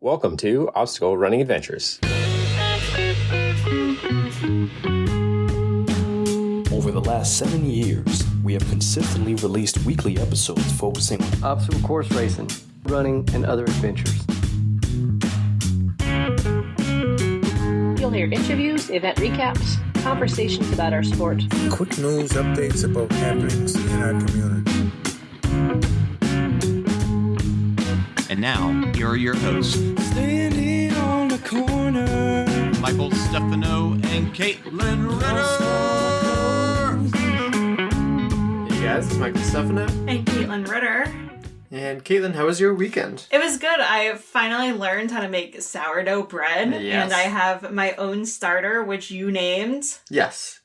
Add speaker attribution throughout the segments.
Speaker 1: Welcome to Obstacle Running Adventures.
Speaker 2: Over the last 7 years, we have consistently released weekly episodes focusing on
Speaker 3: obstacle course racing, running, and other adventures.
Speaker 4: You'll hear interviews, event recaps, conversations about our sport,
Speaker 5: quick news updates about happenings in our community.
Speaker 6: And now, here are your hosts,
Speaker 5: Standing on the corner,
Speaker 6: Michael Stefano and Caitlin Ritter.
Speaker 7: Hey guys, it's Michael Stefano.
Speaker 8: And Caitlin Ritter.
Speaker 7: And Caitlin, how was your weekend?
Speaker 8: It was good. I finally learned how to make sourdough bread.
Speaker 7: Yes.
Speaker 8: And I have my own starter, which you named.
Speaker 7: Yes,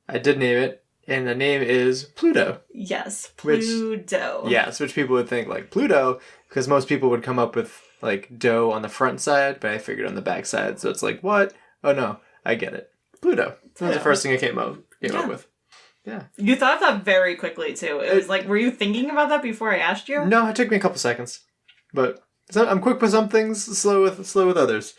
Speaker 7: I did name it, and the name is Pluto.
Speaker 8: Yes,
Speaker 7: Which-
Speaker 8: Pluto.
Speaker 7: Yes, which people would think, like, Pluto, because most people would come up with, like, dough on the front side, but I figured on the back side, so it's like, what? Oh no, I get it. Pluto. That was the first thing I came up with. Yeah.
Speaker 8: You thought of that very quickly, too. It was like, were you thinking about that before I asked you?
Speaker 7: No, it took me a couple seconds. But I'm quick with some things, slow with others.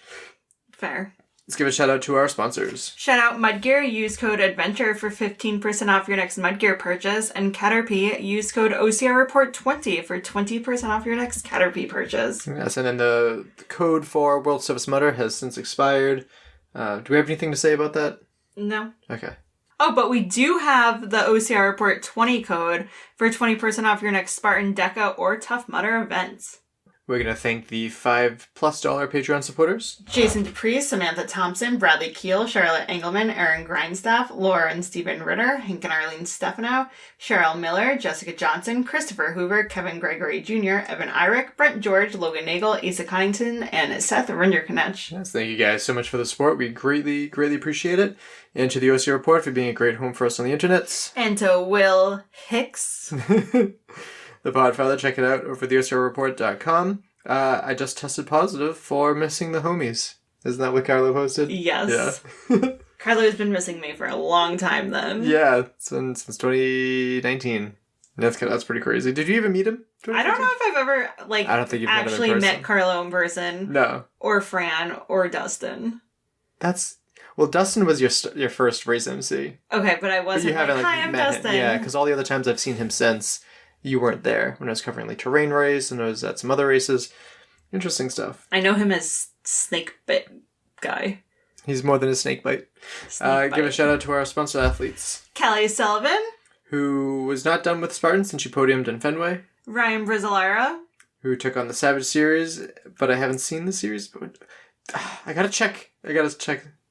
Speaker 8: Fair.
Speaker 7: Let's give a shout out to our sponsors.
Speaker 8: Shout out Mudgear, use code ADVENTURE for 15% off your next Mudgear purchase, and Caterpie, use code OCRReport20 for 20% off your next Caterpie purchase.
Speaker 7: Yes, and then the code for World Service Mutter has since expired. Do we have anything to say about that?
Speaker 8: No.
Speaker 7: Okay.
Speaker 8: Oh, but we do have the OCR Report 20 code for 20% off your next Spartan, Deca, or Tough Mudder events.
Speaker 7: We're going to thank the $5+ Patreon supporters.
Speaker 8: Jason Dupree, Samantha Thompson, Bradley Keel, Charlotte Engelman, Aaron Grindstaff, Laura and Stephen Ritter, Hank and Arlene Stefano, Cheryl Miller, Jessica Johnson, Christopher Hoover, Kevin Gregory Jr., Evan Irick, Brent George, Logan Nagel, Asa Cunnington, and Seth Rinderknech.
Speaker 7: Yes, thank you guys so much for the support. We greatly, greatly appreciate it. And to the OC Report for being a great home for us on the internets.
Speaker 8: And to Will Hicks.
Speaker 7: The Podfather, check it out over at theocrreport.com. I just tested positive for missing the homies. Isn't that what Carlo posted?
Speaker 8: Yes.
Speaker 7: Yeah.
Speaker 8: Carlo has been missing me for a long time then.
Speaker 7: Yeah, since 2019. That's pretty crazy. Did you even meet him?
Speaker 8: I don't know if I've ever,
Speaker 7: I don't think you've
Speaker 8: actually
Speaker 7: met him in person.
Speaker 8: met Carlo in person.
Speaker 7: No.
Speaker 8: Or Fran, or Dustin.
Speaker 7: Well, Dustin was your first race MC.
Speaker 8: Okay, but I wasn't
Speaker 7: But you haven't,
Speaker 8: hi, I'm
Speaker 7: met
Speaker 8: Dustin.
Speaker 7: him. Yeah, because all the other times I've seen him since, you weren't there. When I was covering, like, terrain race, and I was at some other races. Interesting stuff.
Speaker 8: I know him as Snake Bit Guy.
Speaker 7: He's more than a snake bite. Give a shout out to our sponsor athletes.
Speaker 8: Kelly Sullivan.
Speaker 7: Who was not done with Spartan since she podiumed in Fenway.
Speaker 8: Ryan Brizolara.
Speaker 7: Who took on the Savage Series, but I haven't seen the series. But I gotta check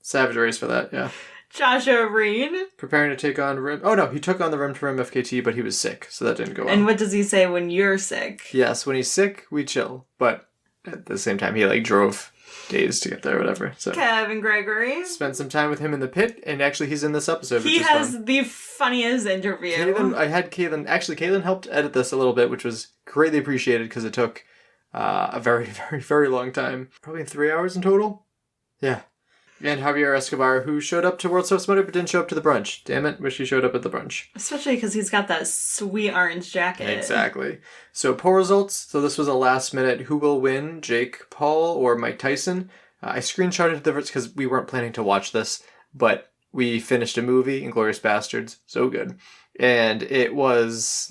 Speaker 7: Savage Race for that, yeah.
Speaker 8: Joshua Reid.
Speaker 7: Preparing to take on Rim. Oh no, he took on the Rim to Rim FKT, but he was sick, so that didn't go well.
Speaker 8: And what does he say when you're sick?
Speaker 7: Yes, when he's sick, we chill. But at the same time, he drove days to get there, or whatever. So
Speaker 8: Kevin Gregory.
Speaker 7: spent some time with him in the pit, and actually he's in this episode, which
Speaker 8: He
Speaker 7: is
Speaker 8: has
Speaker 7: fun.
Speaker 8: the funniest interview.
Speaker 7: Caitlin helped edit this a little bit, which was greatly appreciated because it took a very, very, very long time. Probably 3 hours in total. Yeah. And Javier Escobar, who showed up to World Service Motor but didn't show up to the brunch. Damn it, wish he showed up at the brunch.
Speaker 8: Especially because he's got that sweet orange jacket.
Speaker 7: Exactly. So, poll results. So this was a last minute who will win, Jake Paul or Mike Tyson. I screenshotted the because we weren't planning to watch this, but we finished a movie, Inglourious Bastards. So good. And it was,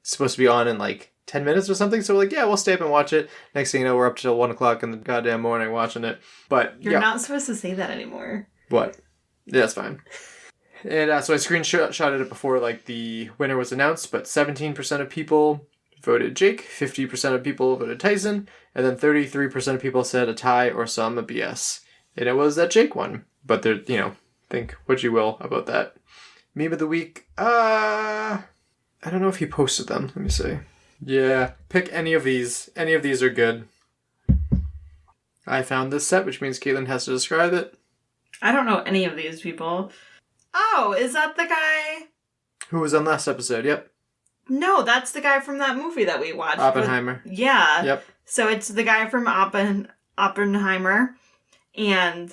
Speaker 7: supposed to be on in, 10 minutes or something, so we're yeah, we'll stay up and watch it. Next thing you know, we're up till 1 o'clock in the goddamn morning watching it. But
Speaker 8: You're not supposed to say that anymore.
Speaker 7: What? Yeah, that's fine. And so I screenshotted it before the winner was announced, but 17% of people voted Jake, 50% of people voted Tyson, and then 33% of people said a tie or some a BS. And it was that Jake won. But there, think what you will about that. Meme of the week, I don't know if he posted them. Let me see. Yeah, pick any of these. Any of these are good. I found this set, which means Caitlin has to describe it.
Speaker 8: I don't know any of these people. Oh, is that the guy?
Speaker 7: Who was on last episode, yep.
Speaker 8: No, that's the guy from that movie that we watched.
Speaker 7: Oppenheimer.
Speaker 8: Yeah.
Speaker 7: Yep.
Speaker 8: So it's the guy from Oppenheimer, and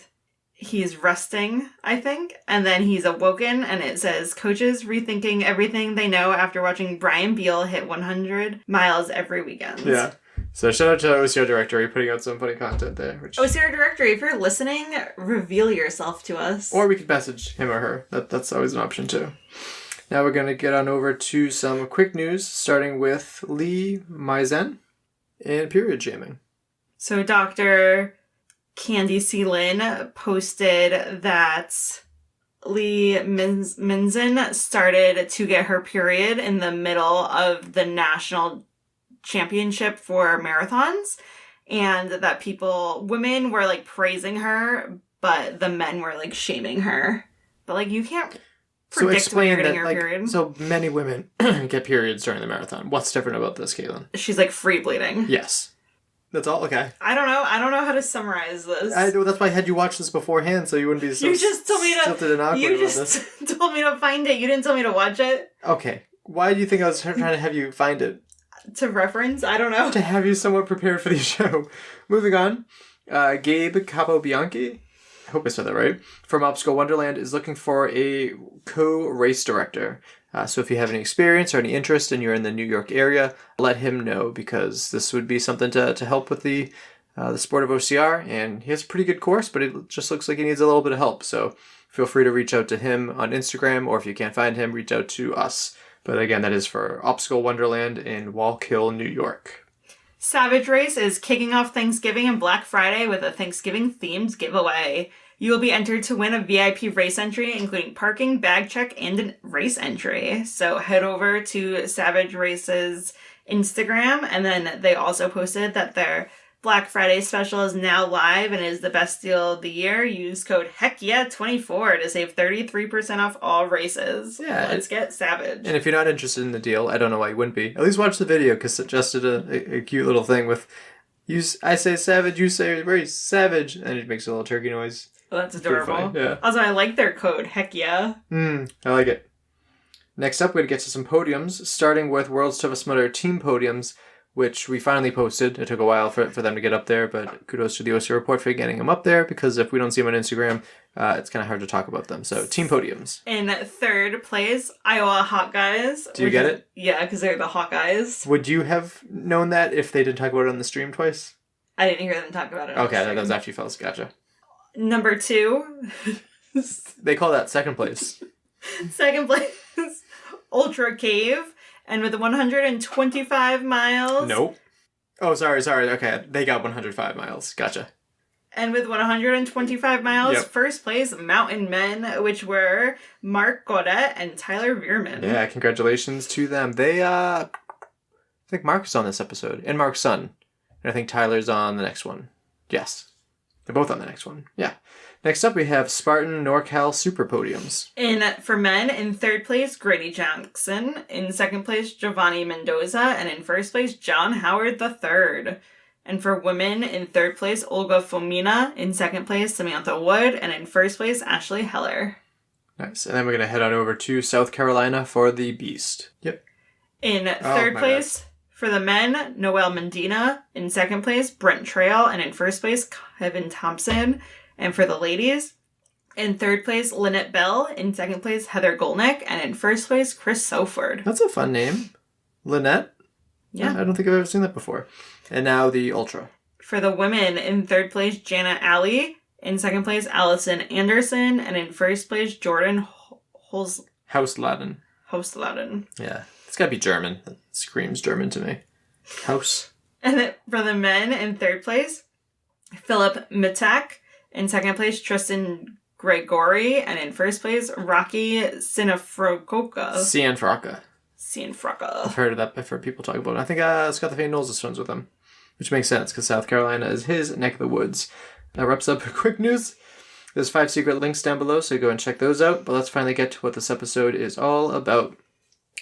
Speaker 8: he's resting, I think, and then he's awoken, and it says, coaches rethinking everything they know after watching Brian Beal hit 100 miles every weekend.
Speaker 7: Yeah. So shout out to OCR Directory putting out some funny content there. Which...
Speaker 8: OCR Directory, if you're listening, reveal yourself to us.
Speaker 7: Or we could message him or her. That's always an option too. Now we're going to get on over to some quick news, starting with Lee Maizen and period shaming.
Speaker 8: So Dr. Candy C. Lynn posted that Lee Minzen started to get her period in the middle of the national championship for marathons, and that women were like praising her, but the men were like shaming her. But like, you can't predict when you're getting your period.
Speaker 7: So many women get periods during the marathon. What's different about this, Caitlin?
Speaker 8: She's like free bleeding.
Speaker 7: Yes. That's all? Okay.
Speaker 8: I don't know how to summarize this.
Speaker 7: I know, that's why I had you watch this beforehand, so you wouldn't be so
Speaker 8: You just told me
Speaker 7: tilted and awkward
Speaker 8: You
Speaker 7: about
Speaker 8: just
Speaker 7: this.
Speaker 8: told me to find it. You didn't tell me to watch it.
Speaker 7: Okay. Why do you think I was trying to have you find it?
Speaker 8: To reference? I don't know.
Speaker 7: To have you somewhat prepared for the show. Moving on. Gabe Capobianchi, I hope I said that right, from Obstacle Wonderland is looking for a co-race director. So if you have any experience or any interest and you're in the New York area, let him know, because this would be something to help with the sport of OCR. And he has a pretty good course, but it just looks like he needs a little bit of help. So feel free to reach out to him on Instagram, or if you can't find him, reach out to us. But again, that is for Obstacle Wonderland in Wallkill, New York.
Speaker 8: Savage Race is kicking off Thanksgiving and Black Friday with a Thanksgiving-themed giveaway. You will be entered to win a VIP race entry, including parking, bag check, and a race entry. So head over to Savage Race's Instagram, and then they also posted that their Black Friday special is now live and is the best deal of the year. Use code HECKYEAH24 to save 33% off all races.
Speaker 7: Yeah.
Speaker 8: Let's get savage.
Speaker 7: And if you're not interested in the deal, I don't know why you wouldn't be. At least watch the video, because it just did a cute little thing with, I say savage, you say race, savage, and it makes a little turkey noise.
Speaker 8: Well, that's adorable.
Speaker 7: Yeah.
Speaker 8: Also, I like their code. Heck yeah.
Speaker 7: I like it. Next up, we're going to get to some podiums, starting with World's Toughest Mudder team podiums, which we finally posted. It took a while for them to get up there, but kudos to the OC Report for getting them up there, because if we don't see them on Instagram, it's kind of hard to talk about them. So, team podiums.
Speaker 8: In third place, Iowa Hawkeyes.
Speaker 7: Do you get it?
Speaker 8: Yeah, because they're the Hawkeyes.
Speaker 7: Would you have known that if they didn't talk about it on the stream twice?
Speaker 8: I didn't hear them talk about it.
Speaker 7: Okay, that was after you fellas. Gotcha.
Speaker 8: Number 2.
Speaker 7: They call that second place.
Speaker 8: Second place, Ultra Cave. And with 125 miles...
Speaker 7: Nope. Oh, sorry. Okay, they got 105 miles. Gotcha.
Speaker 8: And with 125 miles,
Speaker 7: Yep.
Speaker 8: First place, Mountain Men, which were Mark Gaudet and Tyler Veerman.
Speaker 7: Yeah, congratulations to them. They, I think Mark's on this episode, and Mark's son. And I think Tyler's on the next one. Yes. They're both on the next one. Yeah. Next up, we have Spartan NorCal Super Podiums.
Speaker 8: For men, in third place, Grady Jackson. In second place, Giovanni Mendoza. And in first place, John Howard III. And for women, in third place, Olga Fomina. In second place, Samantha Wood. And in first place, Ashley Heller.
Speaker 7: Nice. And then we're going to head on over to South Carolina for the Beast. Yep.
Speaker 8: In third place, for the men, Noel Medina. In second place, Brent Trail. And in first place, Kevin Thompson. And for the ladies, in third place, Lynette Bell. In second place, Heather Golnick. And in first place, Chris Soford.
Speaker 7: That's a fun name. Lynette?
Speaker 8: Yeah.
Speaker 7: I don't think I've ever seen that before. And now the Ultra.
Speaker 8: For the women, in third place, Jana Alley. In second place, Allison Anderson. And in first place, Jordan
Speaker 7: Hausladen.
Speaker 8: Hostladen.
Speaker 7: Yeah. It's got to be German. That screams German to me. House.
Speaker 8: And for the men, in third place, Philip Mitak. In second place, Tristan Gregory. And in first place, Rocky Sinafrococa. Cianfrocca.
Speaker 7: I've heard of that. I've heard people talk about it. I think Scott the Fan Knowles is friends with him, which makes sense because South Carolina is his neck of the woods. That wraps up quick news. There's 5 secret links down below, so go and check those out. But let's finally get to what this episode is all about.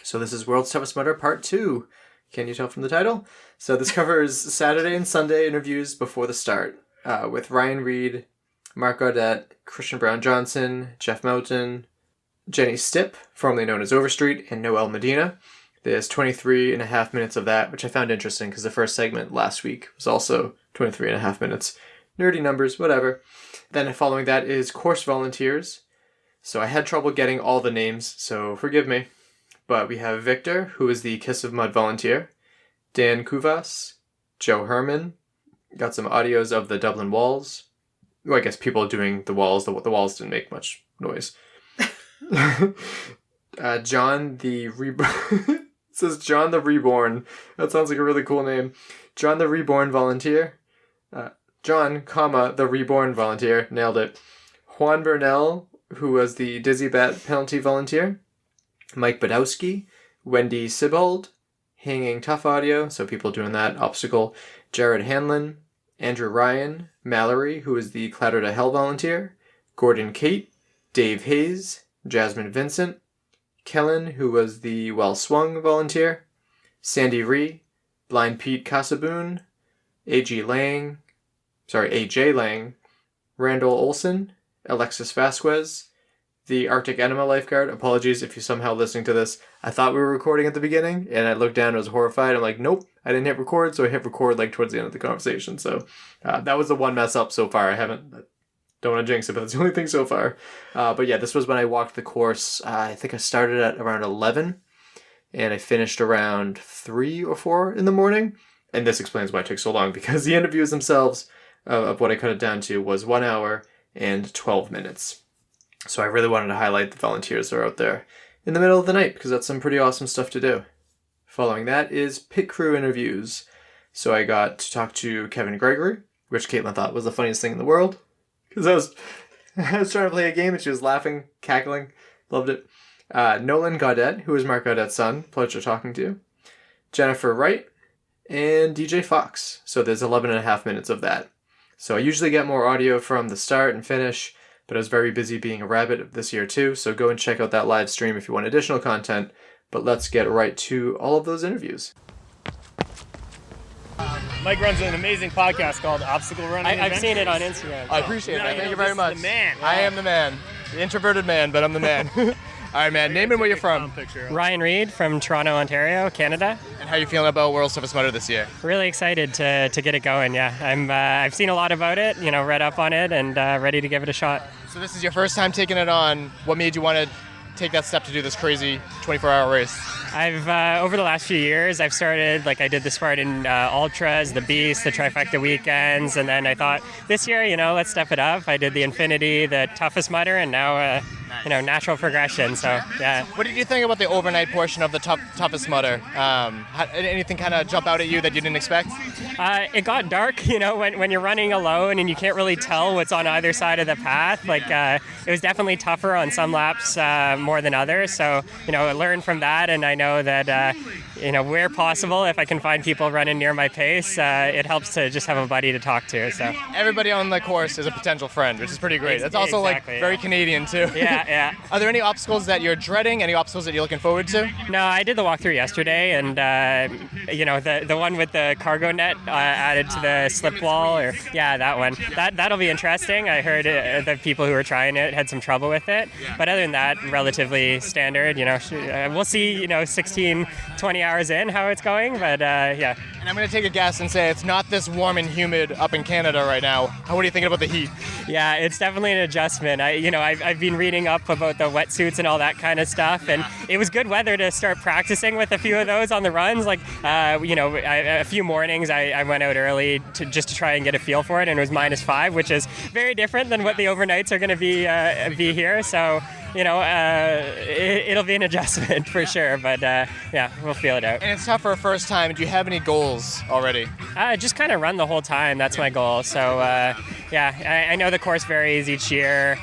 Speaker 7: So this is World's Toughest Mudder Part 2. Can you tell from the title? So this covers Saturday and Sunday interviews before the start with Ryan Reid, Mark Gaudet, Christian Brown Johnson, Jeff Moulton, Jenny Stipp, formerly known as Overstreet, and Noel Medina. There's 23 and a half minutes of that, which I found interesting because the first segment last week was also 23 and a half minutes. Nerdy numbers, whatever. Then following that is course volunteers. So I had trouble getting all the names, so forgive me. But we have Victor, who is the Kiss of Mud volunteer, Dan Coovas, Joe Herman. Got some audios of the Dublin walls. Well, I guess people doing the walls. The walls didn't make much noise. John the Reborn. It says John the Reborn. That sounds like a really cool name. John the Reborn volunteer. John, the Reborn volunteer. Nailed it. Juan Bernell, who was the Dizzy Bat penalty volunteer. Mike Badowski. Wendy Sibbald. Hanging Tough audio, so people doing that obstacle. Jared Hanlon. Andrew Ryan. Mallory, who is the Cladder to Hell volunteer. Gordon Cate. Dave Haze. Jasmine Vincent. Kellen, who was the Swung volunteer. Sandy Rhee. Blind Pete Cossaboon. AJ Lang. Randall Ohlson. Alexis Vasquez. The Arctic Enema lifeguard. Apologies if you're somehow listening to this. I thought we were recording at the beginning, and I looked down and was horrified. I'm like, nope, I didn't hit record, so I hit record like towards the end of the conversation. So that was the one mess up so far. Don't want to jinx it, but that's the only thing so far. But yeah, this was when I walked the course. I think I started at around 11, and I finished around 3 or 4 in the morning. And this explains why it took so long, because the interviews themselves of what I cut it down to was 1 hour and 12 minutes. So I really wanted to highlight the volunteers that are out there in the middle of the night, because that's some pretty awesome stuff to do. Following that is pit crew interviews. So I got to talk to Kevin Gregory, which Caitlin thought was the funniest thing in the world. Because I was trying to play a game and she was laughing, cackling. Loved it. Nolan Gaudet, who is Mark Gaudet's son. Pleasure talking to. Jennifer Wright. And DJ Fox. So there's 11 and a half minutes of that. So I usually get more audio from the start and finish, but I was very busy being a rabbit this year too, so go and check out that live stream if you want additional content. But let's get right to all of those interviews.
Speaker 9: Mike runs an amazing podcast called Obstacle Running.
Speaker 10: I've seen it on Instagram.
Speaker 11: I appreciate that. Thank you very much.
Speaker 9: The man.
Speaker 11: I am the man. The introverted man, but I'm the man. All right, man. Name and where you're from.
Speaker 10: Ryan Reid from Toronto, Ontario, Canada.
Speaker 11: And how are you feeling about World's Toughest Mudder this year?
Speaker 10: Really excited to get it going, yeah. I've seen a lot about it, read up on it, and ready to give it a shot.
Speaker 11: So this is your first time taking it on. What made you want to take that step to do this crazy 24-hour race?
Speaker 10: I've over the last few years, I've started, I did the Spartan Ultras, the Beast, the Trifecta Weekends, and then I thought this year, let's step it up. I did the Infinity, the Toughest Mudder, and now, natural progression, so, yeah.
Speaker 11: What did you think about the overnight portion of the Toughest Mudder? Anything kind of jump out at you that you didn't expect?
Speaker 10: It got dark, when you're running alone and you can't really tell what's on either side of the path. It was definitely tougher on some laps more than others, so, I learned from that, and I know that, where possible, if I can find people running near my pace, it helps to just have a buddy to talk to. So
Speaker 11: everybody on the course is a potential friend, which is pretty great. That's also
Speaker 10: exactly,
Speaker 11: very Canadian too.
Speaker 10: Yeah.
Speaker 11: Are there any obstacles that you're dreading? Any obstacles that you're looking forward to?
Speaker 10: No, I did the walkthrough yesterday, and the one with the cargo net added to the slip wall, that one. That'll be interesting. I heard the people who were trying it had some trouble with it, but other than that, relatively standard. We'll see. 16, 20 hours in how it's going, but yeah.
Speaker 11: And I'm going to take a guess and say it's not this warm and humid up in Canada right now. What are you thinking about the heat?
Speaker 10: Yeah, it's definitely an adjustment. I've been reading up about the wetsuits and all that kind of stuff, and it was good weather to start practicing with a few of those on the runs. A few mornings I went out early just to try and get a feel for it, and it was -5, which is very different than what the overnights are going to be here. So it'll be an adjustment for sure, but we'll feel it out.
Speaker 11: And it's tough for a first time. Do you have any goals already?
Speaker 10: Just kind of run the whole time. That's my goal. So I know the course varies each year.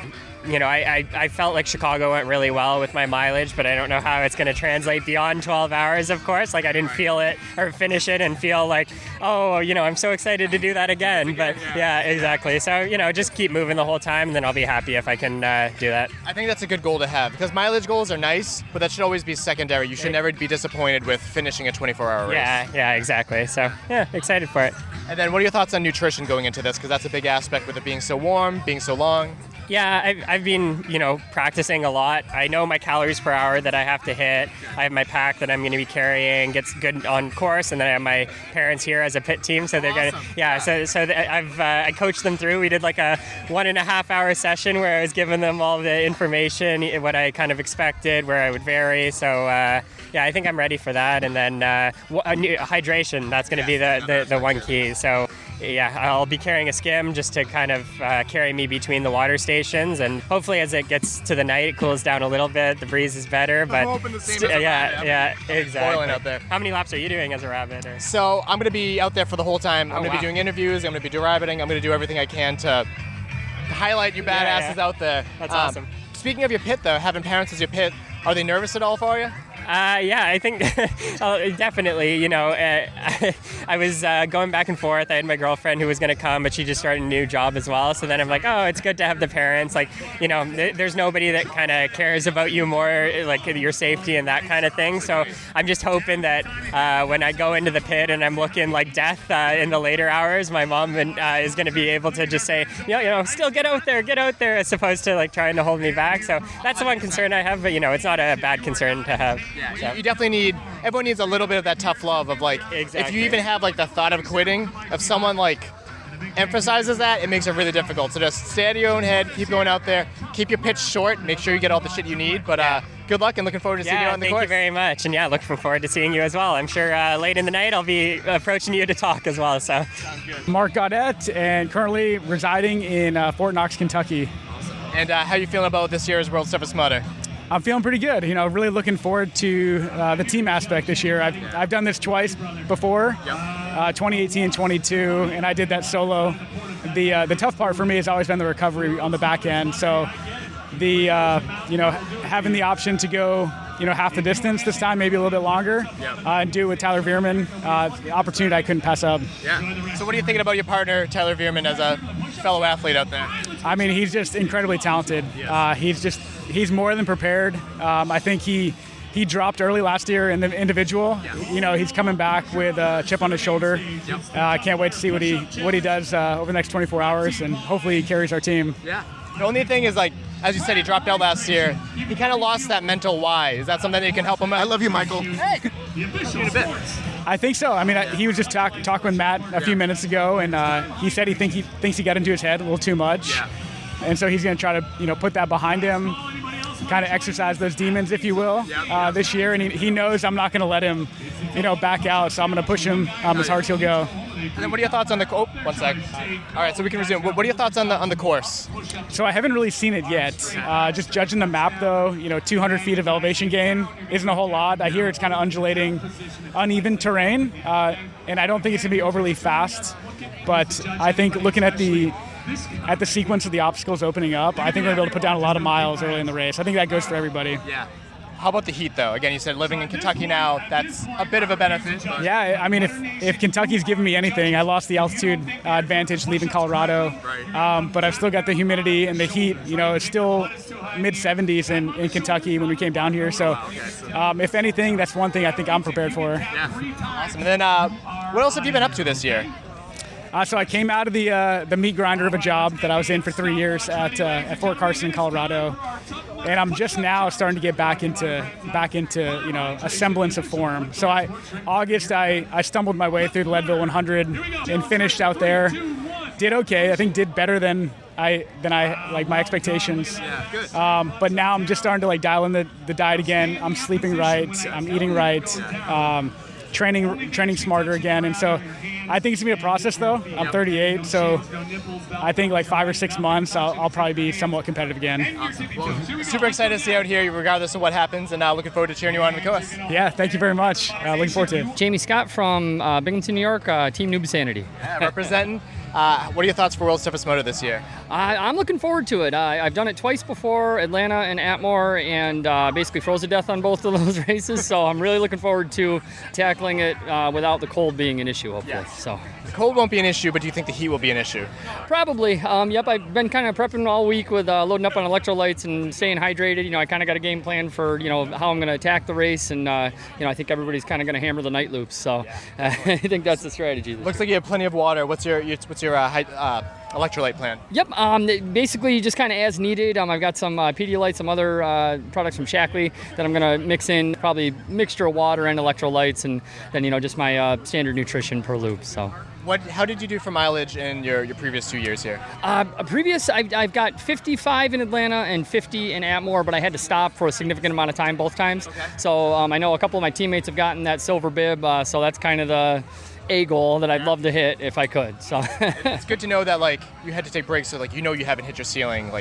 Speaker 10: I felt like Chicago went really well with my mileage, but I don't know how it's going to translate beyond 12 hours, of course. I didn't feel it or finish it and feel like, I'm so excited to do that again. But yeah, exactly. So, just keep moving the whole time, and then I'll be happy if I can do that.
Speaker 11: I think that's a good goal to have, because mileage goals are nice, but that should always be secondary. You should never be disappointed with finishing a 24-hour race.
Speaker 10: Yeah, exactly. So, yeah, excited for it.
Speaker 11: And then what are your thoughts on nutrition going into this? Because that's a big aspect with it being so warm, being so long.
Speaker 10: Yeah, I've been, practicing a lot. I know my calories per hour that I have to hit. I have my pack that I'm going to be carrying, gets good on course, and then I have my parents here as a pit team, so they're going to, I coached them through. We did like a 1.5 hour session where I was giving them all the information, what I kind of expected, where I would vary. So I think I'm ready for that. And then hydration, that's going to be the one key. So I'll be carrying a skim just to kind of carry me between the water stations, and hopefully as it gets to the night, it cools down a little bit. The breeze is better, but exactly.
Speaker 11: Boiling out there.
Speaker 10: How many laps are you doing as a rabbit?
Speaker 11: So I'm going to be out there for the whole time. I'm going to be doing interviews. I'm going to be rabbiting. I'm going to do everything I can to highlight you badasses out there.
Speaker 10: That's awesome.
Speaker 11: Speaking of your pit, though, having parents as your pit, are they nervous at all for you?
Speaker 10: I think definitely. I was going back and forth. I had my girlfriend who was going to come, but she just started a new job as well. So then I'm like, oh, it's good to have the parents. Like, there's nobody that kind of cares about you more, like your safety and that kind of thing. So I'm just hoping that when I go into the pit and I'm looking like death in the later hours, my mom is going to be able to just say, still get out there, as opposed to like trying to hold me back. So that's the one concern I have, but it's not a bad concern to have.
Speaker 11: Yeah, you definitely everyone needs a little bit of that tough love of like,
Speaker 10: exactly.
Speaker 11: If you even have like the thought of quitting, if someone like emphasizes that, it makes it really difficult. So just stay out of your own head, keep going out there, keep your pitch short, make sure you get all the shit you need, but good luck and looking forward to seeing you on the course.
Speaker 10: Thank you very much, and looking forward to seeing you as well. I'm sure late in the night I'll be approaching you to talk as well. So,
Speaker 12: Mark Gaudet, and currently residing in Fort Knox, Kentucky.
Speaker 11: Awesome. And how are you feeling about this year's World's Toughest Mudder?
Speaker 12: I'm feeling pretty good. Really looking forward to the team aspect this year. I've done this twice before, 2018 and 22, and I did that solo. The tough part for me has always been the recovery on the back end. So the having the option to go half the distance this time, maybe a little bit longer, and do it with Tyler Veerman, the opportunity I couldn't pass up.
Speaker 11: Yeah. So what are you thinking about your partner Tyler Veerman as a fellow athlete out there?
Speaker 12: I mean, he's just incredibly talented. He's more than prepared. I think he dropped early last year in the individual. He's coming back with a chip on his shoulder. I can't wait to see what he does over the next 24 hours, and hopefully he carries our team.
Speaker 11: Yeah. The only thing is, like, as you said, he dropped out last year. He kind of lost that mental why. Is that something that you can help him out?
Speaker 13: I love you, Michael.
Speaker 11: Hey! In a bit.
Speaker 12: I think so. I mean, he was just talking with Matt a few minutes ago, and he said he thinks he got into his head a little too much.
Speaker 11: Yeah.
Speaker 12: And so he's going to try to put that behind him, kind of exercise those demons, if you will, this year. And he knows I'm not going to let him, back out. So I'm going to push him as hard as he'll go.
Speaker 11: And then what are your thoughts on the... one sec. All right, so we can resume. What are your thoughts on the course?
Speaker 12: So I haven't really seen it yet. Just judging the map, though, 200 feet of elevation gain isn't a whole lot. I hear it's kind of undulating, uneven terrain, and I don't think it's going to be overly fast. But I think looking at the sequence of the obstacles opening up, I think we're going to be able to put down a lot of miles early in the race. I think that goes for everybody.
Speaker 11: Yeah. How about the heat, though? Again, you said living in Kentucky now, that's a bit of a benefit.
Speaker 12: Yeah, I mean, if Kentucky's given me anything, I lost the altitude advantage leaving Colorado.
Speaker 11: Right.
Speaker 12: But I've still got the humidity and the heat. It's still mid-70s in Kentucky when we came down here. So if anything, that's one thing I think I'm prepared for.
Speaker 11: Yeah. Awesome. And then what else have you been up to this year?
Speaker 12: So I came out of the meat grinder of a job that I was in for 3 years at Fort Carson, Colorado, and I'm just now starting to get back into a semblance of form. So August I stumbled my way through the Leadville 100 and finished out there. Did okay. I think did better than I like my expectations.
Speaker 11: Yeah, good.
Speaker 12: But now I'm just starting to dial in the diet again. I'm sleeping right. I'm eating right. Training smarter again, and so I think it's gonna be a process. Though I'm 38, so I think 5 or 6 months I'll probably be somewhat competitive again.
Speaker 11: Awesome. Well, super excited to see you out here, regardless of what happens, and looking forward to cheering you on in the course.
Speaker 12: Yeah, thank you very much. Looking forward to it.
Speaker 14: Jamie Scott from Binghamton, New York, Team Noob Sanity.
Speaker 11: Yeah, representing. What are your thoughts for World's Toughest Moto this year?
Speaker 14: I'm looking forward to it. I've done it twice before, Atlanta and Atmore, and basically froze to death on both of those races. So I'm really looking forward to tackling it without the cold being an issue, hopefully.
Speaker 11: Yeah.
Speaker 14: So
Speaker 11: the cold won't be an issue, but do you think the heat will be an issue?
Speaker 14: Probably. Yep, I've been kind of prepping all week with loading up on electrolytes and staying hydrated. I kind of got a game plan for how I'm going to attack the race, and I think everybody's kind of going to hammer the night loops. So I think that's the strategy.
Speaker 11: Looks like you have plenty of water. What's your electrolyte plan?
Speaker 14: Yep. Basically, just kind of as needed. I've got some Pedialyte, some other products from Shackley that I'm going to mix in, probably mixture of water and electrolytes, and then just my standard nutrition per loop. So.
Speaker 11: How did you do for mileage in your previous 2 years here?
Speaker 14: I've got 55 in Atlanta and 50 in Atmore, but I had to stop for a significant amount of time both times. Okay. So I know a couple of my teammates have gotten that silver bib, so that's kind of a goal that I'd love to hit if I could. So
Speaker 11: it's good to know that you had to take breaks, so you haven't hit your ceiling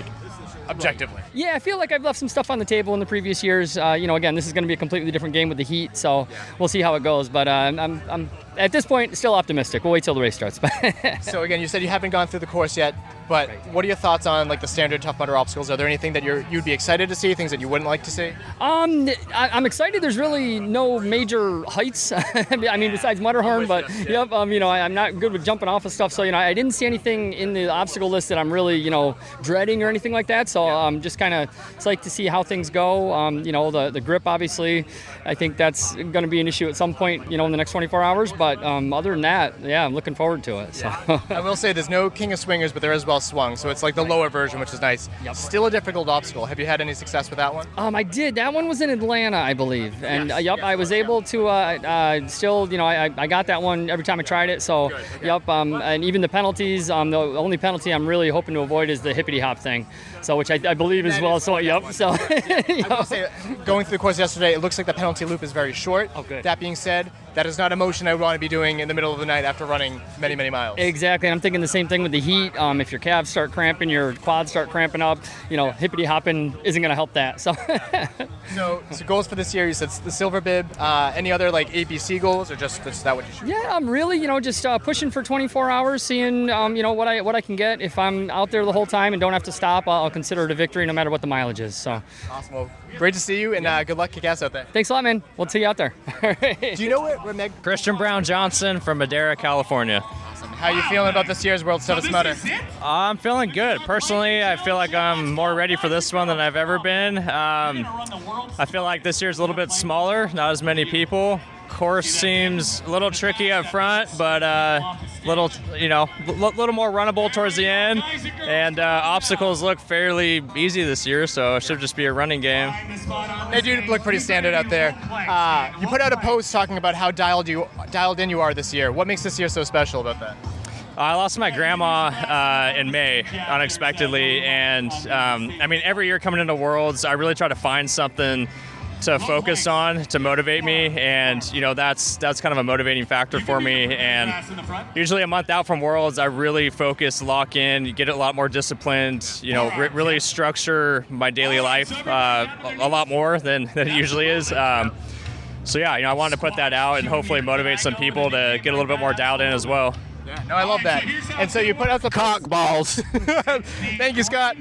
Speaker 11: objectively.
Speaker 14: Yeah, I feel like I've left some stuff on the table in the previous years. Again, this is going to be a completely different game with the heat, so we'll see how it goes. But I'm at this point still optimistic. We'll wait till the race starts.
Speaker 11: So again, you said you haven't gone through the course yet, but what are your thoughts on the standard Tough Mudder obstacles? Are there anything that you'd be excited to see, things that you wouldn't like to see?
Speaker 14: I'm excited. There's really no major heights. I mean, besides Mudderhorn, but yep. I'm not good with jumping off of stuff, so I didn't see anything in the obstacle list that I'm really dreading or anything like that. So I'm just kind of psyched to see how things go. The grip, obviously, I think that's going to be an issue at some point, in the next 24 hours. But other than that, I'm looking forward to it. So.
Speaker 11: I will say there's no King of Swingers, but there is Swung, so it's the lower version, which is nice. Yep. Still a difficult obstacle. Have you had any success with that one?
Speaker 14: I did. That one was in Atlanta, I believe, and
Speaker 11: yes.
Speaker 14: I was able to still, I got that one every time I tried it. So, good. Okay. Yep. And even the penalties. The only penalty I'm really hoping to avoid is the hippity hop thing. So, which I believe as well. So, yep. So,
Speaker 11: I will say, going through the course yesterday, it looks like the penalty loop is very short.
Speaker 14: Oh, good.
Speaker 11: That being said, that is not a motion I would want to be doing in the middle of the night after running many, many miles.
Speaker 14: Exactly. And I'm thinking the same thing with the heat. If your calves start cramping, your quads start cramping up, hippity hopping isn't going to help that. So,
Speaker 11: so goals for this year, you said the silver bib. Any other ABC goals, or just that what you shoot?
Speaker 14: Yeah, I'm really, just pushing for 24 hours, seeing, what I can get. If I'm out there the whole time and don't have to stop, I'll consider it a victory no matter what the mileage is. So.
Speaker 11: Awesome. Well, great to see you, and good luck, kick ass out there.
Speaker 14: Thanks a lot, man. We'll see you out there.
Speaker 11: Do you know where Meg?
Speaker 13: Christian Brown Johnson from Madera, California.
Speaker 11: Awesome. How are you feeling about this year's World's Toughest Mudder?
Speaker 13: I'm feeling good. Personally, I feel like I'm more ready for this one than I've ever been. I feel like this year's a little bit smaller, not as many people. Course seems a little tricky up front, but little more runnable towards the end. And obstacles look fairly easy this year, so it should just be a running game.
Speaker 11: They do look pretty standard out there. You put out a post talking about how dialed in you are this year. What makes this year so special about that?
Speaker 13: I lost my grandma in May unexpectedly, and every year coming into Worlds, I really try to find something to focus on to motivate me, and that's kind of a motivating factor for me. And usually a month out from Worlds, I really focus, lock in, get a lot more disciplined, really structure my daily life a lot more than it usually is. So yeah, I wanted to put that out and hopefully motivate some people to get a little bit more dialed in as well.
Speaker 11: Yeah, no, I love that. And so you put out the cock balls. Thank you, Scott.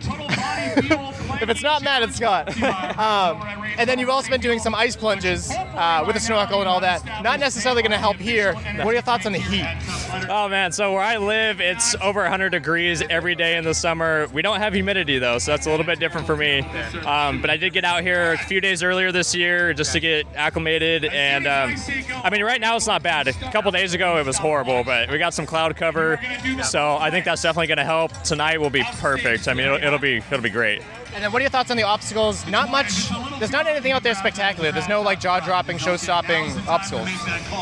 Speaker 11: If it's not Matt, it's Scott. And then you've also been doing some ice plunges with a snorkel and all that. Not necessarily going to help here. What are your thoughts on the heat?
Speaker 13: Oh man, so where I live, it's over 100 degrees every day in the summer. We don't have humidity though, so that's a little bit different for me. But I did get out here a few days earlier this year just to get acclimated, and right now it's not bad. A couple days ago it was horrible, but we got some cloud cover, so I think that's definitely going to help. Tonight will be perfect. It'll be great.
Speaker 11: And then what are your thoughts on the obstacles? Not much. There's not anything out there spectacular. There's no jaw-dropping, show-stopping obstacles.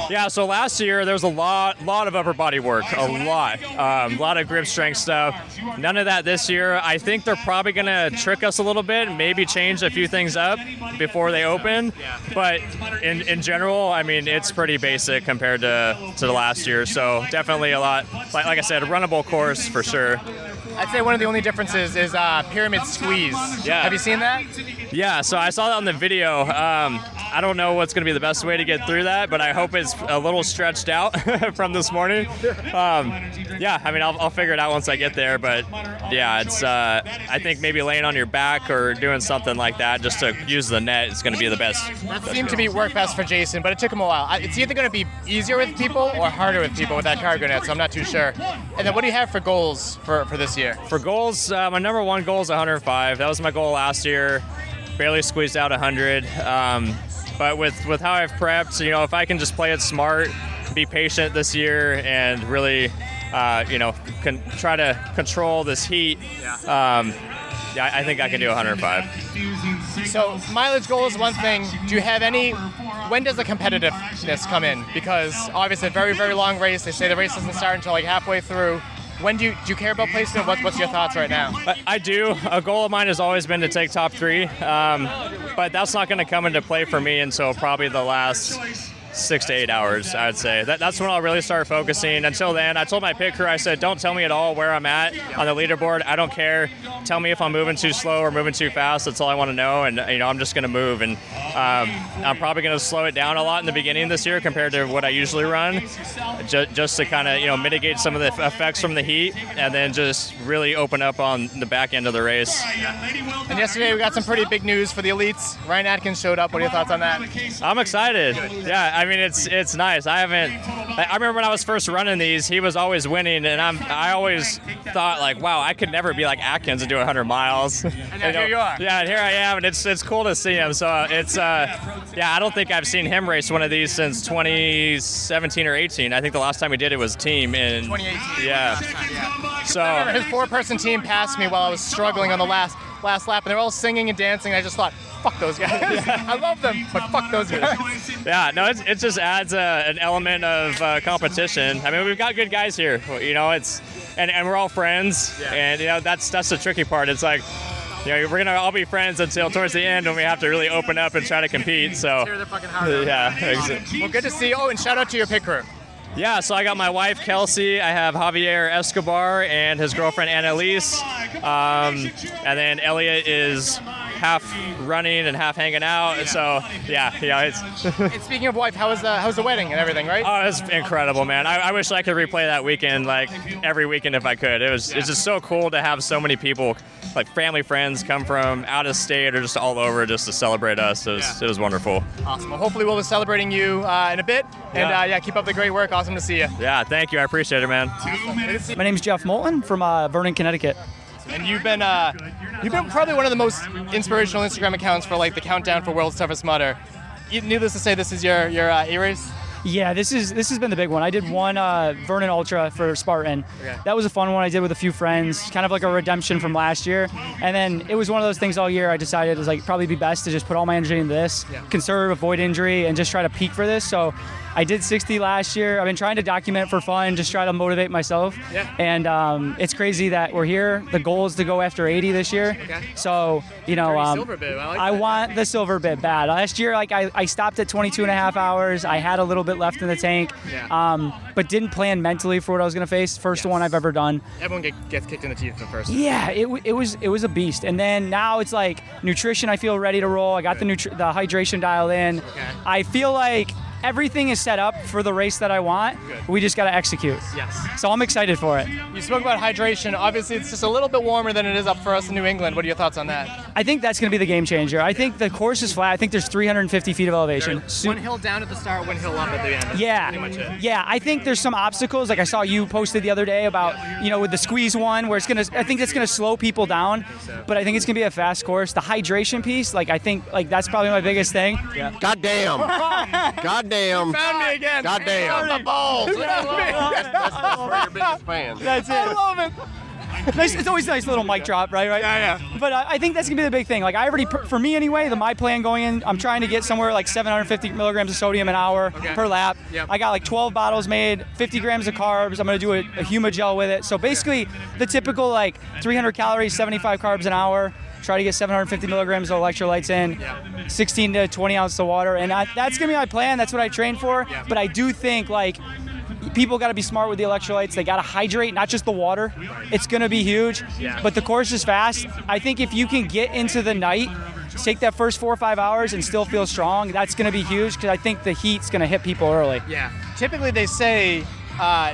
Speaker 13: Yeah, so last year there was a lot of upper body work, a lot of grip strength stuff. None of that this year. I think they're probably going to trick us a little bit, maybe change a few things up before they open. But in general, it's pretty basic compared to the last year. So definitely a lot, like I said, a runnable course for sure.
Speaker 11: I'd say one of the only differences is pyramid squeeze.
Speaker 13: Yeah.
Speaker 11: Have you seen that?
Speaker 13: Yeah, so I saw that on the video. I don't know what's going to be the best way to get through that, but I hope it's a little stretched out from this morning. I'll figure it out once I get there, but yeah, it's I think maybe laying on your back or doing something like that just to use the net is going to be the best.
Speaker 11: That seemed to be work best for Jason, but it took him a while. It's either going to be easier with people or harder with people with that cargo net, so I'm not too sure. And then what do you have for goals for this year?
Speaker 13: For goals, my number one goal is 105. That was my goal last year. Barely squeezed out 100. But with how I've prepped, if I can just play it smart, be patient this year, and really try to control this heat. I think I can do 105.
Speaker 11: So mileage goal is one thing. Do you have when does the competitiveness come in? Because obviously a very, very long race. They say the race doesn't start until like halfway through. When do you care about placement? What's your thoughts right now?
Speaker 13: I do. A goal of mine has always been to take top 3, but that's not going to come into play for me until probably the last 6 to 8 hours, I would say. That's when I'll really start focusing. Until then, I told my pit crew, I said, don't tell me at all where I'm at on the leaderboard. I don't care. Tell me if I'm moving too slow or moving too fast. That's all I want to know, and I'm just going to move. And I'm probably going to slow it down a lot in the beginning this year compared to what I usually run, just to kind of mitigate some of the effects from the heat, and then just really open up on the back end of the race.
Speaker 11: And yesterday we got some pretty big news for the elites. Ryan Atkins showed up. What are your thoughts on that?
Speaker 13: I'm excited. Yeah, I mean, it's nice. I remember when I was first running these, he was always winning, and I always thought like, wow, I could never be like Atkins and do 100 miles.
Speaker 11: And here you are.
Speaker 13: Yeah, and here I am, and it's cool to see him. So it's I don't think I've seen him race one of these since 2017 or 18. I think the last time we did it was team in
Speaker 11: 2018.
Speaker 13: Yeah. So
Speaker 11: I remember his 4-person team passed me while I was struggling on the last lap, and they were all singing and dancing. I just thought, fuck those guys. I love them, but fuck those guys.
Speaker 13: Yeah, no, it just adds an element of competition. I mean, we've got good guys here. And we're all friends, and that's the tricky part. It's like, we're gonna all be friends until towards the end when we have to really open up and try to compete. So yeah, exactly.
Speaker 11: Well, good to see you. Oh, and shout out to your pit crew.
Speaker 13: Yeah, so I got my wife, Kelsey. I have Javier Escobar and his girlfriend, Annalise. And then Elliot is half running and half hanging out. And so, yeah.
Speaker 11: And speaking of wife, how's the wedding and everything, right?
Speaker 13: Oh, it's incredible, man. I wish I could replay that weekend, like, every weekend if I could. It's just so cool to have so many people, like family, friends, come from out of state or just all over just to celebrate us. It was wonderful.
Speaker 11: Awesome. Well, hopefully we'll be celebrating you in a bit. And keep up the great work. Awesome to see you.
Speaker 13: Yeah, thank you. I appreciate it, man.
Speaker 15: My name's Jeff Moulton from Vernon, Connecticut.
Speaker 11: And you've been probably one of the most inspirational Instagram accounts for like the countdown for World's Toughest Mudder. Needless to say, this is your E-race.
Speaker 15: Yeah, this has been the big one. I did one Vernon Ultra for Spartan. Okay. That was a fun one I did with a few friends, kind of like a redemption from last year. And then it was one of those things all year I decided it was like probably be best to just put all my energy into this, conserve, avoid injury, and just try to peak for this. So I did 60 last year. I've been trying to document for fun, just try to motivate myself. Yeah. And it's crazy that we're here. The goal is to go after 80 this year. Okay. So,
Speaker 11: silver bib. I
Speaker 15: want the silver bib bad. Last year, I stopped at 22 and a half hours. I had a little bit left in the tank, but didn't plan mentally for what I was going to face. First one I've ever done.
Speaker 11: Everyone gets kicked in the teeth the first.
Speaker 15: Yeah, it was a beast. And then now it's like nutrition. I feel ready to roll. I got the hydration dialed in. Okay. I feel like everything is set up for the race that I want. Good. We just got to execute.
Speaker 11: Yes.
Speaker 15: So I'm excited for it.
Speaker 11: You spoke about hydration. Obviously, it's just a little bit warmer than it is up for us in New England. What are your thoughts on that?
Speaker 15: I think that's going to be the game changer. I think the course is flat. I think there's 350 feet of elevation.
Speaker 11: One hill down at the start, one hill up at the end.
Speaker 15: Yeah.
Speaker 11: That's pretty much it.
Speaker 15: Yeah, I think there's some obstacles. Like I saw you posted the other day about, with the squeeze one, where I think it's going to slow people down. But I think it's going to be a fast course. The hydration piece, I think that's probably my biggest thing. Yeah.
Speaker 16: Goddamn. Goddamn.
Speaker 11: You found me again.
Speaker 16: Goddamn.
Speaker 11: The balls.
Speaker 16: That's for your biggest fan.
Speaker 15: That's it.
Speaker 11: I love it.
Speaker 15: Nice, it's always a nice little mic drop, right?
Speaker 11: Yeah.
Speaker 15: But I think that's going to be the big thing. For me anyway, my plan going in, I'm trying to get somewhere like 750 milligrams of sodium an hour per lap. Yep. I got 12 bottles made, 50 grams of carbs. I'm going to do a Humagel with it. So basically the typical 300 calories, 75 carbs an hour. Try to get 750 milligrams of electrolytes in, 16 to 20 ounces of water. And that's going to be my plan. That's what I train for. Yeah. But I do think people got to be smart with the electrolytes. They got to hydrate, not just the water. It's going to be huge, but the course is fast. I think if you can get into the night, take that first 4 or 5 hours and still feel strong, that's going to be huge because I think the heat's going to hit people early.
Speaker 11: Yeah. Typically they say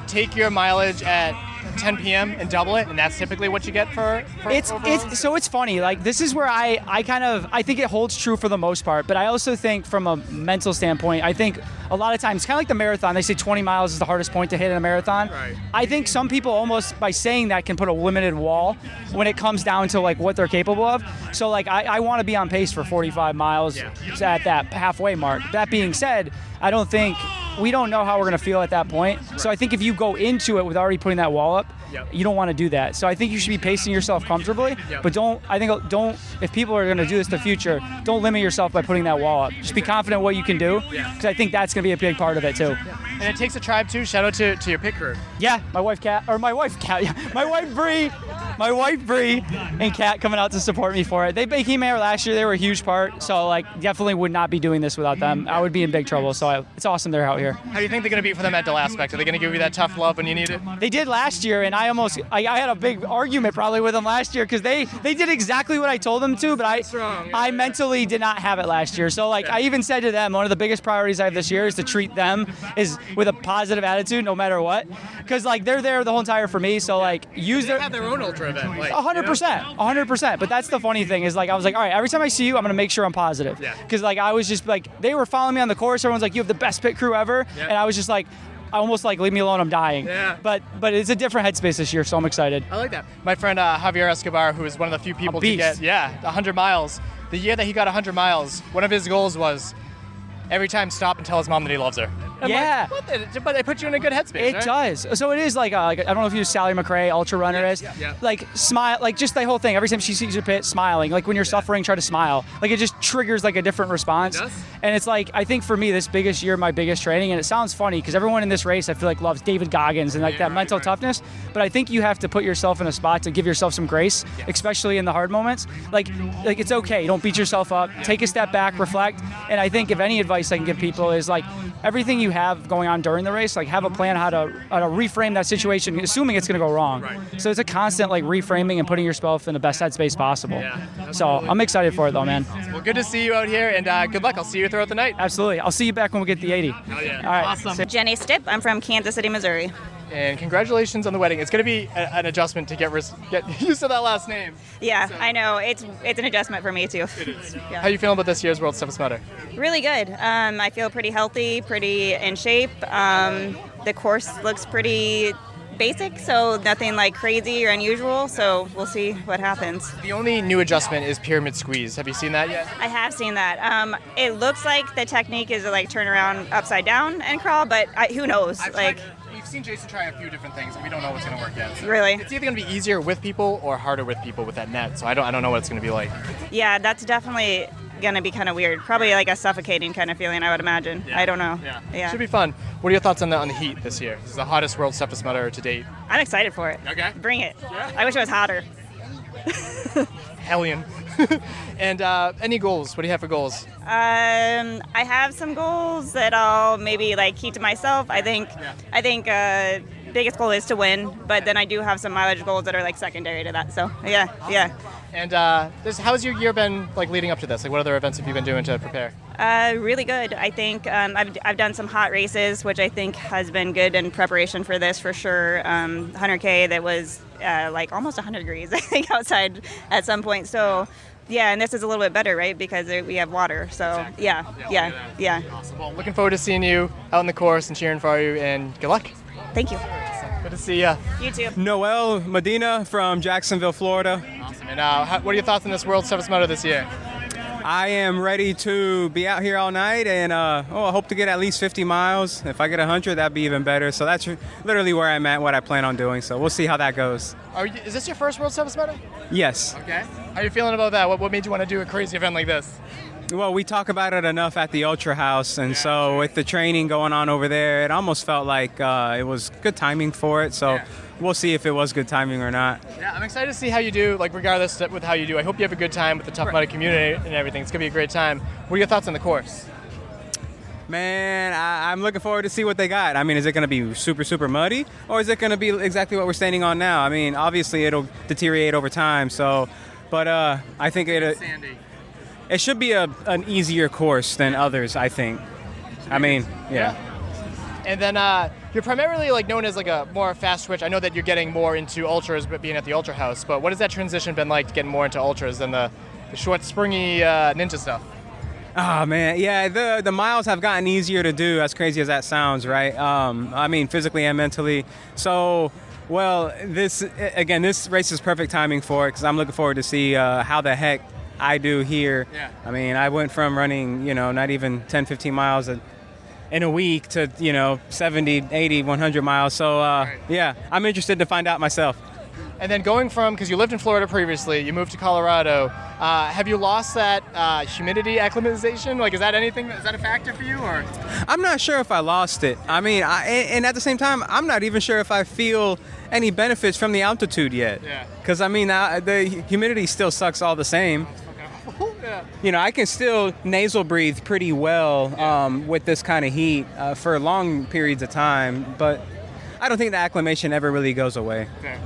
Speaker 11: take your mileage at 10 p.m. and double it, and that's typically what you get for
Speaker 15: it's funny. This is where I think it holds true for the most part, but I also think from a mental standpoint, I think a lot of times, kind of like the marathon, they say 20 miles is the hardest point to hit in a marathon. Right. I think some people almost by saying that can put a limited wall when it comes down to what they're capable of. So I want to be on pace for 45 miles at that halfway mark. That being said, I don't think we don't know how we're going to feel at that point. So I think if you go into it with already putting that wall up, you don't want to do that. So I think you should be pacing yourself comfortably, but don't, if people are going to do this in the future, don't limit yourself by putting that wall up. Just be confident what you can do, because I think that's going to be a big part of it too.
Speaker 11: And it takes a tribe too. Shout out to your pit crew.
Speaker 15: Yeah, my wife Bree and Cat coming out to support me for it. They came here last year. They were a huge part. So like, definitely would not be doing this without them. I would be in big trouble. So it's awesome they're out here.
Speaker 11: How do you think they're going to be for the mental aspect? Are they going to give you that tough love when you need it?
Speaker 15: They did last year, and I had a big argument probably with them last year because they did exactly what I told them to, but I mentally did not have it last year. So like, I even said to them, one of the biggest priorities I have this year is to treat them with a positive attitude no matter what, because like they're there the whole entire for me. So like,
Speaker 11: they have their own ultra event.
Speaker 15: 100%. But that's the funny thing is like, I was like, all right, every time I see you, I'm gonna make sure I'm positive. Because like, I was just like, they were following me on the course. Everyone's like, you have the best pit crew ever, and I was just like, I almost like, leave me alone, I'm dying. But it's a different headspace this year, so I'm excited.
Speaker 11: I like that. My friend Javier Escobar, who is one of the few people to get 100 miles. The year that he got 100 miles, one of his goals was every time stop and tell his mom that he loves her.
Speaker 15: I'm
Speaker 11: like, but it puts you in a good headspace.
Speaker 15: It does. So it is like I don't know if you know Sally McRae, ultra runner is. Like smile, like just the whole thing. Every time she sees your pit, smiling. Like when you're suffering, try to smile. Like it just triggers like a different response. And it's like, I think for me, this biggest year, my biggest training, and it sounds funny because everyone in this race I feel like loves David Goggins and like that mental toughness. But I think you have to put yourself in a spot to give yourself some grace, especially in the hard moments. Like it's okay. Don't beat yourself up. Take a step back, reflect. And I think if any advice I can give people is like, everything you have going on during the race, like have a plan how to reframe that situation, assuming it's going to go wrong. So it's a constant like reframing and putting yourself in the best headspace possible. So I'm excited for it though, man.
Speaker 11: Well, good to see you out here, and good luck. I'll see you throughout the night.
Speaker 15: Absolutely. I'll see you back when we get the 80.
Speaker 11: Oh, yeah.
Speaker 15: All right.
Speaker 11: Awesome.
Speaker 17: Jenny Stipp. I'm from Kansas City, Missouri.
Speaker 11: And congratulations on the wedding. It's going to be an adjustment to get used to that last name.
Speaker 17: Yeah, so. I know. It's an adjustment for me, too.
Speaker 11: It is. Yeah. How are you feeling about this year's World's Toughest Mudder?
Speaker 17: Really good. I feel pretty healthy, pretty in shape. The course looks pretty basic, so nothing like crazy or unusual, so we'll see what happens.
Speaker 11: The only new adjustment is pyramid squeeze. Have you seen that yet?
Speaker 17: I have seen that. It looks like the technique is to like turn around upside down and crawl, but who knows?
Speaker 11: We've seen Jason try a few different things, and we don't know what's going to work yet. So
Speaker 17: really?
Speaker 11: It's either going to be easier with people or harder with people with that net, so I don't know what it's going to be like.
Speaker 17: Yeah, that's definitely going to be kind of weird. Probably like a suffocating kind of feeling, I would imagine. I don't know. Yeah.
Speaker 11: Should be fun. What are your thoughts on the heat this year? This is the hottest World's Toughest Mudder to date.
Speaker 17: I'm excited for it.
Speaker 11: Okay.
Speaker 17: Bring it. Yeah. I wish it was hotter.
Speaker 11: Hellion. And any goals? What do you have for goals?
Speaker 17: I have some goals that I'll maybe like keep to myself. I think biggest goal is to win, but then I do have some mileage goals that are like secondary to that. So yeah.
Speaker 11: And how's your year been like leading up to this? Like what other events have you been doing to prepare?
Speaker 17: Really good. I think I've done some hot races, which I think has been good in preparation for this for sure. 100K that was like almost 100 degrees, I think, outside at some point. So yeah, and this is a little bit better, right? Because we have water. So yeah.
Speaker 11: Awesome. Well, looking forward to seeing you out in the course and cheering for you, and good luck.
Speaker 17: Thank you.
Speaker 11: Good to see you.
Speaker 17: You too.
Speaker 18: Noel, Medina from Jacksonville, Florida.
Speaker 11: Awesome. And what are your thoughts on this World's Toughest Mudder this year?
Speaker 18: I am ready to be out here all night, and I hope to get at least 50 miles. If I get 100, that'd be even better. So that's literally where I'm at, what I plan on doing. So we'll see how that goes.
Speaker 11: Is this your first World's Toughest Mudder?
Speaker 18: Yes.
Speaker 11: Okay. How are you feeling about that? What made you want to do a crazy event like this?
Speaker 18: Well, we talk about it enough at the Ultra House, and so with the training going on over there, it almost felt like it was good timing for it. So we'll see if it was good timing or not.
Speaker 11: Yeah, I'm excited to see how you do, like regardless with how you do. I hope you have a good time with the Tough Mudder community and everything. It's going to be a great time. What are your thoughts on the course?
Speaker 18: Man, I'm looking forward to see what they got. I mean, is it going to be super, super muddy, or is it going to be exactly what we're standing on now? I mean, obviously it'll deteriorate over time. So, but I think it should be an easier course than others, I think. I mean, yeah.
Speaker 11: And then you're primarily like known as like a more fast switch. I know that you're getting more into ultras, but being at the Ultra House. But what has that transition been like to getting more into ultras than the short, springy ninja stuff?
Speaker 18: Oh man, yeah. The miles have gotten easier to do. As crazy as that sounds, right? I mean, physically and mentally. So, well, this race is perfect timing for it because I'm looking forward to see how the heck I do here. Yeah. I mean, I went from running, not even 10, 15 miles in a week to 70, 80, 100 miles. So yeah, I'm interested to find out myself.
Speaker 11: And then going from, because you lived in Florida previously, you moved to Colorado. Have you lost that humidity acclimatization? Like, is that a factor for you, or?
Speaker 18: I'm not sure if I lost it. I mean, and at the same time, I'm not even sure if I feel any benefits from the altitude yet.
Speaker 11: Yeah.
Speaker 18: Because I mean, the humidity still sucks all the same.
Speaker 11: Yeah.
Speaker 18: I can still nasal breathe pretty well with this kind of heat for long periods of time, but I don't think the acclimation ever really goes away.
Speaker 11: Fair.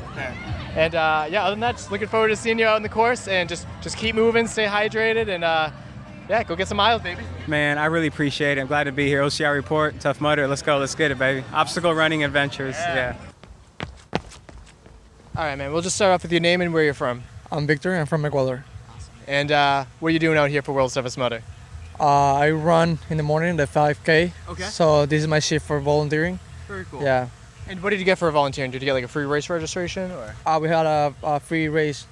Speaker 11: And other than that, just looking forward to seeing you out in the course, and just keep moving, stay hydrated, and go get some miles, baby.
Speaker 18: Man, I really appreciate it. I'm glad to be here. OCR Report, Tough Mudder. Let's go. Let's get it, baby. Obstacle running adventures. Yeah.
Speaker 11: All right, man. We'll just start off with your name and where you're from.
Speaker 19: I'm Victor. I'm from Ecuador.
Speaker 11: And what are you doing out here for World's Toughest Mudder?
Speaker 19: I run in the morning, the 5K.
Speaker 11: Okay.
Speaker 19: So this is my shift for volunteering.
Speaker 11: Very cool.
Speaker 19: Yeah.
Speaker 11: And what did you get for volunteering? Did you get like a free race registration, or?
Speaker 19: We had a free race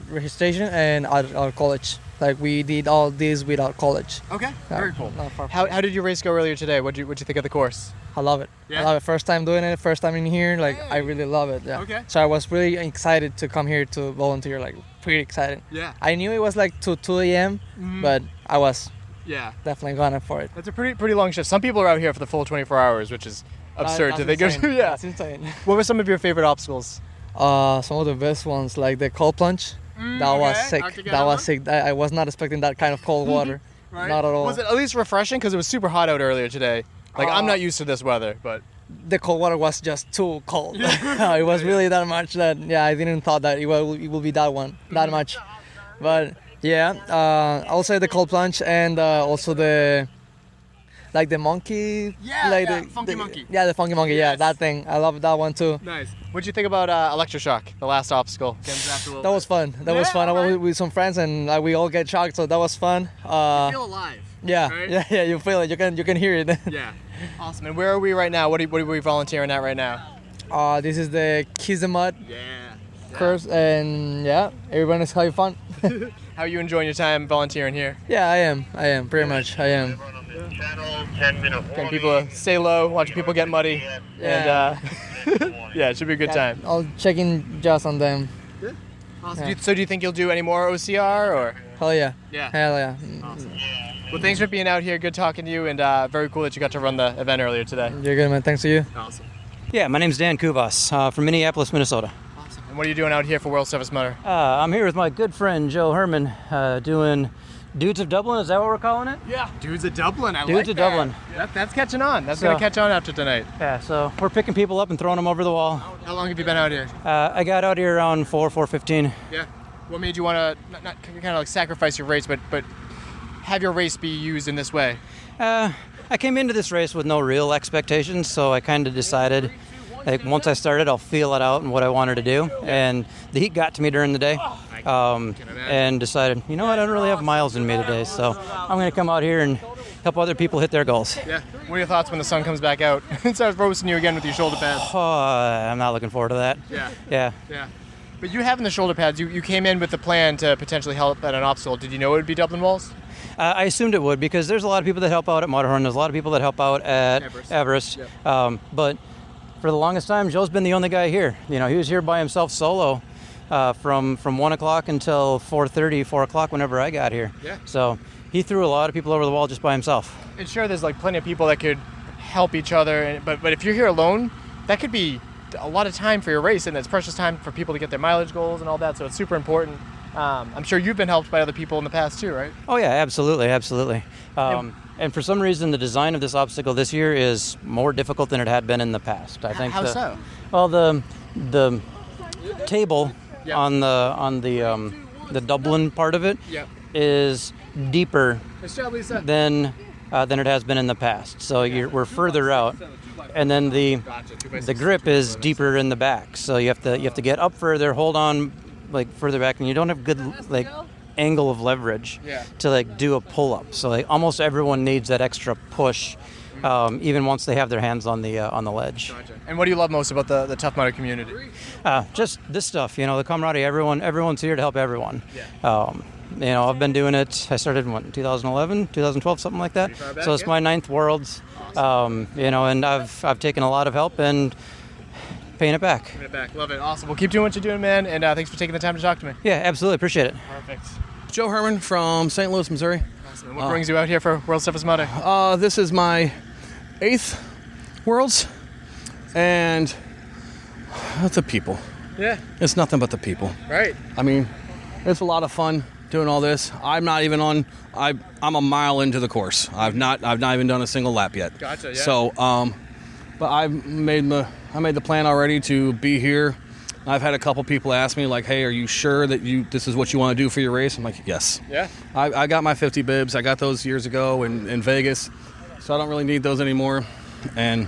Speaker 19: registration and our college. Like we did all this with our college.
Speaker 11: Okay. Very cool.
Speaker 19: Not far.
Speaker 11: How did your race go earlier today? What'd you think of the course?
Speaker 19: I love it.
Speaker 11: Yeah?
Speaker 19: I love it. First time doing it, first time in here. Like I really love it. Yeah.
Speaker 11: Okay.
Speaker 19: So I was really excited to come here to volunteer. Like pretty excited.
Speaker 11: Yeah.
Speaker 19: I knew it was like 2 a.m. But I was definitely going for it.
Speaker 11: That's a pretty long shift. Some people are out here for the full 24 hours, which is absurd to think of. Yeah.
Speaker 19: That's insane.
Speaker 11: What were some of your favorite obstacles?
Speaker 19: Some of the best ones, like the cold plunge. That was sick. That was sick. I was not expecting that kind of cold water.
Speaker 11: Right?
Speaker 19: Not at all.
Speaker 11: Was it at least refreshing? Because it was super hot out earlier today. Like, I'm not used to this weather, but...
Speaker 19: The cold water was just too cold. It was really that much that, I didn't thought that it will be that much. But, I'll say the cold plunge and also the monkey.
Speaker 11: Funky monkey.
Speaker 19: Yeah, the funky monkey.
Speaker 11: Yes.
Speaker 19: Yeah, that thing. I love that one too.
Speaker 11: Nice. What'd you think about electroshock, the last obstacle?
Speaker 19: That was fun. That was fun. I went with some friends and we all get shocked, so that was fun.
Speaker 11: You feel alive.
Speaker 19: Yeah,
Speaker 11: right?
Speaker 19: yeah, you feel it. You can hear it.
Speaker 11: Yeah. Awesome. And where are we right now? What are we volunteering at right now?
Speaker 19: This is the Kiss the Mud course, and everyone is having fun.
Speaker 11: How are you enjoying your time volunteering here?
Speaker 19: Yeah, I am. Pretty much, I am.
Speaker 11: Getting people to stay low, watching people get muddy, and it should be a good time.
Speaker 19: I'll check in just on them.
Speaker 11: Yeah. Awesome. Yeah. So do you think you'll do any more OCR, or?
Speaker 19: Hell yeah.
Speaker 11: Yeah.
Speaker 19: Hell yeah.
Speaker 11: Awesome. Well, thanks for being out here. Good talking to you, and very cool that you got to run the event earlier today.
Speaker 19: You're good, man. Thanks to you.
Speaker 11: Awesome.
Speaker 20: Yeah, my name's Dan Coovas from Minneapolis, Minnesota.
Speaker 11: Awesome. And what are you doing out here for World's Toughest Mudder?
Speaker 20: I'm here with my good friend Joe Herman doing Dudes of Dublin. Is that what we're calling it?
Speaker 11: Yeah. Dudes of Dublin.
Speaker 20: Dudes of Dublin.
Speaker 11: That's catching on. That's going to catch on after tonight.
Speaker 20: Yeah, so we're picking people up and throwing them over the wall.
Speaker 11: How long have you been out here?
Speaker 20: I got out here around 4:15.
Speaker 11: Yeah. What made you want to not kind of like sacrifice your race, but have your race be used in this way?
Speaker 20: I came into this race with no real expectations, so I kind of decided, like, once I started, I'll feel it out and what I wanted to do. And the heat got to me during the day, and decided, you know what, I don't really have miles in me today, so I'm going to come out here and help other people hit their goals.
Speaker 11: Yeah. What are your thoughts when the sun comes back out and starts roasting you again with your shoulder pads?
Speaker 20: Oh, I'm not looking forward to that.
Speaker 11: Yeah. But you having the shoulder pads, you came in with the plan to potentially help at an obstacle. Did you know it would be Dublin Walls?
Speaker 20: I assumed it would, because there's a lot of people that help out at Matterhorn. There's a lot of people that help out at Everest.
Speaker 11: Yep.
Speaker 20: But for the longest time, Joe's been the only guy here. You know, he was here by himself solo from 1 o'clock until 4:30, 4 o'clock whenever I got here.
Speaker 11: Yeah.
Speaker 20: So he threw a lot of people over the wall just by himself.
Speaker 11: And sure, there's like plenty of people that could help each other, but if you're here alone, that could be a lot of time for your race, and it's precious time for people to get their mileage goals and all that, so it's super important. I'm sure you've been helped by other people in the past too, right?
Speaker 20: Oh yeah, absolutely. And for some reason, the design of this obstacle this year is more difficult than it had been in the past. I think.
Speaker 11: How so?
Speaker 20: Well, the table on the Dublin part of it is deeper than it has been in the past. So we're further out. And then the grip is deeper in the back, so you have to get up further, hold on like further back, and you don't have good like angle of leverage to like do a pull up. So like almost everyone needs that extra push, even once they have their hands on the ledge.
Speaker 11: Gotcha. And what do you love most about the Tough Mudder community?
Speaker 20: Just this stuff, you know, the camaraderie. Everyone's here to help everyone. I've been doing it. I started in 2011, 2012, something like that. So it's my 9th Worlds. And I've taken a lot of help and paying it back.
Speaker 11: Paying it back. Love it. Awesome. Well, keep doing what you're doing, man. And thanks for taking the time to talk to me.
Speaker 20: Yeah, absolutely. Appreciate it.
Speaker 11: Perfect.
Speaker 21: Joe Herman from St. Louis, Missouri.
Speaker 11: Awesome. What brings you out here for World's Toughest Mudder?
Speaker 21: This is my 8th Worlds, and the people.
Speaker 11: Yeah.
Speaker 21: It's nothing but the people.
Speaker 11: Right.
Speaker 21: I mean, it's a lot of fun doing all this. I'm not even on. I'm a mile into the course. I've not even done a single lap yet.
Speaker 11: Gotcha. Yeah.
Speaker 21: So, but I made the plan already to be here. I've had a couple people ask me like, "Hey, are you sure that this is what you want to do for your race?" I'm like, "Yes."
Speaker 11: Yeah.
Speaker 21: I got my 50 bibs. I got those years ago in Vegas, so I don't really need those anymore. And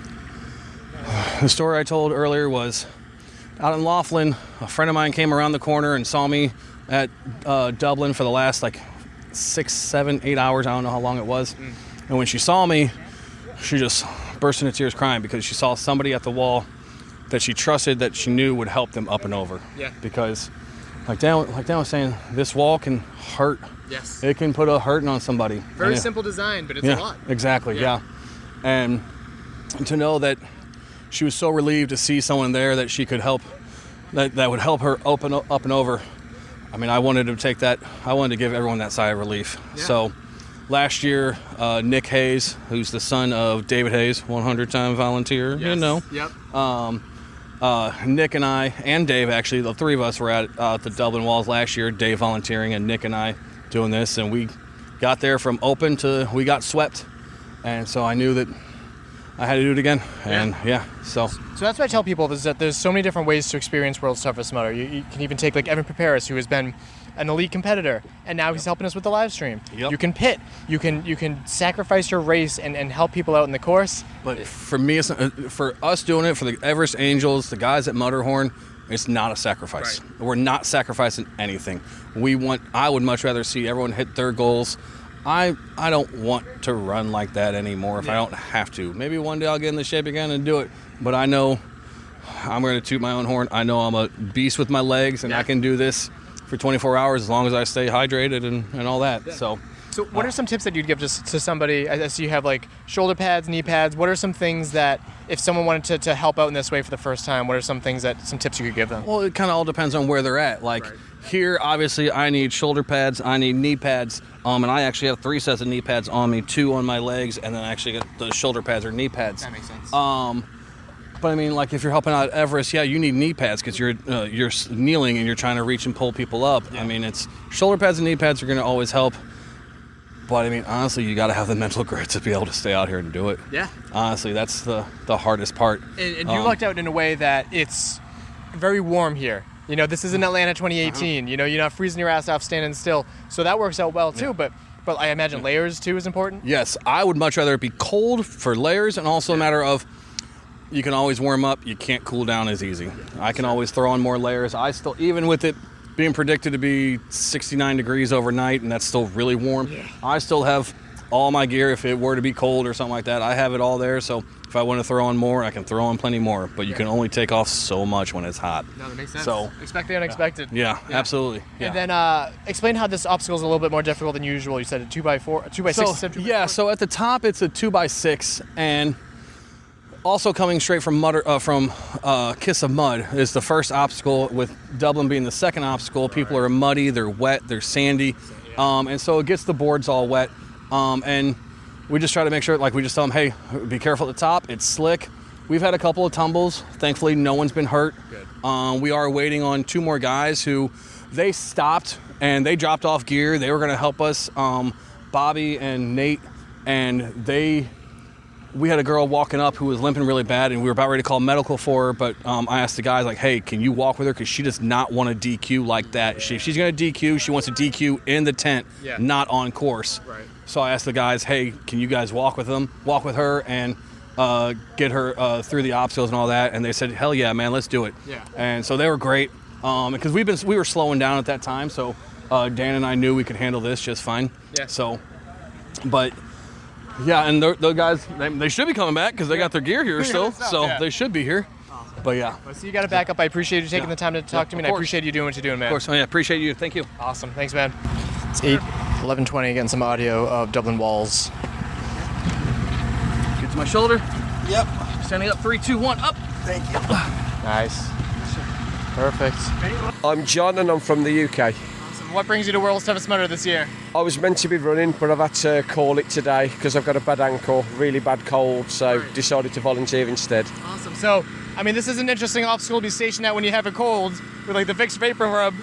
Speaker 21: the story I told earlier was out in Laughlin, a friend of mine came around the corner and saw me at Dublin for the last 6, 7, 8 hours. I don't know how long it was. And when she saw me, she just burst into tears crying because she saw somebody at the wall that she trusted, that she knew would help them up and over.
Speaker 11: Yeah.
Speaker 21: Because like Dan was saying, this wall can hurt.
Speaker 11: Yes.
Speaker 21: It can put a hurting on somebody.
Speaker 11: Very simple design, but it's a lot.
Speaker 21: Exactly, yeah. And to know that she was so relieved to see someone there that she could help, that would help her up and over. I mean, I wanted to take that. I wanted to give everyone that sigh of relief. Yeah. So last year, Nick Haze, who's the son of David Haze, 100-time volunteer,
Speaker 11: Yep.
Speaker 21: Nick and I, and Dave, actually, the three of us were at the Dublin Walls last year, Dave volunteering and Nick and I doing this, and we got there from open to we got swept. And so I knew that I had to do it again. And so
Speaker 11: that's what I tell people, is that there's so many different ways to experience World's Toughest Mudder. You can even take Evan Preparis, who has been an elite competitor, and now he's helping us with the live stream.
Speaker 21: Yep.
Speaker 11: You can pit. You can sacrifice your race and help people out in the course.
Speaker 21: But for me, for us doing it, for the Everest Angels, the guys at Mudderhorn, it's not a sacrifice. Right. We're not sacrificing anything. I would much rather see everyone hit their goals. I don't want to run like that anymore if I don't have to. Maybe one day I'll get in the shape again and do it. But I know I'm going to toot my own horn. I know I'm a beast with my legs, and I can do this for 24 hours as long as I stay hydrated and all that. Yeah. So
Speaker 11: what are some tips that you'd give just to somebody? I see you have shoulder pads, knee pads. What are some things that if someone wanted to help out in this way for the first time, what are some tips you could give them?
Speaker 21: Well, it kind of all depends on where they're at. Here, obviously, I need shoulder pads, I need knee pads, and I actually have 3 sets of knee pads on me, 2 on my legs, and then I actually get the shoulder pads or knee pads.
Speaker 11: That makes sense.
Speaker 21: But I mean, if you're helping out Everest, you need knee pads because you're kneeling and you're trying to reach and pull people up. Yeah. I mean, it's shoulder pads and knee pads are going to always help. But I mean, honestly, you got to have the mental grit to be able to stay out here and do it.
Speaker 11: Yeah.
Speaker 21: Honestly, that's the hardest part.
Speaker 11: And you lucked out in a way that it's very warm here. This isn't Atlanta 2018. You're not freezing your ass off standing still. So that works out well too. Yeah. But I imagine layers too is important.
Speaker 21: Yes, I would much rather it be cold for layers, and also a matter of you can always warm up. You can't cool down as easy. I can always throw on more layers. I still, even with it being predicted to be 69 degrees overnight, and that's still really warm, I still have all my gear. If it were to be cold or something like that, I have it all there. So if I want to throw on more, I can throw on plenty more. But you can only take off so much when it's hot.
Speaker 11: No, that makes sense.
Speaker 21: So
Speaker 11: expect the unexpected.
Speaker 21: Yeah, absolutely. Yeah.
Speaker 11: And then explain how this obstacle is a little bit more difficult than usual. You said a 2x4, a 2x6.
Speaker 21: Yeah. So at the top, it's a 2x6, and also coming straight from Kiss of Mud is the first obstacle, with Dublin being the second obstacle. People are muddy, they're wet, they're sandy, and so it gets the boards all wet. And we just try to make sure, we just tell them, hey, be careful at the top, it's slick. We've had a couple of tumbles. Thankfully, no one's been hurt. Good. We are waiting on 2 more guys who, they stopped and they dropped off gear. They were going to help us, Bobby and Nate, and we had a girl walking up who was limping really bad, and we were about ready to call medical for her, but I asked the guys, hey, can you walk with her? Because she does not want to DQ like that. If she's going to DQ, she wants to DQ in the tent, not on course. Right. So I asked the guys, hey, can you guys walk with her, and get her through the obstacles and all that? And they said, hell yeah, man, let's do it. Yeah. And so they were great, because we were slowing down at that time, so Dan and I knew we could handle this just fine. Yeah. So, but... yeah, and those guys, they should be coming back because they got their gear here still, so they should be here. Awesome. But yeah.
Speaker 11: Well, so you got to back up. I appreciate you taking the time to talk to me, and I appreciate you doing what you're doing, man.
Speaker 21: Of course. I appreciate you. Thank you.
Speaker 11: Awesome. Thanks, man. It's 11:20, getting some audio of Dublin walls.
Speaker 21: Get to my shoulder. Yep. Standing up, 3, 2, 1, up.
Speaker 11: Thank you. Nice. Perfect.
Speaker 1: I'm John and I'm from the UK.
Speaker 11: Awesome. What brings you to World's Toughest Mudder this year?
Speaker 1: I was meant to be running, but I've had to call it today because I've got a bad ankle, really bad cold, so decided to volunteer instead.
Speaker 11: Awesome. So, I mean, this is an interesting obstacle to be stationed at when you have a cold with like the Vicks Vapor Rub.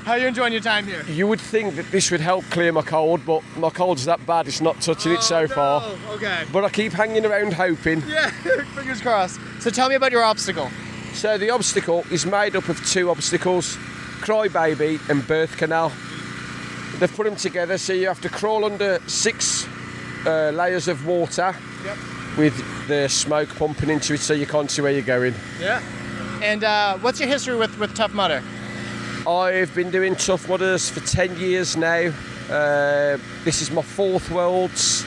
Speaker 11: How are you enjoying your time here?
Speaker 1: You would think that this would help clear my cold, but my cold's that bad, it's not touching it so far.
Speaker 11: Okay.
Speaker 1: But I keep hanging around hoping.
Speaker 11: Yeah, fingers crossed. So tell me about your obstacle.
Speaker 1: So the obstacle is made up of 2 obstacles, Crybaby and Birth Canal. They've put them together so you have to crawl under 6 layers of water with the smoke pumping into it so you can't see where you're going.
Speaker 11: Yeah. And what's your history with Tough Mudder?
Speaker 1: I've been doing Tough Mudders for 10 years now. This is my 4th Worlds.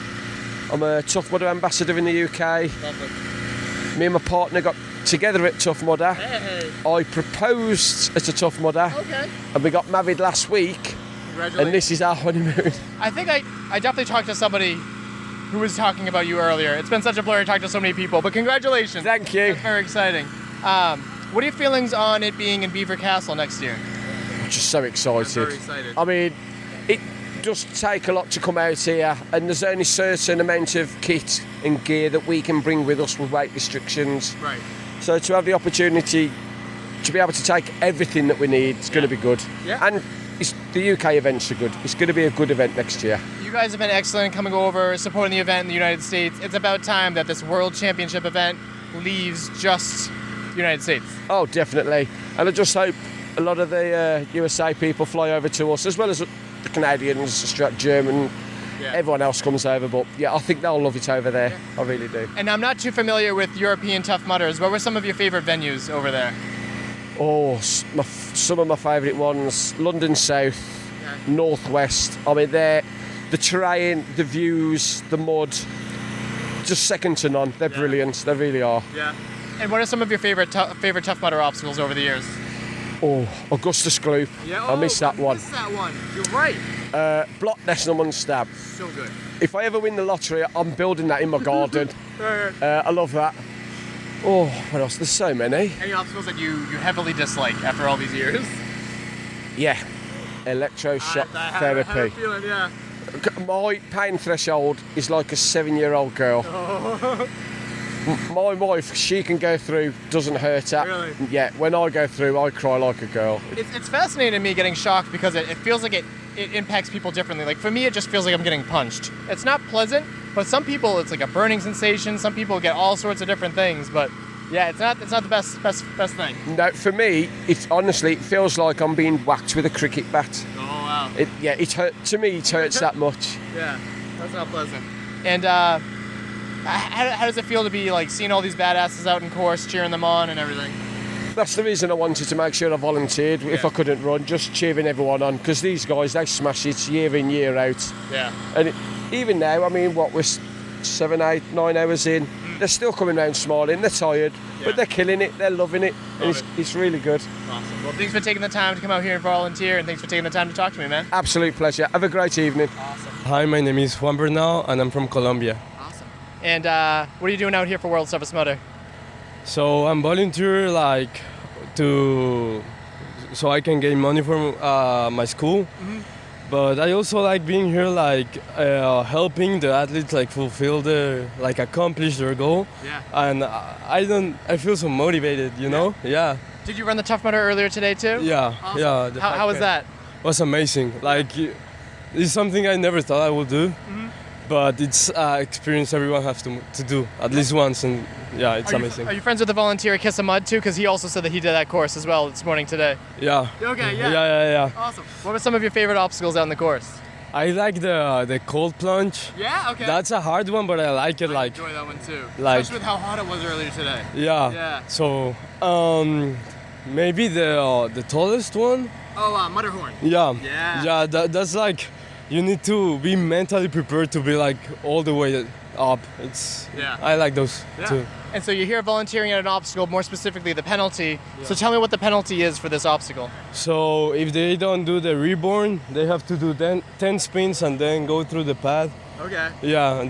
Speaker 1: I'm a Tough Mudder ambassador in the UK.
Speaker 11: Lovely.
Speaker 1: Me and my partner got together at Tough Mudder.
Speaker 11: Hey.
Speaker 1: I proposed at a Tough Mudder.
Speaker 11: Okay.
Speaker 1: And we got married last week. And this is our honeymoon.
Speaker 11: I think I definitely talked to somebody who was talking about you earlier. It's been such a blur to talk to so many people, but congratulations.
Speaker 1: Thank you.
Speaker 11: That's very exciting. What are your feelings on it being in Beaver Castle next year?
Speaker 1: I'm just so excited.
Speaker 11: I'm very excited.
Speaker 1: I mean, it does take a lot to come out here, and there's only a certain amount of kit and gear that we can bring with us with weight restrictions.
Speaker 11: Right.
Speaker 1: So to have the opportunity to be able to take everything that we need, it's going to be good.
Speaker 11: Yeah.
Speaker 1: And the UK events are good. It's going to be a good event next year.
Speaker 11: You guys have been excellent coming over, supporting the event in the United States. It's about time that this World Championship event leaves just the United States.
Speaker 1: Oh, definitely. And I just hope a lot of the USA people fly over to us, as well as the Canadians, German, everyone else comes over. But yeah, I think they'll love it over there. I really do.
Speaker 11: And I'm not too familiar with European Tough Mudders. What were some of your favourite venues over there?
Speaker 1: Oh, some of my favourite ones, London South, North West. I mean, the terrain, the views, the mud, just second to none. They're brilliant. They really are.
Speaker 11: Yeah. And what are some of your favourite Tough Mudder obstacles over the years?
Speaker 1: Oh, Augustus Gloop.
Speaker 11: Yeah,
Speaker 1: I missed that one.
Speaker 11: Missed that one. You're right.
Speaker 1: Block Nesselman Stab.
Speaker 11: So good.
Speaker 1: If I ever win the lottery, I'm building that in my garden. I love that. Oh, what else? There's so many.
Speaker 11: Any obstacles that you heavily dislike after all these years?
Speaker 1: Yeah. Electroshock therapy.
Speaker 11: I have a feeling, yeah.
Speaker 1: My pain threshold is like a 7-year-old girl.
Speaker 11: Oh.
Speaker 1: My wife, she can go through, doesn't hurt her.
Speaker 11: Really?
Speaker 1: Yeah, when I go through, I cry like a girl.
Speaker 11: It's fascinating to me getting shocked because it feels like it impacts people differently. Like for me, it just feels like I'm getting punched. It's not pleasant, but some people it's like a burning sensation. Some people get all sorts of different things, but yeah, it's not the best thing.
Speaker 1: No, for me, it feels like I'm being whacked with a cricket bat.
Speaker 11: Oh wow.
Speaker 1: It hurt. To me, it hurts that much.
Speaker 11: Yeah, that's not pleasant. And how does it feel to be like seeing all these badasses out in course, cheering them on and everything?
Speaker 1: That's the reason I wanted to make sure I volunteered if I couldn't run, just cheering everyone on, because these guys, they smash it year in, year out.
Speaker 11: Yeah.
Speaker 1: And even now, I mean, we're 7, 8, 9 hours in, they're still coming round smiling, they're tired, but they're killing it, they're loving it, and it's really good.
Speaker 11: Awesome. Well, thanks for taking the time to come out here and volunteer, and thanks for taking the time to talk to me, man.
Speaker 1: Absolute pleasure. Have a great evening.
Speaker 11: Awesome.
Speaker 22: Hi, my name is Juan Bernell, and I'm from Colombia.
Speaker 11: Awesome. And what are you doing out here for World's Toughest Mudder?
Speaker 22: So I'm volunteer so I can gain money from my school. Mm-hmm. But I also like being here, helping the athletes fulfill accomplish their goal.
Speaker 11: Yeah.
Speaker 22: And I feel so motivated, you know? Yeah.
Speaker 11: Did you run the Tough Mudder earlier today too?
Speaker 22: Yeah.
Speaker 11: Awesome.
Speaker 22: Yeah.
Speaker 11: How was that?
Speaker 22: It was amazing. It's something I never thought I would do. Mm-hmm. But it's experience everyone has to do at least once, and yeah, it's amazing.
Speaker 11: Are you friends with the volunteer at Kiss of Mud too? Because he also said that he did that course as well this morning today.
Speaker 22: Yeah.
Speaker 11: Okay, yeah.
Speaker 22: Yeah.
Speaker 11: Awesome. What were some of your favorite obstacles out in the course?
Speaker 22: I like the cold plunge.
Speaker 11: Yeah, okay.
Speaker 22: That's a hard one, but I like it.
Speaker 11: I enjoy that one too. Especially with how hot it was earlier today.
Speaker 22: Yeah.
Speaker 11: Yeah.
Speaker 22: So maybe the tallest one.
Speaker 11: Oh, Mudderhorn.
Speaker 22: Yeah.
Speaker 11: Yeah.
Speaker 22: Yeah. That's you need to be mentally prepared to be all the way up. I like those too.
Speaker 11: And so you're here volunteering at an obstacle, more specifically the penalty. So tell me what the penalty is for this obstacle.
Speaker 22: So if they don't do the Reborn, they have to do 10 spins and then go through the path.
Speaker 11: Okay.
Speaker 22: Yeah,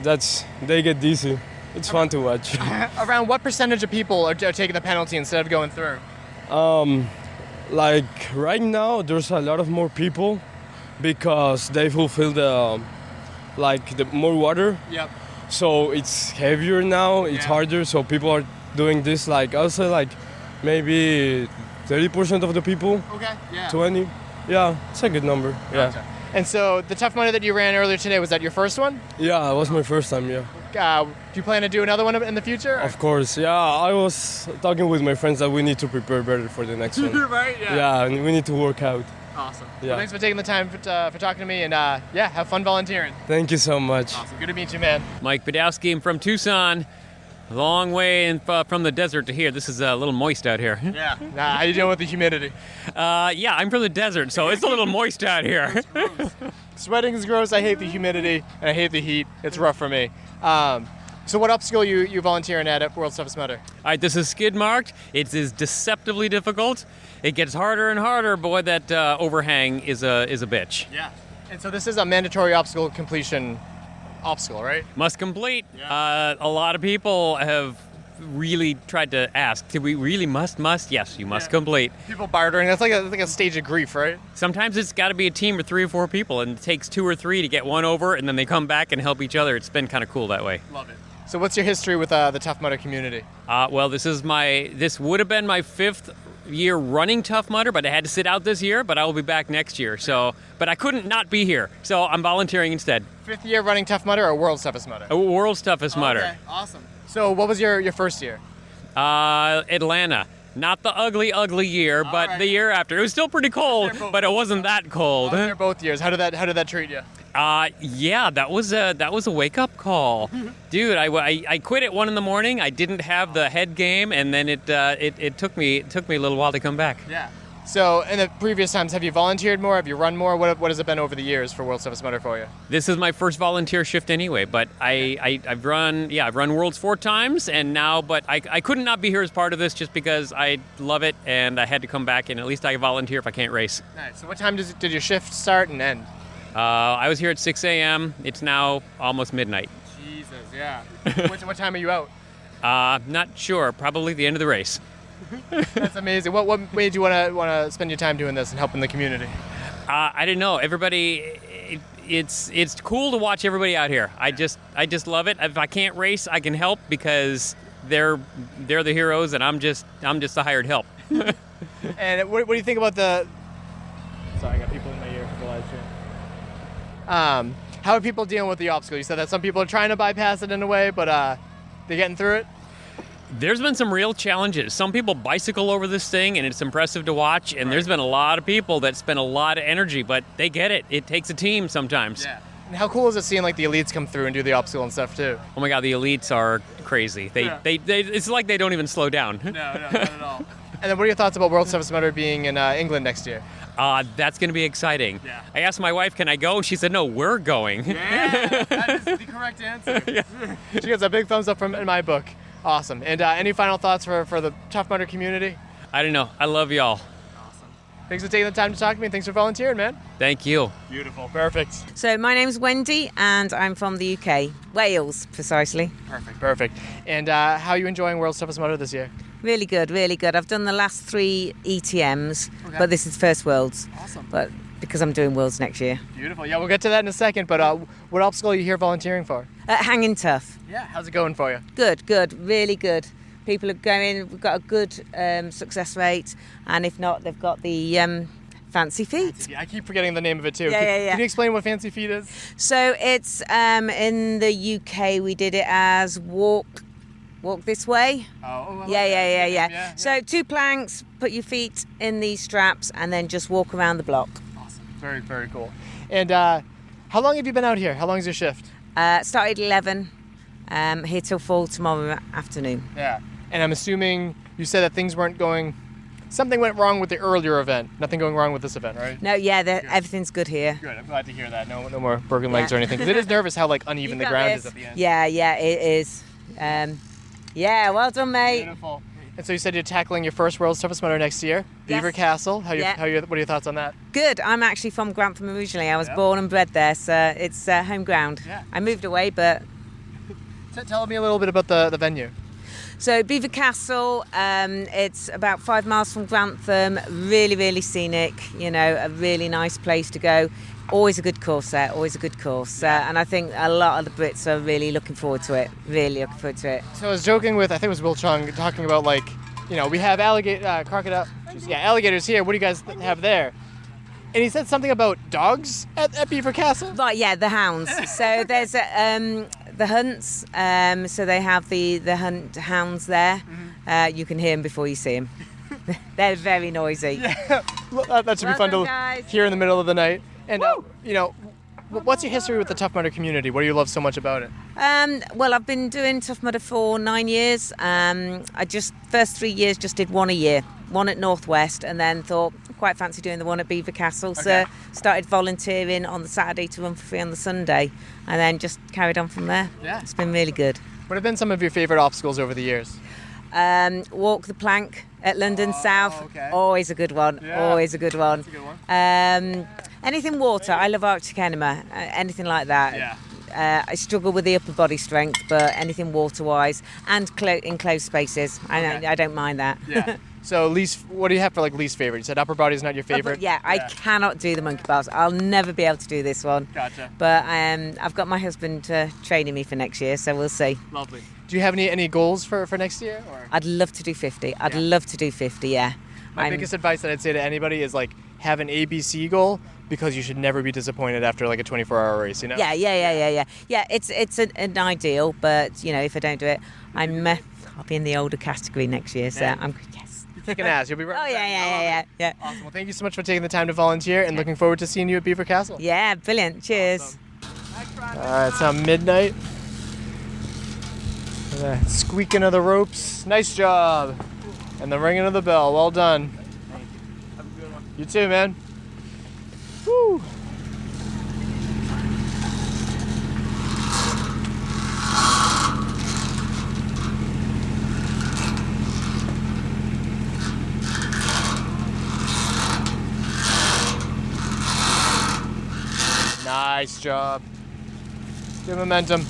Speaker 22: they get dizzy. It's fun to watch.
Speaker 11: Around what percentage of people are taking the penalty instead of going through?
Speaker 22: Like right now, there's a lot of more people because they fulfill the more water.
Speaker 11: Yep.
Speaker 22: So it's heavier now. It's harder. So people are doing this. Like I'll say like maybe 30% of the people.
Speaker 11: Okay. Yeah.
Speaker 22: 20. Yeah, it's a good number.
Speaker 11: Gotcha. And so the Tough Mudder that you ran earlier today, was that your first one?
Speaker 22: Yeah, it was my first time. Yeah.
Speaker 11: Do you plan to do another one in the future?
Speaker 22: Of course. Yeah, I was talking with my friends that we need to prepare better for the next one.
Speaker 11: Right. Yeah.
Speaker 22: Yeah, and we need to work out.
Speaker 11: Awesome.
Speaker 22: Yeah.
Speaker 11: Well, thanks for taking the time for talking to me, and have fun volunteering.
Speaker 22: Thank you so much.
Speaker 11: Awesome. Good to meet you, man.
Speaker 2: Mike Badowski. I'm from Tucson. A long way from the desert to here. This is a little moist out here.
Speaker 11: Yeah. How you doing with the humidity?
Speaker 2: Yeah, I'm from the desert, so it's a little moist out here.
Speaker 11: Sweating is gross. I hate the humidity, and I hate the heat. It's rough for me. So what obstacle you volunteering at World's Toughest Mudder?
Speaker 2: All right, this is skid marked. It is deceptively difficult. It gets harder and harder. Boy, that overhang is a bitch.
Speaker 11: Yeah. And so this is a mandatory obstacle completion obstacle, right?
Speaker 2: Must complete. Yeah. A lot of people have really tried to ask, did we really must? Yes, you must complete.
Speaker 11: People bartering. That's like a stage of grief, right?
Speaker 2: Sometimes it's got to be a team of 3 or 4 people, and it takes 2 or 3 to get one over, and then they come back and help each other. It's been kind of cool that way.
Speaker 11: Love it. So what's your history with the Tough Mudder community?
Speaker 2: Well, this would have been my 5th year running Tough Mudder, but I had to sit out this year, but I will be back next year. So, but I couldn't not be here, so I'm volunteering instead.
Speaker 11: 5th year running Tough Mudder or World's Toughest Mudder?
Speaker 2: World's Toughest Mudder.
Speaker 11: Okay, awesome. So what was your first year?
Speaker 2: Atlanta. Not the ugly year, but the year after. It was still pretty cold, but it wasn't that cold.
Speaker 11: I was there both years. How did that treat you?
Speaker 2: Yeah, that was a wake-up call. Dude, I quit at 1 a.m. I didn't have the head game, and then it took me a little while to come back.
Speaker 11: Yeah. So in the previous times, have you volunteered more? Have you run more? What has it been over the years for World's Toughest Mudder for you?
Speaker 2: This is my first volunteer shift anyway, but I've run Worlds 4 times, and now, but I couldn't not be here as part of this just because I love it, and I had to come back, and at least I can volunteer if I can't race.
Speaker 11: Nice. So what time did your shift start and end?
Speaker 2: I was here at 6 a.m. It's now almost midnight.
Speaker 11: Jesus, yeah. What time are you out?
Speaker 2: Not sure. Probably the end of the race.
Speaker 11: That's amazing. What made you want to spend your time doing this and helping the community?
Speaker 2: I don't know. Everybody, it's cool to watch everybody out here. I just love it. If I can't race, I can help because they're the heroes, and I'm just the hired help.
Speaker 11: And what do you think about the? Sorry, I got people in my ear for the live stream. How are people dealing with the obstacle? You said that some people are trying to bypass it in a way, but they're getting through it.
Speaker 2: There's been some real challenges. Some people bicycle over this thing, and it's impressive to watch. And there's been a lot of people that spend a lot of energy, but they get it. It takes a team sometimes.
Speaker 11: Yeah. And how cool is it seeing like the elites come through and do the obstacle and stuff too?
Speaker 2: Oh my God, the elites are crazy. They it's like they don't even slow down.
Speaker 11: No, not at all. And then what are your thoughts about World's Toughest Mudder being in England next year?
Speaker 2: That's going to be exciting. Yeah. I asked my wife, can I go? And she said, no, we're going.
Speaker 11: Yeah, that is the correct answer. Yeah. She gets a big thumbs up in my book. Awesome. And any final thoughts for the Tough Mudder community?
Speaker 2: I don't know. I love y'all.
Speaker 11: Awesome. Thanks for taking the time to talk to me, and thanks for volunteering, man.
Speaker 2: Thank you.
Speaker 11: Beautiful. Perfect.
Speaker 3: So my name's Wendy, and I'm from the UK. Wales, precisely.
Speaker 11: Perfect. And how are you enjoying World's Toughest Mudder this year?
Speaker 3: Really good, really good. I've done the last 3 ETMs, but this is first Worlds.
Speaker 11: Awesome.
Speaker 3: But because I'm doing Worlds next year.
Speaker 11: Beautiful. Yeah, we'll get to that in a second, but what obstacle are you here volunteering for?
Speaker 3: Hanging Tough.
Speaker 11: Yeah, how's it going for you?
Speaker 3: Good, really good. People are going, we've got a good success rate, and if not, they've got the Fancy Feet.
Speaker 11: I keep forgetting the name of it too.
Speaker 3: Yeah.
Speaker 11: Can you explain what Fancy Feet is?
Speaker 3: So it's, in the UK, we did it as walk this way.
Speaker 11: Oh,
Speaker 3: yeah. So 2 planks, put your feet in these straps, and then just walk around the block.
Speaker 11: Awesome. Very, very cool. And how long have you been out here? How long is your shift?
Speaker 3: Started 11, here till 4 tomorrow afternoon.
Speaker 11: Yeah. And I'm assuming you said that something went wrong with the earlier event. Nothing going wrong with this event, right?
Speaker 3: No, everything's good here.
Speaker 11: Good, I'm glad to hear that. No more broken legs or anything. Because it is nervous how uneven the ground is at the end.
Speaker 3: Yeah, it is. Yeah, well done, mate.
Speaker 11: Beautiful. And so you said you're tackling your first World's Toughest Mudder next year,
Speaker 3: Yes.
Speaker 11: Beaver Castle. What
Speaker 3: Yeah.
Speaker 11: are your thoughts on that?
Speaker 3: Good. I'm actually from Grantham originally. I was born and bred there, so it's home ground.
Speaker 11: Yeah.
Speaker 3: I moved away, but...
Speaker 11: Tell me a little bit about the venue.
Speaker 3: So Beaver Castle, it's about 5 miles from Grantham, really, really scenic, a really nice place to go. Always a good course there, always a good course. And I think a lot of the Brits are really looking forward to it,
Speaker 11: So I was joking with, I think it was Will Chung, talking about we have alligators here. What do you guys have there? And he said something about dogs at Beaver Castle?
Speaker 3: Right, yeah, the hounds. So there's the hunts, so they have the hunt hounds there. You can hear them before you see them. They're very noisy.
Speaker 11: Yeah. That should be fun to hear in the middle of the night. And, what's your history with the Tough Mudder community? What do you love so much about it?
Speaker 3: Well, I've been doing Tough Mudder for 9 years. First 3 years just did one a year, one at Northwest, and then thought quite fancy doing the one at Beaver Castle. So started volunteering on the Saturday to run for free on the Sunday, and then just carried on from there.
Speaker 11: Yeah.
Speaker 3: It's been really good.
Speaker 11: What have been some of your favorite obstacles over the years?
Speaker 3: Walk the plank at London South.
Speaker 11: Okay.
Speaker 3: Always a good one.
Speaker 11: Yeah.
Speaker 3: Always a good one.
Speaker 11: That's a good one.
Speaker 3: Anything water. I love Arctic enema. Anything like that.
Speaker 11: Yeah.
Speaker 3: I struggle with the upper body strength, but anything water-wise and enclosed spaces, I don't mind that.
Speaker 11: Yeah. So what do you have for least favorite? You said upper body is not your favorite.
Speaker 3: I cannot do the monkey bars. I'll never be able to do this one.
Speaker 11: Gotcha.
Speaker 3: But I've got my husband training me for next year, so we'll see.
Speaker 11: Lovely. Do you have any goals for next year? Or?
Speaker 3: I'd love to do 50. I'd love to do 50. Yeah.
Speaker 11: My biggest advice that I'd say to anybody is have an ABC goal, because you should never be disappointed after a 24-hour race.
Speaker 3: Yeah. Yeah, it's an ideal, but if I don't do it, I'll be in the older category next year. So I'm
Speaker 11: Kicking ass. You'll be right.
Speaker 3: Oh, yeah.
Speaker 11: Awesome. Well, thank you so much for taking the time to volunteer, and looking forward to seeing you at Beaver Castle.
Speaker 3: Yeah, brilliant. Cheers.
Speaker 11: Awesome. All right, it's now midnight. The squeaking of the ropes. Nice job. And the ringing of the bell. Well done. Thank you. Have a good one. You too, man. Woo. Nice job. Good momentum.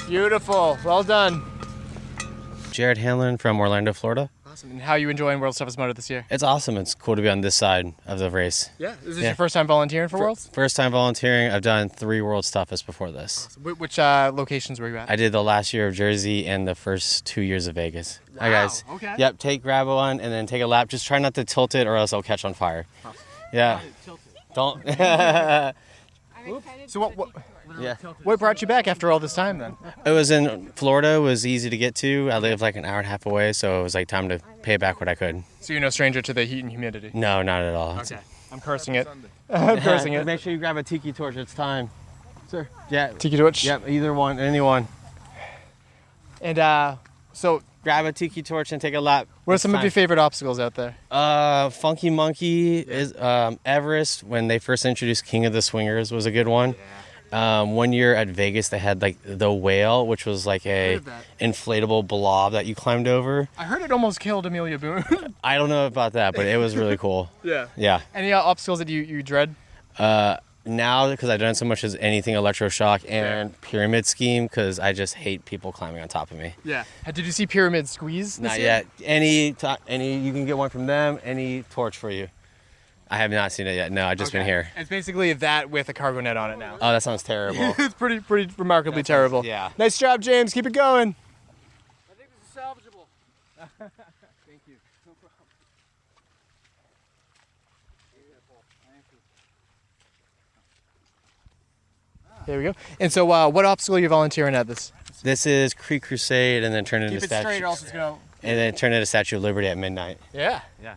Speaker 11: Beautiful. Well done.
Speaker 4: Jared Hanlon from Orlando, Florida.
Speaker 11: Awesome. And how are you enjoying World's Toughest Mudder this year?
Speaker 4: It's awesome. It's cool to be on this side of the race.
Speaker 11: Yeah. Is this your first time volunteering for Worlds?
Speaker 4: First time volunteering. I've done 3 World's Toughest before this.
Speaker 11: Awesome. Which locations were you at?
Speaker 4: I did the last year of Jersey and the first 2 years of Vegas.
Speaker 11: Wow.
Speaker 4: Hi, guys.
Speaker 11: Okay.
Speaker 4: Yep, grab one and then take a lap. Just try not to tilt it or else it'll catch on fire.
Speaker 11: Awesome.
Speaker 4: Yeah. Don't.
Speaker 11: So what brought you back after all this time then?
Speaker 4: It was in Florida. It was easy to get to. I live an hour and a half away, so it was time to pay back what I could.
Speaker 11: So you're no stranger to the heat and humidity?
Speaker 4: No, not at all.
Speaker 11: Okay. I'm cursing it. I'm cursing it.
Speaker 4: Make sure you grab a tiki torch. It's time.
Speaker 11: Sir.
Speaker 4: Yeah.
Speaker 11: Tiki torch?
Speaker 4: Yep, either one, anyone.
Speaker 11: And so
Speaker 4: grab a tiki torch and take a lap.
Speaker 11: What are some of your favorite obstacles out there?
Speaker 4: Funky Monkey is Everest. When they first introduced King of the Swingers was a good one. One year at Vegas they had the whale, which was a inflatable blob that you climbed over.
Speaker 11: I heard it almost killed Amelia Boone.
Speaker 4: I don't know about that, but it was really cool. Yeah.
Speaker 11: Any obstacles that you dread?
Speaker 4: Now, because I've done so much as anything electroshock and pyramid scheme, because I just hate people climbing on top of me.
Speaker 11: Yeah. Did you see Pyramid Squeeze this
Speaker 4: Not
Speaker 11: year?
Speaker 4: yet. Any you can get one from them. Any torch for you. I have not seen it yet. No, I've just been here.
Speaker 11: It's basically that with a cargo net on it now.
Speaker 4: Oh, that sounds terrible.
Speaker 11: It's pretty remarkably terrible.
Speaker 4: Yeah.
Speaker 11: Nice job, James. Keep it going.
Speaker 9: I think this is salvageable.
Speaker 11: Thank you.
Speaker 9: No problem.
Speaker 11: There we go. And so what obstacle are you volunteering at this?
Speaker 4: This is Creek Crusade, and then turn it into
Speaker 11: Keep it
Speaker 4: Statue.
Speaker 11: straight or else it's going to...
Speaker 4: And then turn it into Statue of Liberty at midnight.
Speaker 11: Yeah.
Speaker 4: Yeah.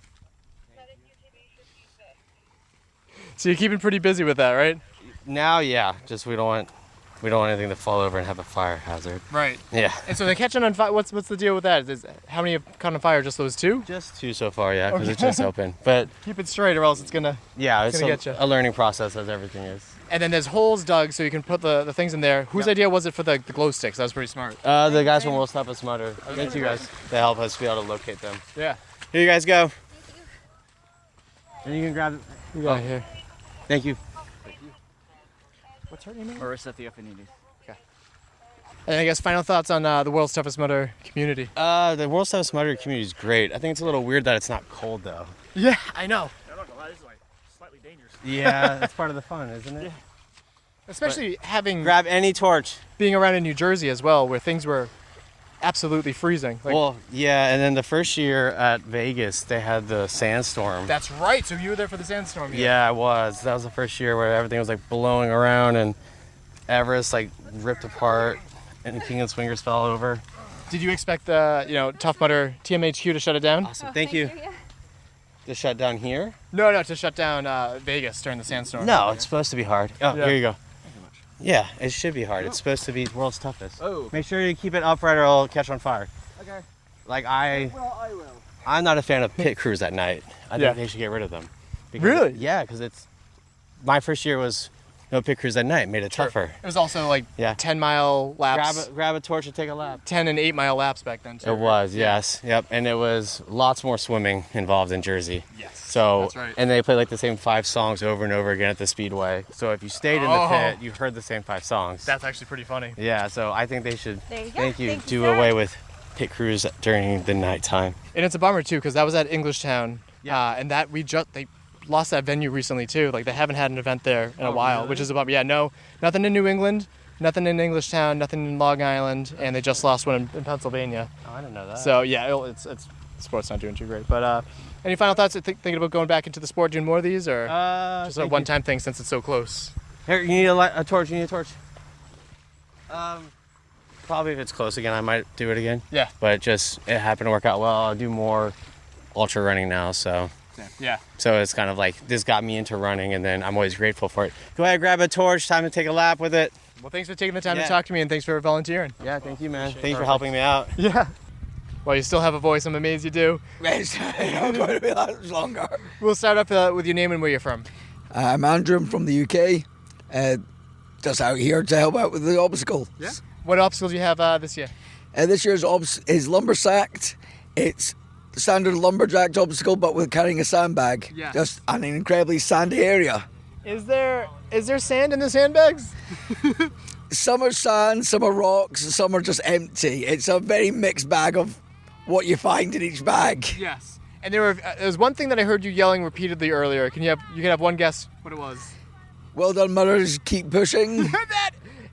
Speaker 11: So you're keeping pretty busy with that, right?
Speaker 4: Now, yeah. Just we don't want we don't want anything to fall over and have a fire hazard.
Speaker 7: Right.
Speaker 4: Yeah.
Speaker 7: And so they're catching on fire. What's the deal with that? How many have caught on fire? Just those two?
Speaker 4: Just two so far, yeah, because
Speaker 7: Okay.
Speaker 4: it's just open. But
Speaker 7: keep it straight, or else it's gonna.
Speaker 4: Yeah, it's
Speaker 7: gonna get you.
Speaker 4: a learning process, as everything is.
Speaker 7: And then there's holes dug so you can put the things in there. Whose idea was it for the glow sticks? That was pretty smart.
Speaker 4: The guys from Wolf's help us mutter. Thank you guys. They help us be able to locate them.
Speaker 7: Yeah.
Speaker 4: Here you guys go. And you can grab it.
Speaker 7: You got it here.
Speaker 4: Thank you.
Speaker 7: What's her name?
Speaker 5: Marissa Theophanides.
Speaker 7: Okay. And I guess final thoughts on the world's toughest mudder community.
Speaker 4: The world's toughest mudder community is great. I think it's a little weird that it's not cold though.
Speaker 7: Yeah, I know.
Speaker 9: I'm not gonna lie, this is like slightly dangerous.
Speaker 4: Yeah, that's part of the fun, isn't it?
Speaker 7: Yeah. Especially having
Speaker 4: grab any torch.
Speaker 7: Being around in New Jersey as well, where things were absolutely freezing. Like,
Speaker 4: Well, yeah, and then the first year at Vegas, they had the sandstorm.
Speaker 7: that's right. So you were there for the sandstorm.
Speaker 4: Yeah, I was. That was the first year where everything was like blowing around and Everest like ripped apart and King of Swingers fell over.
Speaker 7: Did you expect the Tough Mudder TMHQ to shut it down?
Speaker 4: Awesome. Thank you. To shut down here?
Speaker 7: No, to shut down Vegas during the sandstorm.
Speaker 4: No, it's supposed to be hard. Oh,
Speaker 7: Yeah.
Speaker 4: here you go. Yeah, it should be hard. It's supposed to be world's toughest.
Speaker 7: Oh.
Speaker 4: Make sure you keep it upright or it'll catch on fire.
Speaker 7: Okay.
Speaker 4: Like
Speaker 7: I will.
Speaker 4: I'm not a fan of pit crews at night. I
Speaker 7: Yeah.
Speaker 4: think they should get rid of them.
Speaker 7: Really?
Speaker 4: Yeah, because it's my first year was no pit crews at night. Made it tougher.
Speaker 7: It was also like 10-mile laps.
Speaker 4: Grab a torch and take a lap.
Speaker 7: 10 and 8-mile laps back then too.
Speaker 4: It was, yes, yep, and it was lots more swimming involved in Jersey.
Speaker 7: Yes,
Speaker 4: So,
Speaker 7: that's right.
Speaker 4: and they played like the same 5 songs over and over again at the Speedway. So if you stayed in the pit, you heard the same 5 songs.
Speaker 7: That's actually pretty funny.
Speaker 4: Yeah, so I think they should.
Speaker 7: There you go.
Speaker 4: Thank you.
Speaker 7: Thank you,
Speaker 4: Do
Speaker 7: sir.
Speaker 4: away with pit crews during the nighttime.
Speaker 7: And it's a bummer too, because that was at Englishtown, and that they lost that venue recently too. Like they haven't had an event there in a while,
Speaker 4: really?
Speaker 7: which is a bummer. Yeah, no, nothing in New England, nothing in Englishtown, nothing in Long Island, and they just lost one in Pennsylvania.
Speaker 4: Oh, I didn't know that.
Speaker 7: So yeah, it's the sport's not doing too great. But any final thoughts? Thinking about going back into the sport, doing more of these, or just a
Speaker 4: thank you.
Speaker 7: one-time thing since it's so close?
Speaker 4: Here, you need a torch. You need a torch. Probably if it's close again, I might do it again.
Speaker 7: Yeah.
Speaker 4: But it happened to work out well. I'll do more ultra running now, so.
Speaker 7: Yeah.
Speaker 4: So it's kind of like this got me into running, and then I'm always grateful for it. Go ahead, grab a torch. Time to take a lap with it.
Speaker 7: Well, thanks for taking the time
Speaker 4: Yeah.
Speaker 7: to talk to me, and thanks for volunteering.
Speaker 4: Yeah, thank you, man. Thanks for helping me out.
Speaker 7: Yeah. Well, you still have a voice. I'm amazed you do.
Speaker 6: I'm going to be that longer.
Speaker 7: We'll start up with your name and where you're from.
Speaker 6: I'm Andrew. I'm from the UK. Just out here to help out with the obstacle.
Speaker 7: Yeah. What obstacles do you have this year?
Speaker 6: This year's is lumber sacked. It's the standard lumberjack obstacle, but with carrying a sandbag.
Speaker 7: Yeah.
Speaker 6: Just an incredibly sandy area.
Speaker 7: Is there sand in the sandbags?
Speaker 6: Some are sand, some are rocks, some are just empty. It's a very mixed bag of what you find in each bag.
Speaker 7: Yes. And there was one thing that I heard you yelling repeatedly earlier. You can have one guess what it was.
Speaker 6: Well done, mothers. Keep pushing.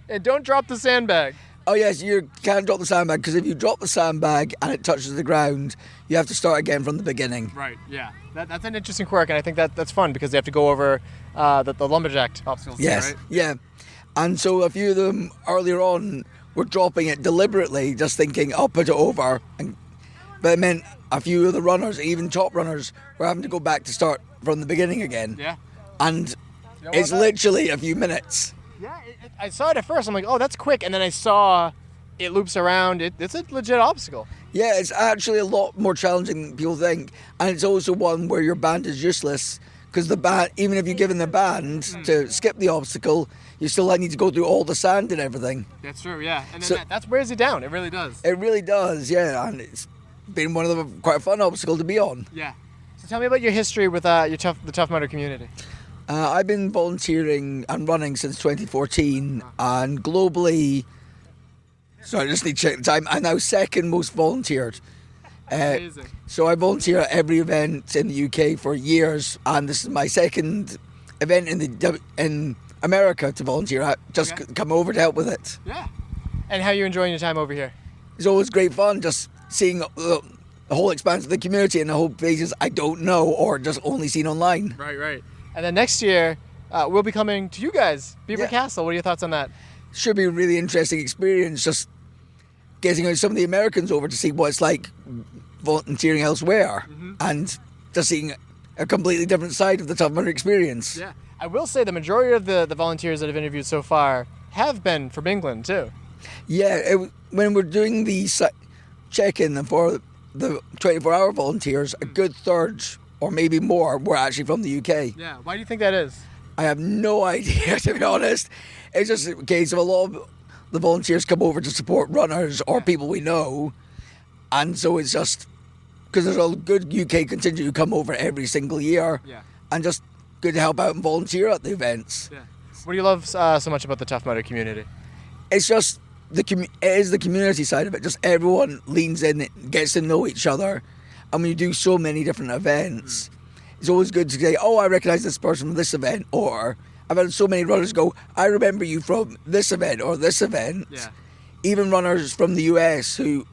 Speaker 7: And don't drop the sandbag.
Speaker 6: Oh yes, you can't drop the sandbag, because if you drop the sandbag and it touches the ground, you have to start again from the beginning.
Speaker 7: Right. Yeah. That's an interesting quirk, and I think that's fun because they have to go over the lumberjack obstacles.
Speaker 6: Yes.
Speaker 7: Too, right?
Speaker 6: Yeah. And so a few of them earlier on were dropping it deliberately, just thinking, I'll put it over. But it meant a few of the runners, even top runners, were having to go back to start from the beginning again.
Speaker 7: Yeah.
Speaker 6: And it's literally a few minutes.
Speaker 7: Yeah. I saw it at first. I'm like, oh, that's quick, and then I saw it loops around. It's a legit obstacle.
Speaker 6: Yeah, it's actually a lot more challenging than people think. And it's also one where your band is useless, because the band, even if you're given the band to skip the obstacle, you still need to go through all the sand and everything.
Speaker 7: That's true. Yeah. And then
Speaker 6: So-
Speaker 7: that wears you down. It really does.
Speaker 6: It really does, yeah. And it's been one of the quite a fun obstacle to be on.
Speaker 7: Yeah. So tell me about your history with the Tough Mudder community.
Speaker 6: I've been volunteering and running since 2014, and globally, sorry, I just need to check the time, I'm now second most volunteered.
Speaker 7: Amazing.
Speaker 6: So I volunteer at every event in the UK for years, and this is my second event in America to volunteer at. Just come over to help with it.
Speaker 7: Yeah. And how are you enjoying your time over here?
Speaker 6: It's always great fun just seeing the whole expanse of the community and the whole places I don't know or just only seen online.
Speaker 7: Right. And then next year, we'll be coming to you guys, Beaver Castle. What are your thoughts on that?
Speaker 6: Should be a really interesting experience, just getting some of the Americans over to see what it's like volunteering elsewhere and just seeing a completely different side of the Tough Mudder experience.
Speaker 7: Yeah. I will say the majority of the volunteers that I've interviewed so far have been from England too.
Speaker 6: Yeah, when we're doing the check-in for the 24-hour volunteers, a good third or maybe more were actually from the UK.
Speaker 7: Yeah, why do you think that is?
Speaker 6: I have no idea, to be honest. It's just a case of a lot of the volunteers come over to support runners or people we know, and so it's just because there's a good UK contingent who come over every single year, and just good to help out and volunteer at the events.
Speaker 7: Yeah. What do you love so much about the Tough Mudder community?
Speaker 6: It's just it is the community side of it. Just everyone leans in, gets to know each other, and when you do so many different events, it's always good to say, "Oh, I recognise this person from this event," or I've had so many runners go, "I remember you from this event or this event."
Speaker 7: Yeah.
Speaker 6: Even runners from the US who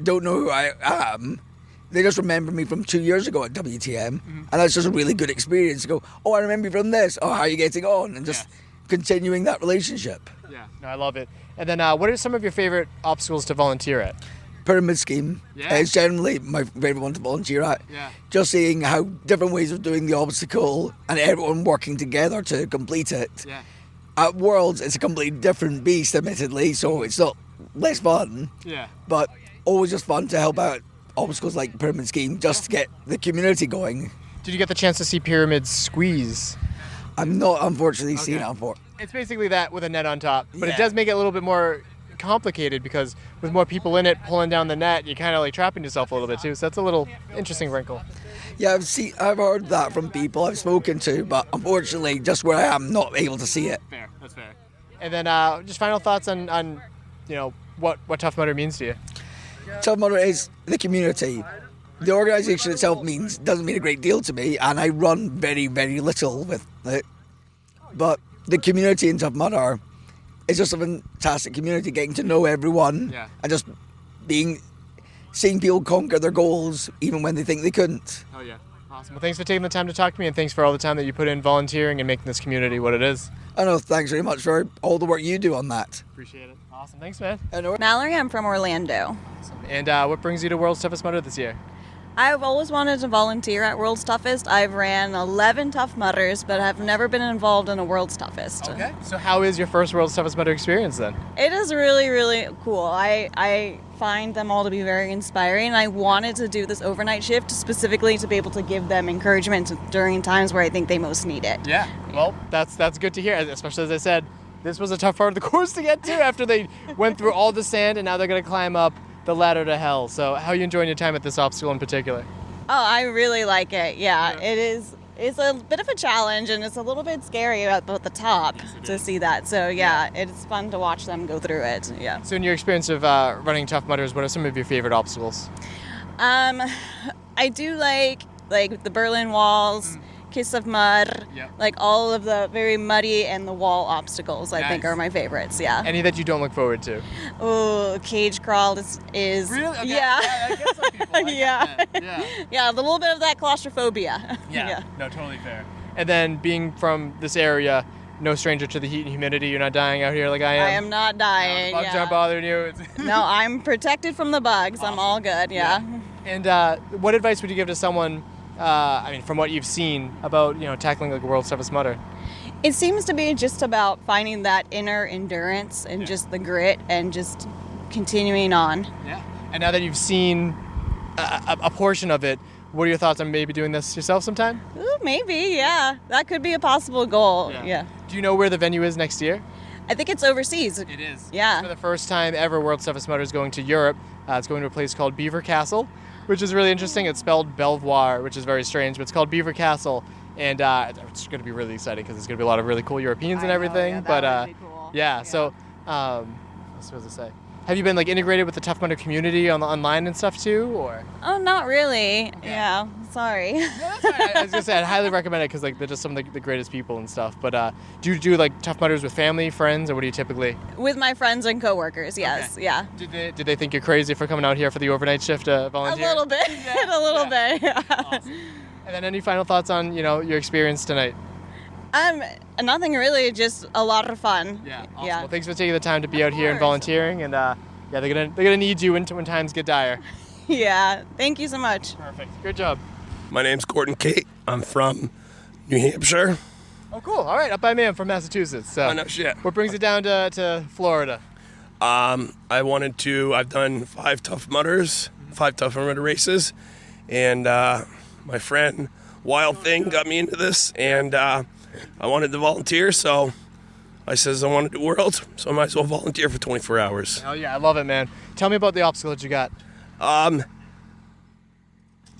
Speaker 6: don't know who I am, they just remember me from 2 years ago at WTM, and that's just a really good experience to go, "Oh, I remember you from this. Oh, how are you getting on?" And just continuing that relationship.
Speaker 7: Yeah, no, I love it. And then what are some of your favorite obstacles to volunteer at?
Speaker 6: Pyramid scheme.
Speaker 7: Yeah.
Speaker 6: It's generally my favourite one to volunteer at.
Speaker 7: Yeah.
Speaker 6: Just seeing how different ways of doing the obstacle and everyone working together to complete it.
Speaker 7: Yeah.
Speaker 6: At Worlds, it's a completely different beast, admittedly, so it's not less fun.
Speaker 7: Yeah.
Speaker 6: But always just fun to help out obstacles like Pyramid Scheme just to get the community going.
Speaker 7: Did you get the chance to see Pyramids squeeze?
Speaker 6: I'm not, unfortunately, seen it before.
Speaker 7: It's basically that with a net on top, but
Speaker 6: Yeah.
Speaker 7: it does make it a little bit more complicated because with more people in it pulling down the net, you're kind of like trapping yourself a little bit too. So that's a little interesting wrinkle.
Speaker 6: Yeah, I've heard that from people I've spoken to, but unfortunately, just where I am, not able to see it.
Speaker 7: Fair, that's fair. And then just final thoughts on what Tough Mudder means to you.
Speaker 6: Tough Mudder is the community. The organisation itself doesn't mean a great deal to me, and I run very, very little with it. But the community in Tough Mudder is just a fantastic community, getting to know everyone and just seeing people conquer their goals even when they think they couldn't.
Speaker 7: Oh yeah, awesome. Well, thanks for taking the time to talk to me, and thanks for all the time that you put in volunteering and making this community what it is.
Speaker 6: I know, thanks very much for all the work you do on that.
Speaker 7: Appreciate it. Awesome, thanks, man.
Speaker 5: Mallory, I'm from Orlando.
Speaker 7: And what brings you to World's Toughest Mudder this year?
Speaker 5: I've always wanted to volunteer at World's Toughest. I've ran 11 Tough Mudders, but have never been involved in a World's Toughest.
Speaker 7: Okay. So how is your first World's Toughest Mudder experience then?
Speaker 5: It is really, really cool. I find them all to be very inspiring. I wanted to do this overnight shift specifically to be able to give them encouragement during times where I think they most need it.
Speaker 7: Yeah. Well, that's good to hear, especially as I said, this was a tough part of the course to get to after they went through all the sand and now they're going to climb up the ladder to hell. So how are you enjoying your time at this obstacle in particular?
Speaker 5: Oh, I really like it. Yeah, it is. It's a bit of a challenge and it's a little bit scary at the top to see that. So yeah, it's fun to watch them go through it. Yeah.
Speaker 7: So in your experience of running Tough Mudders, what are some of your favorite obstacles?
Speaker 5: I do like the Berlin walls, Kiss of Mud, like all of the very muddy and the wall obstacles. I think are my favorites. Yeah.
Speaker 7: Any that you don't look forward to?
Speaker 5: Oh, cage crawl is
Speaker 7: really? Okay.
Speaker 5: Yeah.
Speaker 7: I guess some people
Speaker 5: Yeah, a little bit of that claustrophobia.
Speaker 7: No, totally fair. And then being from this area, no stranger to the heat and humidity, you're not dying out here like I am?
Speaker 5: I am not dying.
Speaker 7: Bugs aren't bothering you?
Speaker 5: No, I'm protected from the bugs. Awesome. I'm all good, yeah.
Speaker 7: And what advice would you give to someone, from what you've seen about, tackling like World's Toughest Mudder?
Speaker 5: It seems to be just about finding that inner endurance and just the grit and just continuing on.
Speaker 7: Yeah. And now that you've seen a portion of it, what are your thoughts on maybe doing this yourself sometime?
Speaker 5: Ooh, maybe, yeah. That could be a possible goal, yeah.
Speaker 7: Do you know where the venue is next year?
Speaker 5: I think it's overseas.
Speaker 7: It is.
Speaker 5: Yeah.
Speaker 7: For the first time ever, World's Toughest Mudder is going to Europe. It's going to a place called Beaver Castle, which is really interesting. It's spelled Belvoir, which is very strange, but it's called Beaver Castle. And it's going to be really exciting because there's going to be a lot of really cool Europeans and everything. That would be cool. So what was I say? Have you been integrated with the Tough Mudder community online and stuff too, or?
Speaker 5: Oh, not really. Yeah, sorry.
Speaker 7: That's right. I was gonna say I'd highly recommend it because they're just some of the greatest people and stuff. But do you do Tough Mudders with family, friends, or what do you typipally?
Speaker 5: With my friends and coworkers, yes.
Speaker 7: Okay.
Speaker 5: Yeah.
Speaker 7: Did they think you're crazy for coming out here for the overnight shift to volunteer?
Speaker 5: A little bit. A little bit. Yeah.
Speaker 7: Awesome. And then any final thoughts on your experience tonight?
Speaker 5: Nothing really, just a lot of fun.
Speaker 7: Yeah. Awesome. Well, thanks for taking the time to be out here and volunteering, and they're gonna need you when times get dire.
Speaker 5: Yeah. Thank you so much.
Speaker 7: Perfect. Good job.
Speaker 22: My name's Gordon Cate. I'm from New Hampshire.
Speaker 7: Oh, cool. All right, up by me. I'm from Massachusetts. So
Speaker 22: Oh, no shit.
Speaker 7: What brings it down to Florida?
Speaker 22: I've done 5 Tough Mudders, 5 Tough Mudder races, and my friend Wild Thing got me into this, and I wanted to volunteer, so I says I want to do Worlds, so I might as well volunteer for 24 hours.
Speaker 7: Hell yeah, I love it, man. Tell me about the obstacle that you got.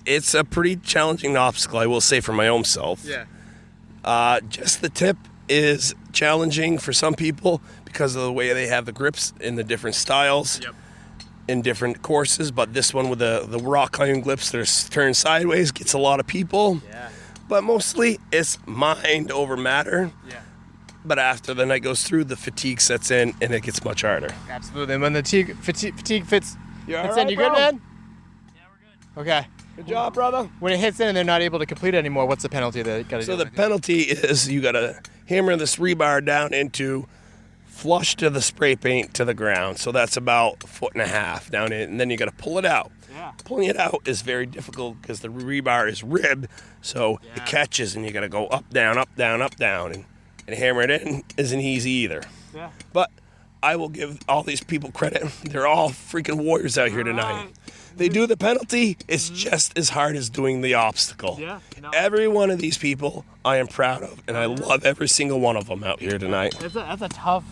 Speaker 22: It's a pretty challenging obstacle, I will say, for my own self.
Speaker 7: Yeah.
Speaker 22: Just the tip is challenging for some people because of the way they have the grips in the different styles in different courses, but this one with the rock climbing grips that are turned sideways gets a lot of people.
Speaker 7: Yeah.
Speaker 22: But mostly it's mind over matter.
Speaker 7: Yeah.
Speaker 22: But after the night goes through, the fatigue sets in and it gets much harder.
Speaker 7: Absolutely. And when the fatigue fits
Speaker 22: You all
Speaker 7: in,
Speaker 22: right,
Speaker 7: you good,
Speaker 22: bro?
Speaker 7: man? Yeah, we're good. Okay.
Speaker 22: Good job, brother.
Speaker 7: When it hits in and they're not able to complete it anymore, what's the penalty that you got to do?
Speaker 22: So the penalty is you got to hammer this rebar down into flush to the spray paint to the ground. So that's about 1.5 feet down in, and then you got to pull it out.
Speaker 7: Yeah.
Speaker 22: Pulling it out is very difficult because the rebar is ribbed, so it catches and you got to go up, down, up, down, up, down, and hammer it in isn't easy either.
Speaker 7: Yeah.
Speaker 22: But I will give all these people credit. They're all freaking warriors out here tonight. They do the penalty. It's just as hard as doing the obstacle.
Speaker 7: Yeah.
Speaker 22: Every one of these people I am proud of, and I love every single one of them out here tonight.
Speaker 7: That's a tough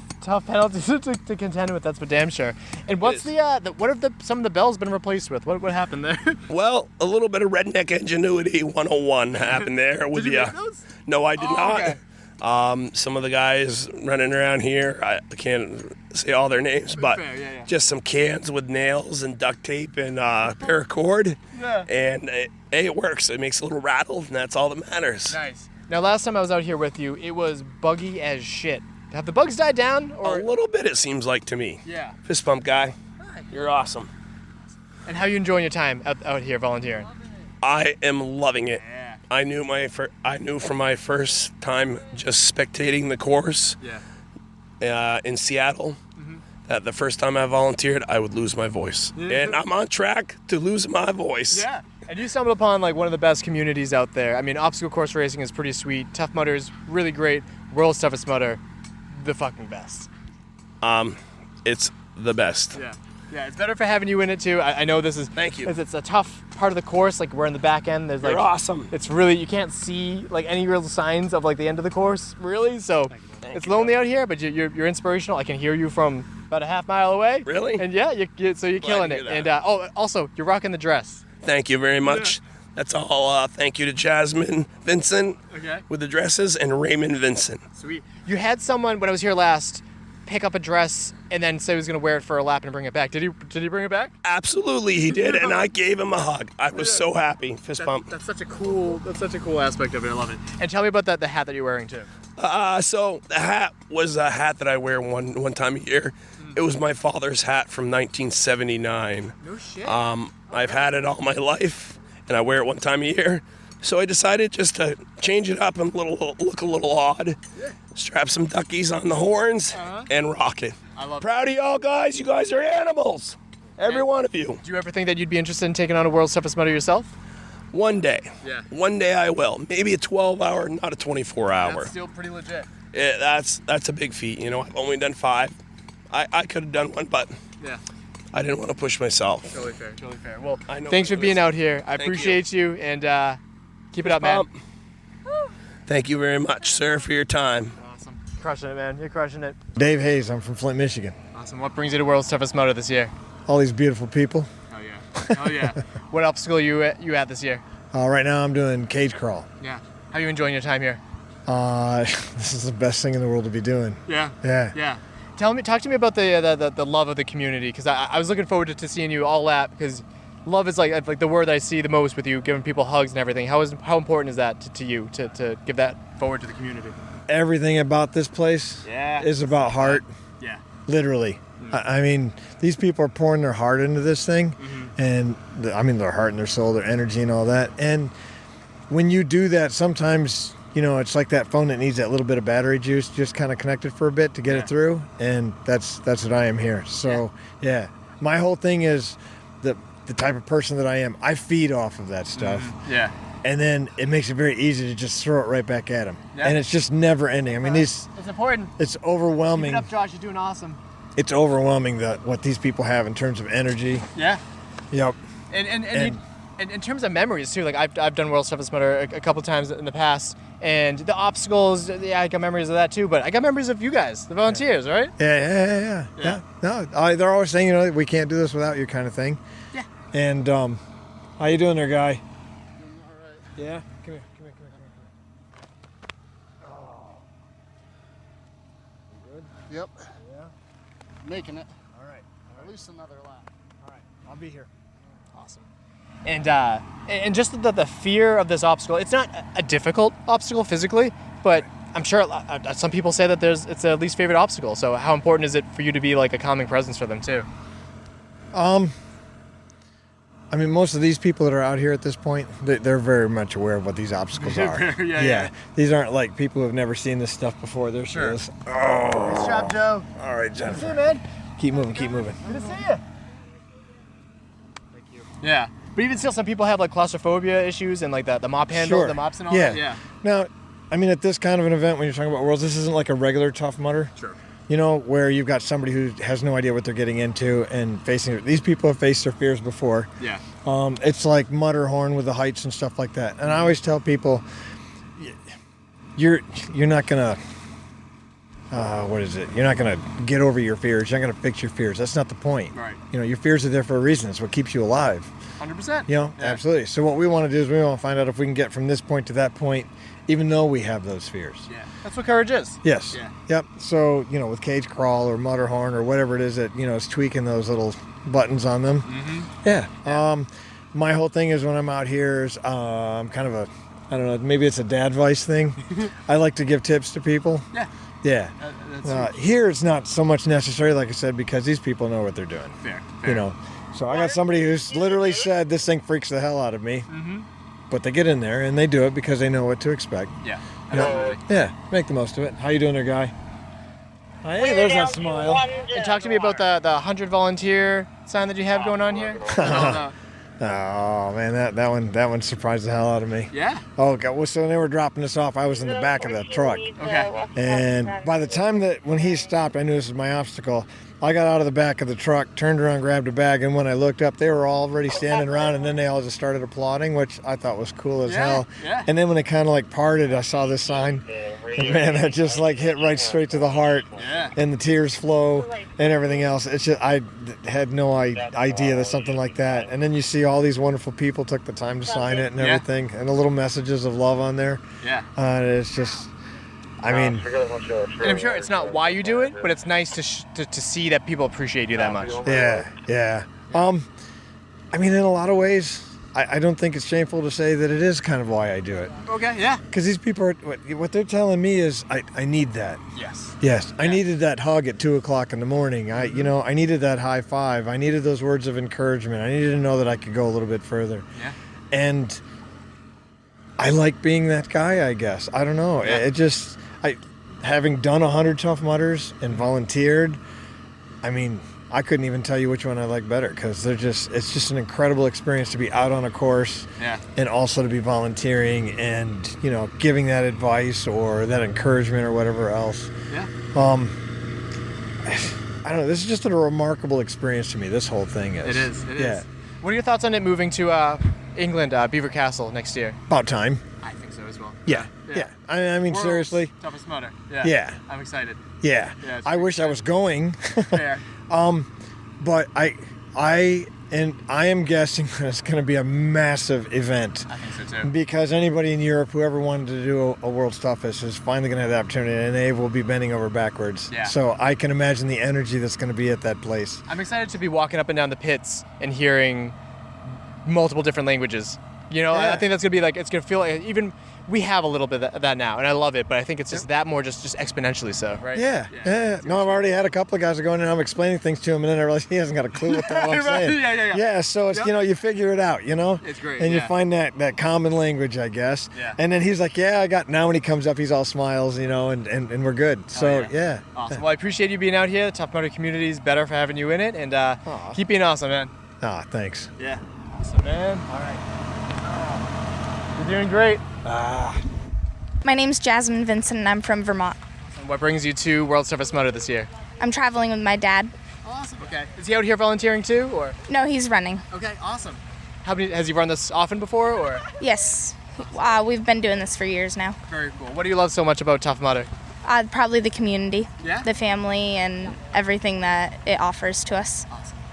Speaker 7: penalty to contend with. That's for damn sure. And what's what have some of the bells been replaced with? What happened there?
Speaker 22: Well, a little bit of redneck ingenuity 101 happened there with
Speaker 7: Did you make those?
Speaker 22: No, I did not.
Speaker 7: Okay.
Speaker 22: Some of the guys running around here, I can't say all their names, but
Speaker 7: Fair, yeah.
Speaker 22: just some cans with nails and duct tape and paracord.
Speaker 7: Yeah.
Speaker 22: And it works. It makes a little rattle, and that's all that matters.
Speaker 7: Nice. Now, last time I was out here with you, it was buggy as shit. Have the bugs died down? Or
Speaker 22: A little bit, it seems like to me.
Speaker 7: Yeah.
Speaker 22: Fist bump guy. You're awesome.
Speaker 7: And how are you enjoying your time out here volunteering?
Speaker 22: I am loving it. I knew from my first time just spectating the course in Seattle that the first time I volunteered, I would lose my voice. And I'm on track to lose my voice.
Speaker 7: Yeah. And you stumbled upon like one of the best communities out there. I mean, obstacle course racing is pretty sweet. Tough Mudders, really great. World's Toughest Mudder, the fucking best.
Speaker 22: It's the best.
Speaker 7: Yeah, it's better for having you in it too. I know this is.
Speaker 22: Thank you.
Speaker 7: It's a tough part of the course. Like we're in the back end. There's like.
Speaker 22: You're awesome.
Speaker 7: It's really you can't see like any real signs of like the end of the course really. So it's lonely out here, but you're inspirational. I can hear you from about a half mile away.
Speaker 22: Really?
Speaker 7: And yeah, so you're killing
Speaker 22: to
Speaker 7: it.
Speaker 22: hear that.
Speaker 7: And also you're rocking the dress.
Speaker 22: Thank you very much. That's all. Thank you to Jasmine, Vincent, with the dresses, and Raymond Vincent.
Speaker 7: Sweet. You had someone when I was here last pick up a dress and then say he was going to wear it for a lap and bring it back. Did he bring it back?
Speaker 22: Absolutely, he did, and I gave him a hug. I was so happy. Fist bump.
Speaker 7: That's such a cool aspect of it. I love it. And tell me about the hat that you're wearing too.
Speaker 22: So the hat was a hat that I wear one time a year. It was my father's hat from 1979.
Speaker 7: No shit.
Speaker 22: I've had it all my life, and I wear it one time a year. So I decided just to change it up and look a little odd. Strap some duckies on the horns and rock it.
Speaker 7: I love
Speaker 22: Proud of y'all guys. You guys are animals. Every one of you.
Speaker 7: Do you ever think that you'd be interested in taking on a World's Toughest Mudder yourself?
Speaker 22: One day.
Speaker 7: Yeah.
Speaker 22: One day I will. Maybe a 12-hour, not a 24-hour.
Speaker 7: That's still pretty legit.
Speaker 22: That's a big feat. You know, I've only done 5. I could have done one, but I didn't want to push myself.
Speaker 7: Totally fair. Well,
Speaker 22: I know
Speaker 7: thanks for being out here. I
Speaker 22: Thank
Speaker 7: appreciate you and keep it up, man.
Speaker 22: Thank you very much, sir, for your time.
Speaker 7: Awesome. Crushing it, man. You're crushing it.
Speaker 8: Dave Haze, I'm from Flint, Michigan.
Speaker 7: Awesome. What brings you to World's Toughest Mudder this year?
Speaker 8: All these beautiful people.
Speaker 7: Oh yeah. What obstacle are you at this year?
Speaker 8: Right now I'm doing cage crawl.
Speaker 7: Yeah. How are you enjoying your time here?
Speaker 8: This is the best thing in the world to be doing.
Speaker 7: Yeah.
Speaker 8: Yeah.
Speaker 7: Talk to me about the love of the community, because I was looking forward to seeing you all lap, because love is like the word I see the most with you, giving people hugs and everything. How important is that to you to give that forward to the community?
Speaker 8: Everything about this place is about heart.
Speaker 7: Yeah.
Speaker 8: Literally. I mean, these people are pouring their heart into this thing, and their heart and their soul, their energy and all that. And when you do that, sometimes, it's like that phone that needs that little bit of battery juice, just kind of connected for a bit to get it through. And that's what I am here. So, my whole thing is the type of person that I am. I feed off of that stuff. and then it makes it very easy to just throw it right back at them.
Speaker 7: Yeah.
Speaker 8: And it's just never ending. I mean,
Speaker 7: It's important.
Speaker 8: it's overwhelming.
Speaker 7: Keep it up, Josh. You're doing awesome.
Speaker 8: It's overwhelming what these people have in terms of energy.
Speaker 7: Yeah.
Speaker 8: Yep.
Speaker 7: And in terms of memories too, like I've done World Toughest Mudder a couple times in the past, and the obstacles, yeah, I got memories of that too. But I got memories of you guys, the volunteers, right?
Speaker 8: Yeah. No, they're always saying, you know, we can't do this without you, kind of thing.
Speaker 7: Yeah.
Speaker 8: And how you doing there, guy? Yeah. Come here.
Speaker 10: Yep.
Speaker 8: Yeah.
Speaker 10: Making it.
Speaker 8: All right.
Speaker 10: At least another lap.
Speaker 8: All right. I'll be here.
Speaker 7: Awesome. And just the fear of this obstacle, it's not a difficult obstacle physically, but I'm sure some people say that it's their least favorite obstacle. So how important is it for you to be like a calming presence for them too?
Speaker 8: I mean, most of these people that are out here at this point, they're very much aware of what these obstacles are.
Speaker 7: Yeah.
Speaker 8: These aren't like people who have never seen this stuff before. They're
Speaker 7: Sure.
Speaker 8: just,
Speaker 7: Nice job, Joe.
Speaker 8: All right,
Speaker 7: Good to see
Speaker 8: Jennifer.
Speaker 7: you, man.
Speaker 8: Keep moving.
Speaker 7: Good to see you. Thank you. Yeah. But even still, some people have like claustrophobia issues and like the mop handle,
Speaker 8: Sure.
Speaker 7: the mops and all
Speaker 8: Yeah.
Speaker 7: that. Yeah.
Speaker 8: Now, I mean, at this kind of an event, when you're talking about Worlds, this isn't like a regular Tough Mudder.
Speaker 7: Sure.
Speaker 8: You know, where you've got somebody who has no idea what they're getting into and facing it. These people have faced their fears before.
Speaker 7: Yeah.
Speaker 8: It's like Mudderhorn with the heights and stuff like that. And I always tell people, you're not gonna, what is it? You're not gonna get over your fears. You're not gonna fix your fears. That's not the point.
Speaker 7: Right.
Speaker 8: You know, your fears are there for a reason. It's what keeps you alive.
Speaker 7: 100%.
Speaker 8: You know, absolutely. So what we want to do is we want to find out if we can get from this point to that point, even though we have those fears.
Speaker 7: Yeah. That's what courage is.
Speaker 8: Yes.
Speaker 7: Yeah.
Speaker 8: Yep. So, you know, with cage crawl or Mudderhorn or whatever it is that, you know, is tweaking those little buttons on them.
Speaker 7: Mm-hmm.
Speaker 8: Yeah. My whole thing is when I'm out here is kind of a, I don't know, maybe it's a dad advice thing. I like to give tips to people.
Speaker 7: Yeah.
Speaker 8: Yeah.
Speaker 7: That's
Speaker 8: Here it's not so much necessary, like I said, because these people know what they're doing.
Speaker 7: Fair.
Speaker 8: You know. So I got somebody who's literally said this thing freaks the hell out of me.
Speaker 7: Mm-hmm.
Speaker 8: But they get in there and they do it because they know what to expect.
Speaker 7: Yeah.
Speaker 8: You know? Yeah. Make the most of it. How you doing there, guy? Hey, there's that smile.
Speaker 7: And talk to me about the 100 volunteer sign that you have going on here.
Speaker 8: Oh man, that one surprised the hell out of me.
Speaker 7: Yeah.
Speaker 8: Oh God. Well, so when they were dropping us off, I was in the back of the truck.
Speaker 7: Okay.
Speaker 8: And by the time when he stopped, I knew this was my obstacle. I got out of the back of the truck, turned around, grabbed a bag, and when I looked up, they were already standing around, and then they all just started applauding, which I thought was cool as hell.
Speaker 7: Yeah.
Speaker 8: And then when it kind of like parted, I saw this sign, and man, that just like hit right straight to the heart, and the tears flow and everything else. It's just, I had no idea that something like that. And then you see all these wonderful people took the time to sign it and everything, and the little messages of love on there.
Speaker 7: Yeah.
Speaker 8: It's just, I mean,
Speaker 7: And I'm sure it's not why you do it, but it's nice to see that people appreciate you that much.
Speaker 8: Yeah. I mean, in a lot of ways, I don't think it's shameful to say that it is kind of why I do it.
Speaker 7: Okay, yeah.
Speaker 8: Because these people are, what they're telling me is, I need that.
Speaker 7: Yes.
Speaker 8: Yes, I needed that hug at 2:00 in the morning. I needed that high five. I needed those words of encouragement. I needed to know that I could go a little bit further.
Speaker 7: Yeah.
Speaker 8: And I like being that guy, I guess. I don't know.
Speaker 7: Yeah.
Speaker 8: It just, having done 100 Tough Mudders and volunteered, I mean, I couldn't even tell you which one I like better because it's just an incredible experience to be out on a course and also to be volunteering and, giving that advice or that encouragement or whatever else.
Speaker 7: Yeah.
Speaker 8: I don't know. This is just a remarkable experience to me. This whole thing is.
Speaker 7: It is. What are your thoughts on it moving to England, Beaver Castle next year?
Speaker 8: About time.
Speaker 7: I think so as well.
Speaker 8: Yeah. I mean,
Speaker 7: World's
Speaker 8: seriously.
Speaker 7: Toughest Mudder.
Speaker 8: Yeah.
Speaker 7: I'm excited.
Speaker 8: Yeah. I wish I was going.
Speaker 7: Fair.
Speaker 8: But I am guessing that it's going to be a massive event.
Speaker 7: I think so too.
Speaker 8: Because anybody in Europe who ever wanted to do a World's Toughest is finally going to have the opportunity, and they will be bending over backwards.
Speaker 7: Yeah.
Speaker 8: So I can imagine the energy that's going to be at that place.
Speaker 7: I'm excited to be walking up and down the pits and hearing multiple different languages. I think that's going to be like, it's going to feel like, even we have a little bit of that now, and I love it, but I think it's just that more just exponentially so, right?
Speaker 8: Yeah. No, I've already had a couple of guys that go in and I'm explaining things to him, and then I realize he hasn't got a clue what the hell I'm saying. Yeah, so it's, you figure it out,
Speaker 7: It's great,
Speaker 8: and you find that common language, I guess.
Speaker 7: Yeah.
Speaker 8: And then he's like, now when he comes up, he's all smiles, and we're good. So, yeah.
Speaker 7: Awesome. Well, I appreciate you being out here. The Tough Mudder community is better for having you in it, and keep being awesome, man.
Speaker 8: Thanks.
Speaker 7: Yeah. Awesome, man. All right. You're doing great.
Speaker 12: My name's Jasmine Vincent, and I'm from Vermont.
Speaker 7: And what brings you to World Surface Moto this year?
Speaker 12: I'm traveling with my dad.
Speaker 7: Awesome. Okay. Is he out here volunteering too, or?
Speaker 12: No, he's running.
Speaker 7: Okay, awesome. Has he run this often before, or?
Speaker 12: Yes. We've been doing this for years now.
Speaker 7: Very cool. What do you love so much about Tough Mudder?
Speaker 12: Probably the community,
Speaker 7: Yeah?
Speaker 12: the family, and everything that it offers to us.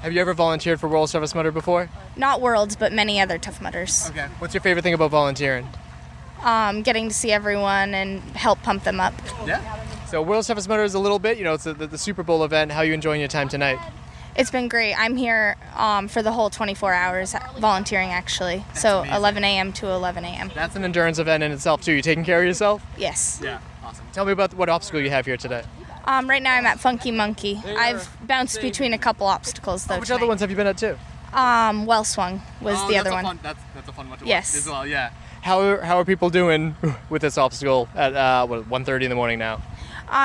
Speaker 7: Have you ever volunteered for World Surface Mudder before?
Speaker 12: Not Worlds, but many other Tough Mudders.
Speaker 7: Okay. What's your favorite thing about volunteering?
Speaker 12: Getting to see everyone and help pump them up.
Speaker 7: Yeah. So World Surface Mudder is a little bit, it's the Super Bowl event. How are you enjoying your time tonight?
Speaker 12: It's been great. I'm here for the whole 24 hours volunteering, actually. So
Speaker 7: amazing.
Speaker 12: 11 a.m. to 11 a.m.
Speaker 7: That's an endurance event in itself too. You taking care of yourself?
Speaker 12: Yes.
Speaker 7: Yeah. Awesome. Tell me about what obstacle you have here today.
Speaker 12: Right now I'm at Funky Monkey. I've bounced between a couple obstacles though.
Speaker 7: Which other ones have you been at too?
Speaker 12: Well Swung was the other one.
Speaker 7: That's a fun one to
Speaker 12: Yes.
Speaker 7: watch as well. Yeah. How are people doing with this obstacle at 1:30 in the morning now?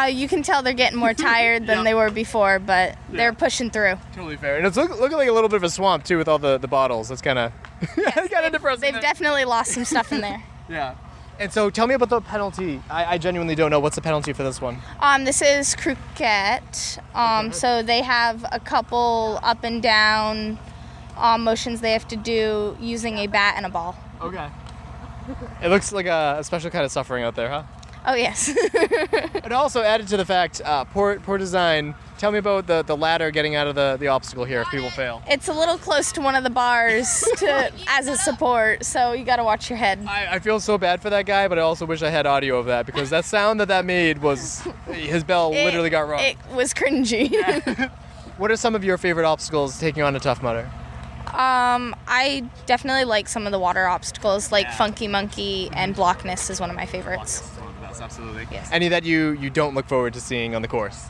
Speaker 12: You can tell they're getting more tired than they were before, but they're pushing through.
Speaker 7: Totally fair. And it's looking like a little bit of a swamp too with all the bottles. That's kind of depressing.
Speaker 12: They've definitely lost some stuff in there.
Speaker 7: Yeah. And so tell me about the penalty. I genuinely don't know. What's the penalty for this one?
Speaker 12: This is croquette. So they have a couple up and down motions they have to do using a bat and a ball.
Speaker 7: Okay. It looks like a special kind of suffering out there, huh?
Speaker 12: Oh, yes.
Speaker 7: And also added to the fact, poor design. Tell me about the ladder getting out of the obstacle here if people fail.
Speaker 12: It's a little close to one of the bars as a support, so you got to watch your head.
Speaker 7: I feel so bad for that guy, but I also wish I had audio of that because that sound that made was, his bell literally got wrong.
Speaker 12: It was cringy.
Speaker 7: Yeah. What are some of your favorite obstacles taking on a Tough Mudder?
Speaker 12: I definitely like some of the water obstacles, like Funky Monkey and Blockness is one of my favorites.
Speaker 7: Absolutely.
Speaker 12: Yes.
Speaker 7: Any that you don't look forward to seeing on the course?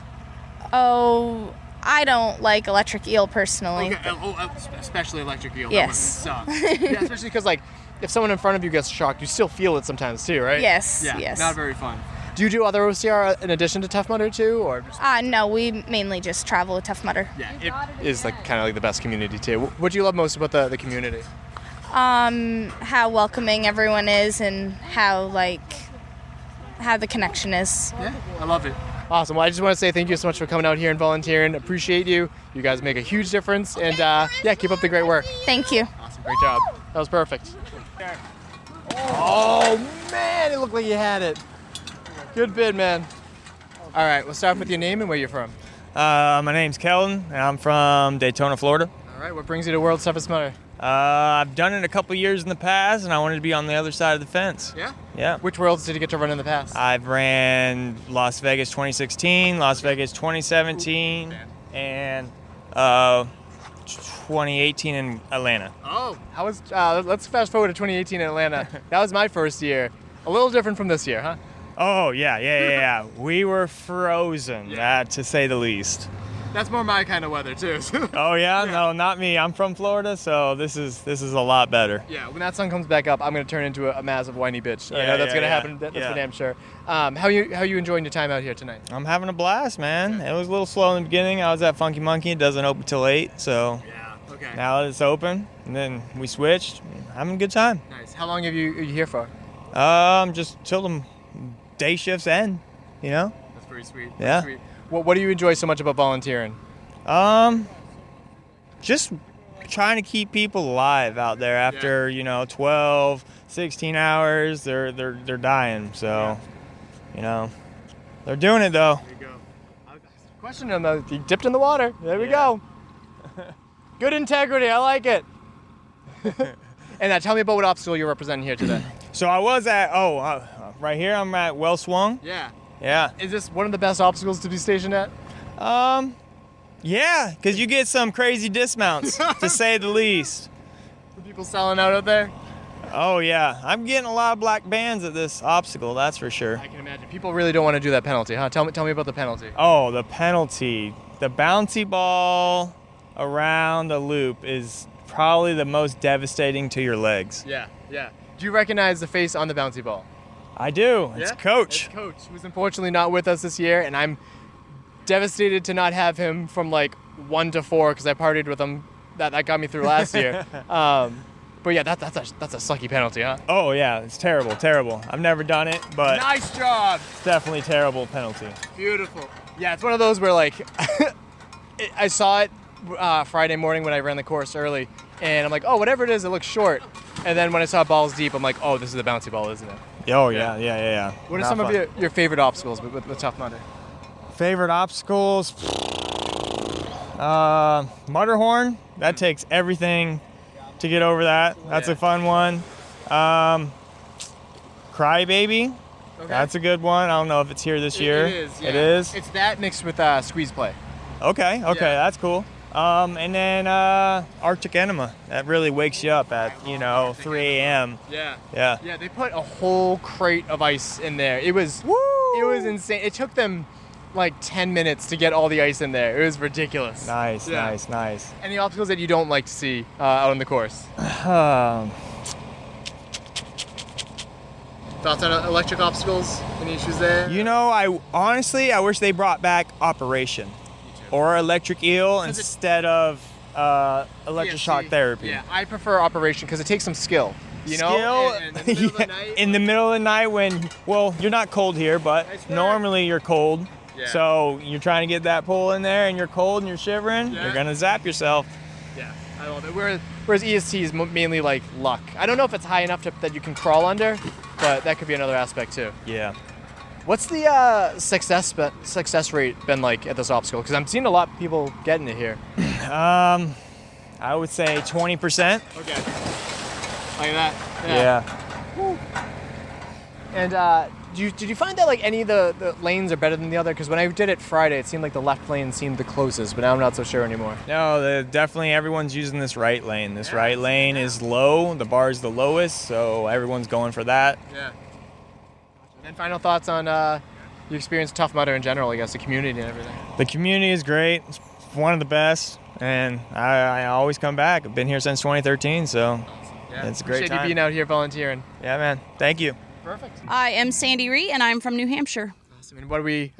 Speaker 12: Oh, I don't like Electric Eel personally.
Speaker 7: Okay. Especially Electric Eel.
Speaker 12: Yes.
Speaker 7: That one sucks. Yeah, especially because if someone in front of you gets shocked, you still feel it sometimes too, right?
Speaker 12: Yes.
Speaker 7: Yeah.
Speaker 12: Yes.
Speaker 7: Not very fun. Do you do other OCR in addition to Tough Mudder too, or?
Speaker 12: No, we mainly just travel with Tough Mudder.
Speaker 7: Yeah, it is kind of like the best community too. What do you love most about the community?
Speaker 12: How welcoming everyone is and how the connection is.
Speaker 7: Yeah, I love it. Awesome. Well, I just want to say thank you so much for coming out here and volunteering. Appreciate you. You guys make a huge difference, and keep up the great work.
Speaker 12: Thank you.
Speaker 7: Awesome. Great job. That was perfect. Oh man, it looked like you had it. Good bid, man. All right, we'll start with your name and where you're from.
Speaker 14: My name's Kellen, and I'm from Daytona, Florida.
Speaker 7: All right, what brings you to World Surface Moto?
Speaker 14: I've done it a couple years in the past, and I wanted to be on the other side of the fence.
Speaker 7: Yeah?
Speaker 14: Yeah.
Speaker 7: Which Worlds did you get to run in the past?
Speaker 14: I've ran Las Vegas 2016, Las Vegas 2017, and 2018 in Atlanta.
Speaker 7: Oh, how was? Let's fast forward to 2018 in Atlanta. That was my first year. A little different from this year, huh?
Speaker 14: Oh, yeah. We were frozen, to say the least.
Speaker 7: That's more my kind of weather, too.
Speaker 14: Oh, yeah? No, not me. I'm from Florida, so this is a lot better.
Speaker 7: Yeah, when that sun comes back up, I'm going to turn into a massive whiny bitch. I know that's going to happen. That's for damn sure. How you enjoying your time out here tonight?
Speaker 14: I'm having a blast, man. It was a little slow in the beginning. I was at Funky Monkey. It doesn't open till 8, so now that it's open, and then we switched. Having a good time.
Speaker 7: Nice. How long are you here for?
Speaker 14: Just till the day shifts end,
Speaker 7: That's pretty sweet.
Speaker 14: Yeah.
Speaker 7: Sweet. What do you enjoy so much about volunteering?
Speaker 14: Just trying to keep people alive out there after 12, 16 hours. They're dying, so they're doing it though.
Speaker 7: There you go. Question him though. He dipped in the water. There we go. Good integrity. I like it. And tell me about what obstacle you're representing here today.
Speaker 14: So I was at right here. I'm at Well Swung.
Speaker 7: Yeah.
Speaker 14: Yeah.
Speaker 7: Is this one of the best obstacles to be stationed at?
Speaker 14: Yeah, because you get some crazy dismounts, to say the least.
Speaker 7: Are people selling out there?
Speaker 14: Oh, yeah. I'm getting a lot of black bands at this obstacle, that's for sure.
Speaker 7: I can imagine. People really don't want to do that penalty, huh? Tell me about the penalty.
Speaker 14: Oh, the penalty. The bouncy ball around the loop is probably the most devastating to your legs.
Speaker 7: Yeah. Do you recognize the face on the bouncy ball?
Speaker 14: I do. It's Coach.
Speaker 7: It's Coach, who's unfortunately not with us this year, and I'm devastated to not have him from 1 to 4 because I partied with him. That got me through last year.
Speaker 11: But yeah, that's a sucky penalty, huh?
Speaker 14: Oh yeah, it's terrible. I've never done it, but
Speaker 11: Nice job.
Speaker 14: it's definitely a terrible penalty.
Speaker 11: Beautiful. Yeah, it's one of those where like I saw it Friday morning when I ran the course early, and I'm like, oh, whatever it is, it looks short. And then when I saw balls deep, I'm like, oh, this is a bouncy ball, isn't it?
Speaker 14: Oh yeah.
Speaker 11: What are
Speaker 14: Not
Speaker 11: some
Speaker 14: fun.
Speaker 11: of your favorite obstacles with Tough Mudder?
Speaker 14: Favorite obstacles? Mudderhorn. That takes everything to get over that. That's a fun one. Crybaby.
Speaker 11: Okay.
Speaker 14: That's a good one. I don't know if it's here this year.
Speaker 11: It is. Yeah.
Speaker 14: It is?
Speaker 11: It's that mixed with squeeze play.
Speaker 14: Okay, that's cool. And then Arctic Enema. That really wakes you up at, 3 a.m.
Speaker 11: Yeah.
Speaker 14: Yeah.
Speaker 11: Yeah, they put a whole crate of ice in there. It was insane. It took them like 10 minutes to get all the ice in there. It was ridiculous.
Speaker 14: Nice.
Speaker 11: Any obstacles that you don't like to see out on the course? Thoughts on electric obstacles? Any issues there?
Speaker 14: I wish they brought back Operation or electric eel instead of electroshock therapy.
Speaker 11: Yeah, I prefer Operation because it takes some skill.
Speaker 14: In the middle of the night when, you're not cold here, but normally you're cold.
Speaker 11: Yeah.
Speaker 14: So you're trying to get that pull in there and you're cold and you're shivering, you're going to zap yourself.
Speaker 11: Yeah, I love it. Whereas EST is mainly like luck. I don't know if it's high enough that you can crawl under, but that could be another aspect too.
Speaker 14: Yeah.
Speaker 11: What's the success rate been like at this obstacle? Because I'm seeing a lot of people getting it here.
Speaker 14: I would say 20%.
Speaker 11: Okay. Like that.
Speaker 14: Yeah.
Speaker 11: And did you find that like any of the lanes are better than the other? Because when I did it Friday, it seemed like the left lane seemed the closest, but now I'm not so sure anymore.
Speaker 14: No, definitely everyone's using this right lane. This right lane is low. The bar is the lowest, so everyone's going for that.
Speaker 11: Yeah. And final thoughts on your experience with Tough Mudder in general, I guess, the community and everything.
Speaker 14: The community is great. It's one of the best, and I always come back. I've been here since 2013, so it's a great
Speaker 11: Appreciate
Speaker 14: time.
Speaker 11: you being out here volunteering.
Speaker 14: Yeah, man. Thank you.
Speaker 11: Perfect.
Speaker 13: I am Sandy Rhee, and I'm from New Hampshire.
Speaker 11: Awesome. And what are we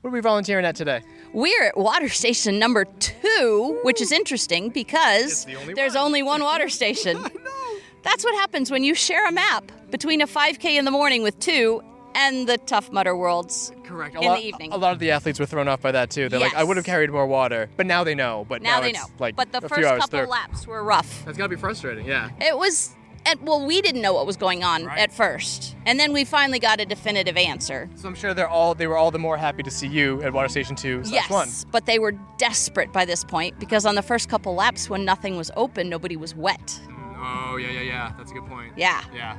Speaker 11: volunteering at today?
Speaker 13: We're at water station number 2, which is interesting because there's only one water station. I know. That's what happens when you share a map between a 5K in the morning with 2 and the Tough Mudder Worlds
Speaker 11: Correct.
Speaker 13: in the evening.
Speaker 11: A lot of the athletes were thrown off by that too. They're like, I would have carried more water, but now they know. But now
Speaker 13: they
Speaker 11: it's
Speaker 13: know.
Speaker 11: like
Speaker 13: But the
Speaker 11: a
Speaker 13: first
Speaker 11: few hours
Speaker 13: couple
Speaker 11: through.
Speaker 13: laps were rough.
Speaker 11: That's gotta be frustrating. Yeah.
Speaker 13: It was. We didn't know what was going on at first, and then we finally got a definitive answer.
Speaker 11: So I'm sure they were all the more happy to see you at Water Station 2/1.
Speaker 13: Yes, but they were desperate by this point because on the first couple laps when nothing was open, nobody was wet.
Speaker 11: Oh yeah. That's a good point.
Speaker 13: Yeah.
Speaker 11: Yeah.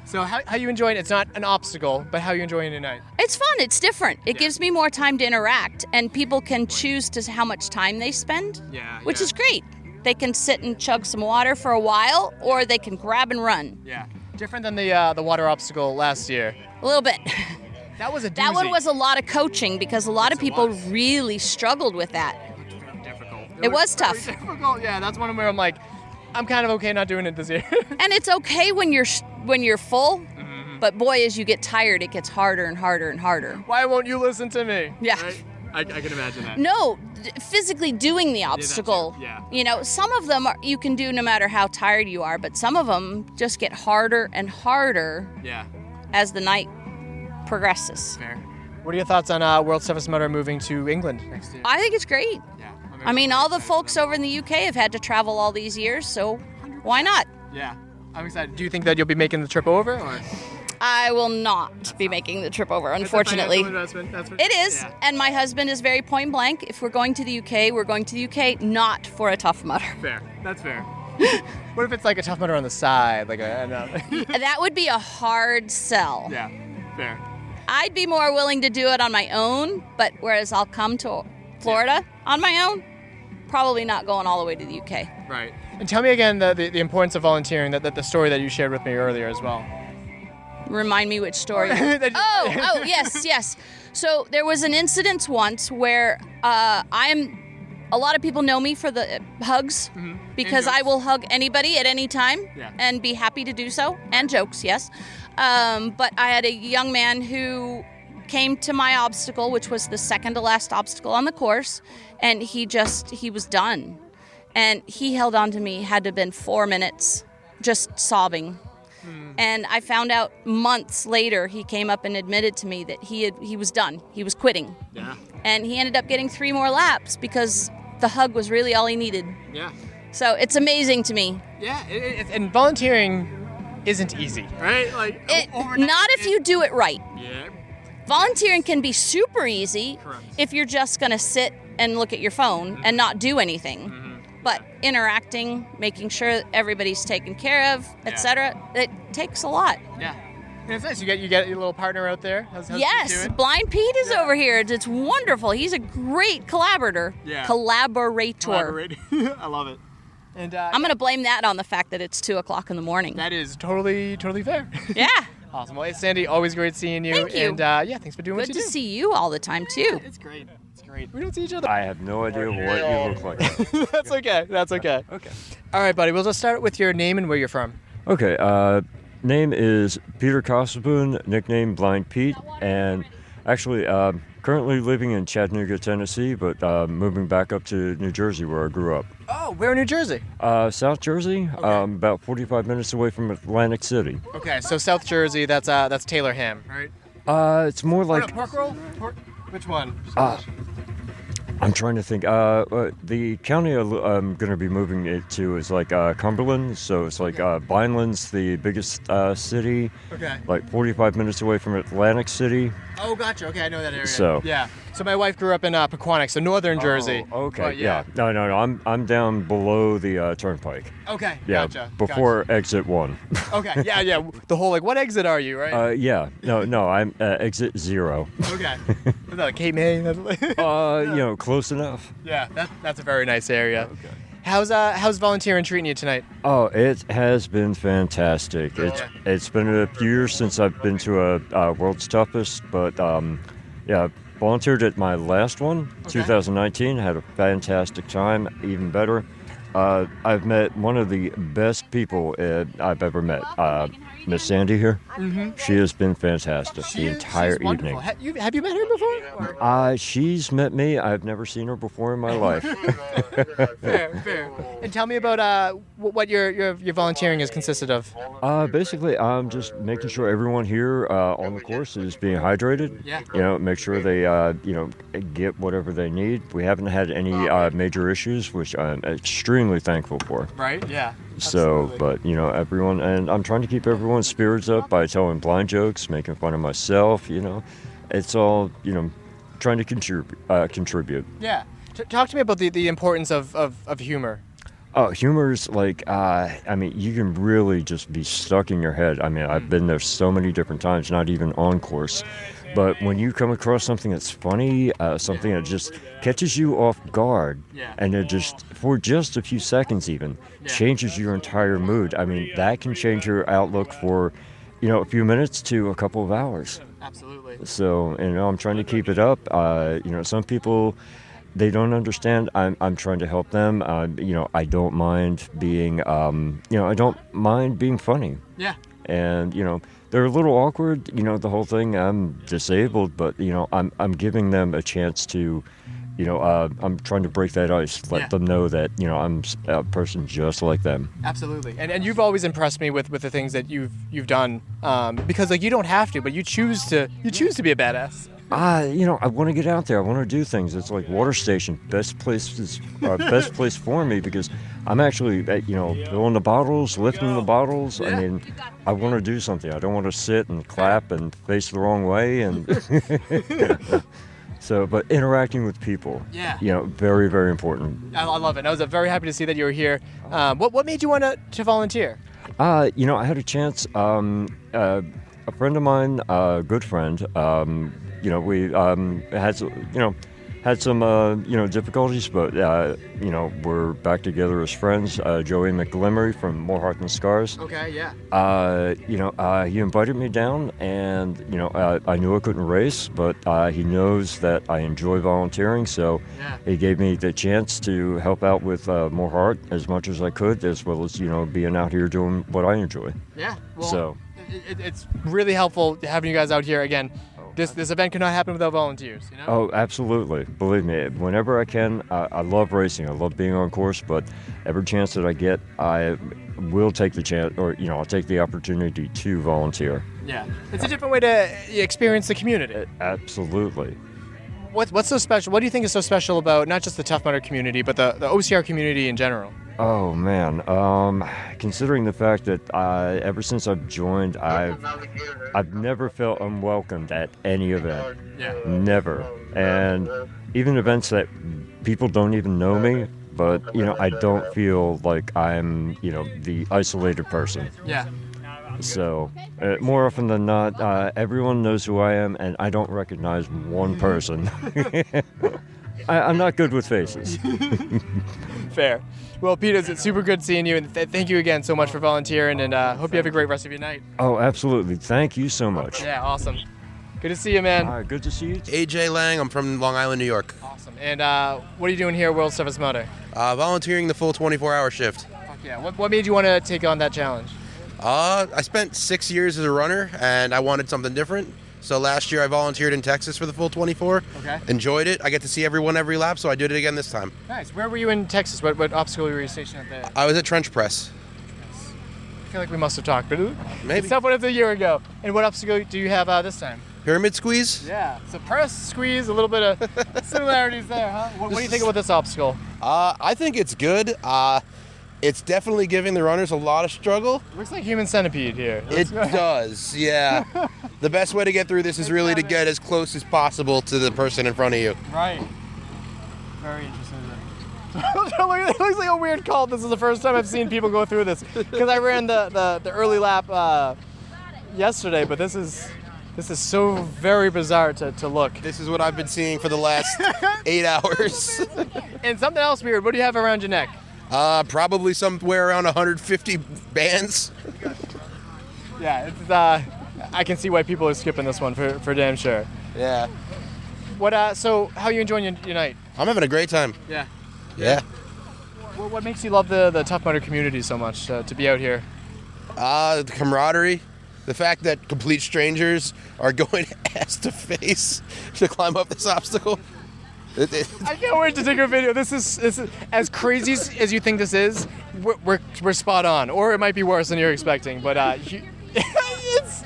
Speaker 11: So how you enjoying it? It's not an obstacle, but how you enjoying it tonight?
Speaker 13: It's fun. It's different. It gives me more time to interact, and people can choose to how much time they spend, which is great. They can sit and chug some water for a while, or they can grab and run.
Speaker 11: Yeah. Different than the water obstacle last year.
Speaker 13: A little bit.
Speaker 11: That was a doozy.
Speaker 13: That one was a lot of coaching because a lot of people really struggled with that.
Speaker 11: Difficult.
Speaker 13: It was tough.
Speaker 11: Difficult. Yeah, that's one where I'm like, I'm kind of okay not doing it this year.
Speaker 13: And it's okay when you're full, but boy, as you get tired, it gets harder and harder and harder.
Speaker 11: Why won't you listen to me?
Speaker 13: Yeah.
Speaker 11: Right? I can imagine that.
Speaker 13: No, physically doing the obstacle.
Speaker 11: Yeah.
Speaker 13: Some of them you can do no matter how tired you are, but some of them just get harder and harder as the night progresses.
Speaker 11: Fair. What are your thoughts on World's Toughest Mudder moving to England next year?
Speaker 13: I think it's great.
Speaker 11: Yeah.
Speaker 13: All the folks over in the UK have had to travel all these years, so why not?
Speaker 11: Yeah. I'm excited. Do you think that you'll be making the trip over? Or?
Speaker 13: I will not be making the trip over, unfortunately. It is, and my husband is very point blank. If we're going to the UK, we're going to the UK, not for a Tough Mudder.
Speaker 11: Fair. That's fair. What if it's like a Tough Mudder on the side?
Speaker 13: That would be a hard sell.
Speaker 11: Yeah, fair.
Speaker 13: I'd be more willing to do it on my own, but whereas I'll come to Florida on my own, probably not going all the way to the UK.
Speaker 11: Right. And tell me again the importance of volunteering, the story that you shared with me earlier as well.
Speaker 13: Remind me which story. Yes. So there was an incident once where a lot of people know me for the hugs because I will hug anybody at any time and be happy to do so, and jokes, yes. But I had a young man who came to my obstacle, which was the second to last obstacle on the course, and he was done. And he held on to me, had to have been 4 minutes. just sobbing. And I found out months later, he came up and admitted to me that he was done. He was quitting.
Speaker 21: Yeah.
Speaker 13: And he ended up getting 3 more laps because the hug was really all he needed.
Speaker 21: Yeah.
Speaker 13: So it's amazing to me.
Speaker 21: Yeah, and volunteering isn't easy, right? Like
Speaker 13: Not if you do it right.
Speaker 21: Yeah.
Speaker 13: Volunteering can be super easy if you're just going to sit and look at your phone and not do anything. But interacting, making sure everybody's taken care of, etc., it takes a lot.
Speaker 21: Yeah. And it's nice. You get your little partner out there. How's
Speaker 13: Yes,
Speaker 21: he doing?
Speaker 13: Blind Pete is over here. It's wonderful. He's a great collaborator.
Speaker 21: Yeah.
Speaker 13: Collaborator.
Speaker 21: I love it. And
Speaker 13: I'm going to blame that on the fact that it's 2:00 in the morning.
Speaker 21: that is totally fair.
Speaker 13: Yeah.
Speaker 21: Awesome. Well, hey, Sandy, always great seeing you.
Speaker 13: Thank you.
Speaker 21: And yeah, thanks for doing what
Speaker 13: Good
Speaker 21: you
Speaker 13: to
Speaker 21: do.
Speaker 13: see you all the time, too.
Speaker 21: It's great. It's great. We don't see each other.
Speaker 15: I have no idea what you look like.
Speaker 21: That's okay. That's okay. Okay. All right, buddy. We'll just start with your name and where you're from.
Speaker 15: Okay, name is Peter Cossaboon, nickname Blind Pete, and actually currently living in Chattanooga, Tennessee, but moving back up to New Jersey where I grew up.
Speaker 21: Oh, where in New Jersey?
Speaker 15: South Jersey, about 45 minutes away from Atlantic City.
Speaker 21: Okay, so South Jersey, that's Taylor ham, right?
Speaker 15: It's more like...
Speaker 21: Oh, no, pork roll? Which one?
Speaker 15: I'm trying to think. The county I'm going to be moving it to is like Cumberland, so it's like Vineland's the biggest city.
Speaker 21: Okay.
Speaker 15: Like 45 minutes away from Atlantic City.
Speaker 21: Oh, gotcha. Okay, I know that area.
Speaker 15: So.
Speaker 21: Yeah. So my wife grew up in Pequannock, so northern Jersey.
Speaker 15: Oh, okay.
Speaker 21: But
Speaker 15: Yeah. No. I'm down below the turnpike.
Speaker 21: Okay.
Speaker 15: Yeah.
Speaker 21: Gotcha.
Speaker 15: Before exit 1.
Speaker 21: Okay. Yeah. The whole what exit are you, right?
Speaker 15: Yeah. No. I'm exit 0.
Speaker 21: Okay. Is that a Cape May?
Speaker 15: Close enough.
Speaker 21: Yeah. That's a very nice area. Okay. How's volunteering treating you tonight?
Speaker 15: Oh, it has been fantastic. It's been a few years since I've been to a World's Toughest, but volunteered at my last one, 2019. Had a fantastic time, even better. I've met one of the best people I've ever met. Miss Sandy here.
Speaker 21: Mm-hmm.
Speaker 15: She has been fantastic the entire evening.
Speaker 21: Have you met her before?
Speaker 15: She's met me. I've never seen her before in my life.
Speaker 21: Fair. And tell me about what your volunteering has consisted of.
Speaker 15: Basically, I'm just making sure everyone here on the course is being hydrated.
Speaker 21: Yeah.
Speaker 15: Make sure they get whatever they need. We haven't had any major issues, which I'm extremely thankful for.
Speaker 21: Right. Yeah.
Speaker 15: So, but everyone, and I'm trying to keep everyone's spirits up by telling blind jokes, making fun of myself. It's all trying to contribute.
Speaker 21: Yeah. Talk to me about the importance of humor.
Speaker 15: Oh, humor's like, you can really just be stuck in your head. I've been there so many different times, not even on course. But when you come across something that's funny, something that just catches you off guard, and it just, for just a few seconds even, changes your entire mood. That can change your outlook for, a few minutes to a couple of hours.
Speaker 21: Absolutely.
Speaker 15: So, I'm trying to keep it up. Some people, they don't understand. I'm trying to help them. I don't mind being, I don't mind being funny.
Speaker 21: Yeah.
Speaker 15: And, they're a little awkward, the whole thing. I'm disabled, but, I'm giving them a chance to, I'm trying to break that ice, let them know that, I'm a person just like them.
Speaker 21: Absolutely. And you've always impressed me with the things that you've done, because you don't have to, but you choose to be a badass.
Speaker 15: I want to get out there. I want to do things. It's like water station, best place for me because I'm actually, filling the bottles, lifting the bottles.
Speaker 21: Yeah.
Speaker 15: I want to do something. I don't want to sit and clap and face the wrong way. And so, but interacting with people, very, very important.
Speaker 21: I love it. I was very happy to see that you were here. What made you want to volunteer?
Speaker 15: I had a chance. A friend of mine, a good friend. We had some difficulties, but we're back together as friends. Joey McGlimmery from More Heart Than Scars.
Speaker 21: Okay, yeah.
Speaker 15: He invited me down, and I knew I couldn't race, but he knows that I enjoy volunteering, so he gave me the chance to help out with More Heart as much as I could, as well as being out here doing what I enjoy.
Speaker 21: Yeah. Well,
Speaker 15: so
Speaker 21: it's really helpful having you guys out here again.
Speaker 7: this event could not happen without volunteers. You know?
Speaker 15: Oh, absolutely. Believe me, whenever I can, I love racing. I love being on course, but every chance that I get, I will take the chance, or I'll take the opportunity to volunteer.
Speaker 7: Yeah, it's a different way to experience the community.
Speaker 15: Absolutely.
Speaker 7: What's so special? What do you think is so special about not just the Tough Mudder community, but the OCR community in general?
Speaker 15: Oh man, considering the fact that ever since I've joined, I've never felt unwelcomed at any event.
Speaker 7: Yeah.
Speaker 15: Never. And even events that people don't even know me, but I don't feel like I'm the isolated person.
Speaker 7: Yeah.
Speaker 15: So more often than not, everyone knows who I am, and I don't recognize one person. I'm not good with faces.
Speaker 7: Fair. Well, Pete, it's super good seeing you, and thank you again so much for volunteering, and hope you have a great rest of your night.
Speaker 15: Oh, absolutely. Thank you so much.
Speaker 7: Yeah, awesome. Good to see you, man.
Speaker 15: All right, good to see you.
Speaker 16: AJ Lang, I'm from Long Island, New York.
Speaker 7: Awesome. And what are you doing here at World Toughest Mudder?
Speaker 16: Volunteering the full 24-hour shift.
Speaker 7: Fuck yeah. What made you want to take on that challenge?
Speaker 16: I spent 6 years as a runner, and I wanted something different. So last year I volunteered in Texas for the full 24.
Speaker 7: Okay.
Speaker 16: Enjoyed it. I get to see everyone every lap, so I did it again this time.
Speaker 7: Nice. Where were you in Texas? What obstacle were you stationed at there?
Speaker 16: I was at Trench Press.
Speaker 7: I feel like we must have talked, but
Speaker 16: Maybe.
Speaker 7: it's tough one a year ago. And what obstacle do you have this time?
Speaker 16: Pyramid squeeze?
Speaker 7: Yeah. So press, squeeze, a little bit of similarities there, huh? What do you think about this obstacle?
Speaker 16: I think it's good. It's definitely giving the runners a lot of struggle.
Speaker 7: Looks like human centipede here.
Speaker 16: It does, yeah. The best way to get through this is really to get as close as possible to the person in front of you.
Speaker 7: Right. Very interesting. It looks like a weird cult. This is the first time I've seen people go through this. Because I ran the early lap yesterday, but this is so very bizarre to look.
Speaker 16: This is what I've been seeing for the last 8 hours.
Speaker 7: And something else weird. What do you have around your neck?
Speaker 16: Probably somewhere around 150 bands.
Speaker 7: Yeah, it's, I can see why people are skipping this one for damn sure.
Speaker 16: Yeah.
Speaker 7: So how are you enjoying your night?
Speaker 16: I'm having a great time.
Speaker 7: Yeah.
Speaker 16: Yeah.
Speaker 7: What makes you love the Tough Mudder community so much to be out here?
Speaker 16: The camaraderie. The fact that complete strangers are going ass to face to climb up this obstacle.
Speaker 7: I can't wait to take a video. This is as crazy as you think this is. We're spot on, or it might be worse than you're expecting. But it's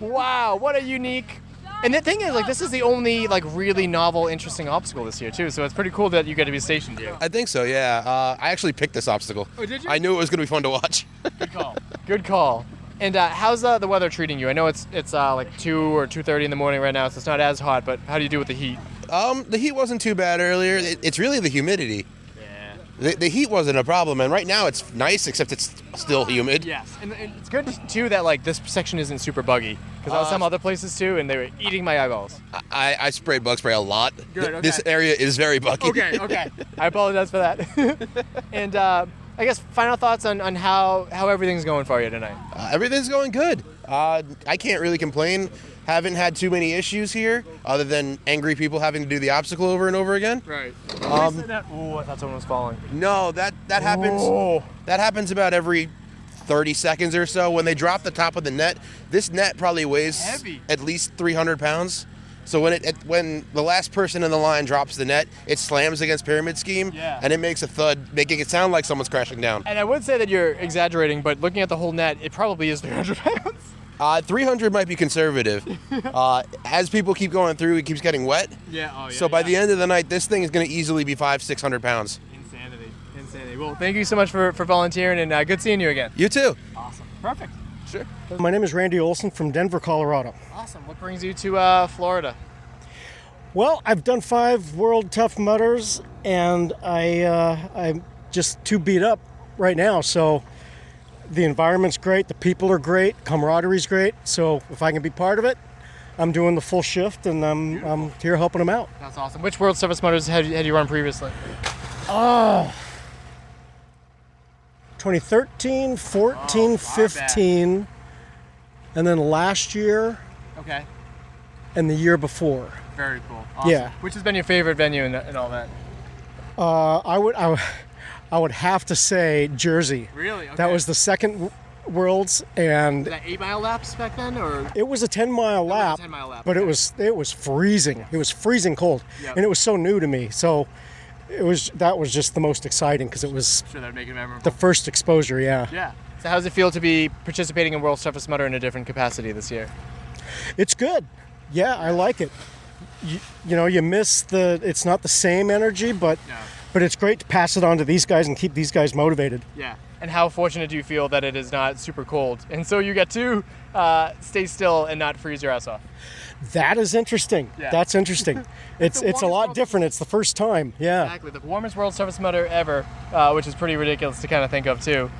Speaker 7: wow, what a unique. And the thing is, this is the only really novel, interesting obstacle this year too. So it's pretty cool that you get to be stationed here.
Speaker 16: I think so. Yeah. I actually picked this obstacle.
Speaker 7: Oh, did you?
Speaker 16: I knew it was going to be fun to watch.
Speaker 7: Good call. Good call. And how's the weather treating you? I know it's 2 or 2:30 in the morning right now, so it's not as hot. But how do you do with the heat?
Speaker 16: The heat wasn't too bad earlier. It's really the humidity. Yeah. The heat wasn't a problem, and right now it's nice, except it's still humid.
Speaker 7: Yes, and it's good too that this section isn't super buggy, because I was some other places too, and they were eating my eyeballs.
Speaker 16: I sprayed bug spray a lot.
Speaker 7: Good. Okay.
Speaker 16: This area is very buggy.
Speaker 7: Okay. I apologize for that. And I guess final thoughts on how everything's going for you tonight.
Speaker 16: Everything's going good. I can't really complain. Haven't had too many issues here, other than angry people having to do the obstacle over and over again.
Speaker 7: Right. I thought someone was falling.
Speaker 16: No, that happens.
Speaker 7: Oh.
Speaker 16: That happens about every 30 seconds or so. When they drop the top of the net, this net probably weighs at least 300 pounds. So when the last person in the line drops the net, it slams against Pyramid Scheme, and it makes a thud, making it sound like someone's crashing down.
Speaker 7: And I would say that you're exaggerating, but looking at the whole net, it probably is 300 pounds.
Speaker 16: 300 might be conservative. As people keep going through, it keeps getting wet.
Speaker 7: Yeah.
Speaker 16: So by the end of the night, this thing is going to easily be 500-600 pounds.
Speaker 7: Insanity. Well, thank you so much for volunteering, and good seeing you again.
Speaker 16: You too.
Speaker 7: Awesome. Perfect.
Speaker 16: Sure.
Speaker 17: My name is Randy Ohlson from Denver, Colorado.
Speaker 7: Awesome. What brings you to Florida?
Speaker 17: Well, I've done 5 World Tough Mudders, and I'm just too beat up right now. So the environment's great, the people are great, camaraderie's great. So if I can be part of it, I'm doing the full shift, and I'm here helping them out.
Speaker 7: That's awesome. Which World Toughest Mudders had you run previously?
Speaker 17: 2013, 14, 15, and then last year.
Speaker 7: Okay.
Speaker 17: And the year before.
Speaker 7: Very cool. Awesome.
Speaker 17: Yeah.
Speaker 7: Which has been your favorite venue and all that?
Speaker 17: I would have to say Jersey.
Speaker 7: Really? Okay.
Speaker 17: That was the second Worlds, and
Speaker 11: Was that 8-mile laps back then, or
Speaker 17: it was a 10-mile lap,
Speaker 11: 10-mile lap,
Speaker 17: but
Speaker 11: okay.
Speaker 17: it was freezing. It was freezing cold,
Speaker 11: Yep.
Speaker 17: and it was so new to me. So that was just the most exciting because it was
Speaker 11: Sure, that would make it memorable.
Speaker 17: the first exposure. Yeah.
Speaker 11: Yeah. So how does it feel to be participating in World's Toughest Mudder in a different capacity this year?
Speaker 17: It's good. Yeah, I like it. You know, you miss it's not the same energy, but it's great to pass it on to these guys and keep these guys motivated.
Speaker 11: Yeah. And how fortunate do you feel that it is not super cold, and so you get to stay still and not freeze your ass off?
Speaker 17: That is interesting.
Speaker 11: Yeah.
Speaker 17: That's interesting. It's a lot different. It's the first time. Yeah.
Speaker 11: Exactly. The warmest World's Toughest Mudder ever, which is pretty ridiculous to kind of think of too.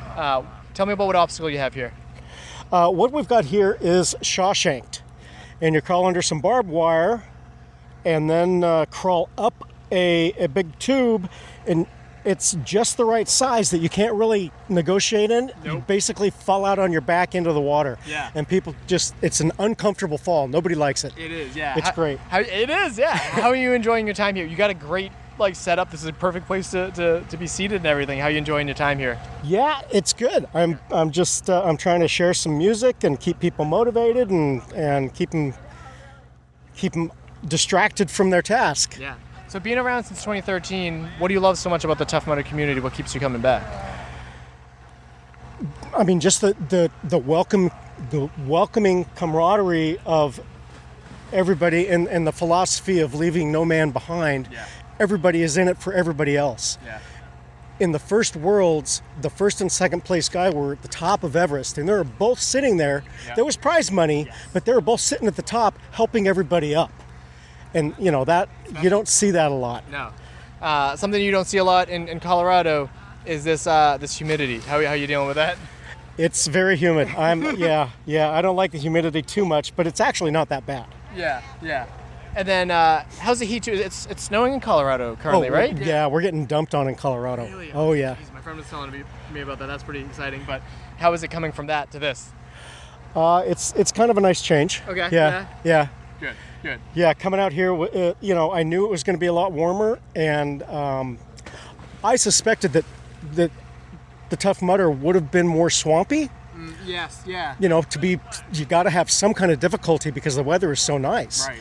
Speaker 11: Tell me about what obstacle you have here.
Speaker 17: What we've got here is Shawshanked, and you crawl under some barbed wire, and then crawl up a big tube, and it's just the right size that you can't really negotiate in. Nope. You basically fall out on your back into the water.
Speaker 11: Yeah.
Speaker 17: And people it's an uncomfortable fall. Nobody likes it.
Speaker 11: It is, yeah.
Speaker 17: It's great.
Speaker 11: It is, yeah. How are you enjoying your time here? You got a great setup. This is a perfect place to be seated and everything. How are you enjoying your time here?
Speaker 17: Yeah, it's good. I'm trying to share some music and keep people motivated and keep them distracted from their task.
Speaker 11: Yeah. So being around since 2013, what do you love so much about the Tough Mudder community? What keeps you coming back?
Speaker 17: I mean, just the welcoming camaraderie of everybody and the philosophy of leaving no man behind.
Speaker 11: Yeah.
Speaker 17: Everybody is in it for everybody else.
Speaker 11: Yeah.
Speaker 17: In the first Worlds, the first and second place guy were at the top of Everest, and they were both sitting there.
Speaker 11: Yeah.
Speaker 17: There was prize money, but they were both sitting at the top helping everybody up. And, you know, that you don't see that a lot.
Speaker 11: No. Something you don't see a lot in Colorado is this humidity. How are you dealing with that?
Speaker 17: It's very humid. I don't like the humidity too much, but it's actually not that bad.
Speaker 11: Yeah, yeah. And then how's the heat too? It's snowing in Colorado currently, right?
Speaker 17: Yeah, we're getting dumped on in Colorado.
Speaker 11: Really?
Speaker 17: Oh, yeah.
Speaker 11: Jeez, my friend was telling me about that. That's pretty exciting. But how is it coming from that to this?
Speaker 17: It's kind of a nice change.
Speaker 11: Okay.
Speaker 17: Yeah.
Speaker 11: Good.
Speaker 17: Yeah, coming out here, I knew it was going to be a lot warmer, and I suspected that the Tough Mudder would have been more swampy.
Speaker 11: Yes, yeah.
Speaker 17: You know, you got to have some kind of difficulty because the weather is so nice.
Speaker 11: Right.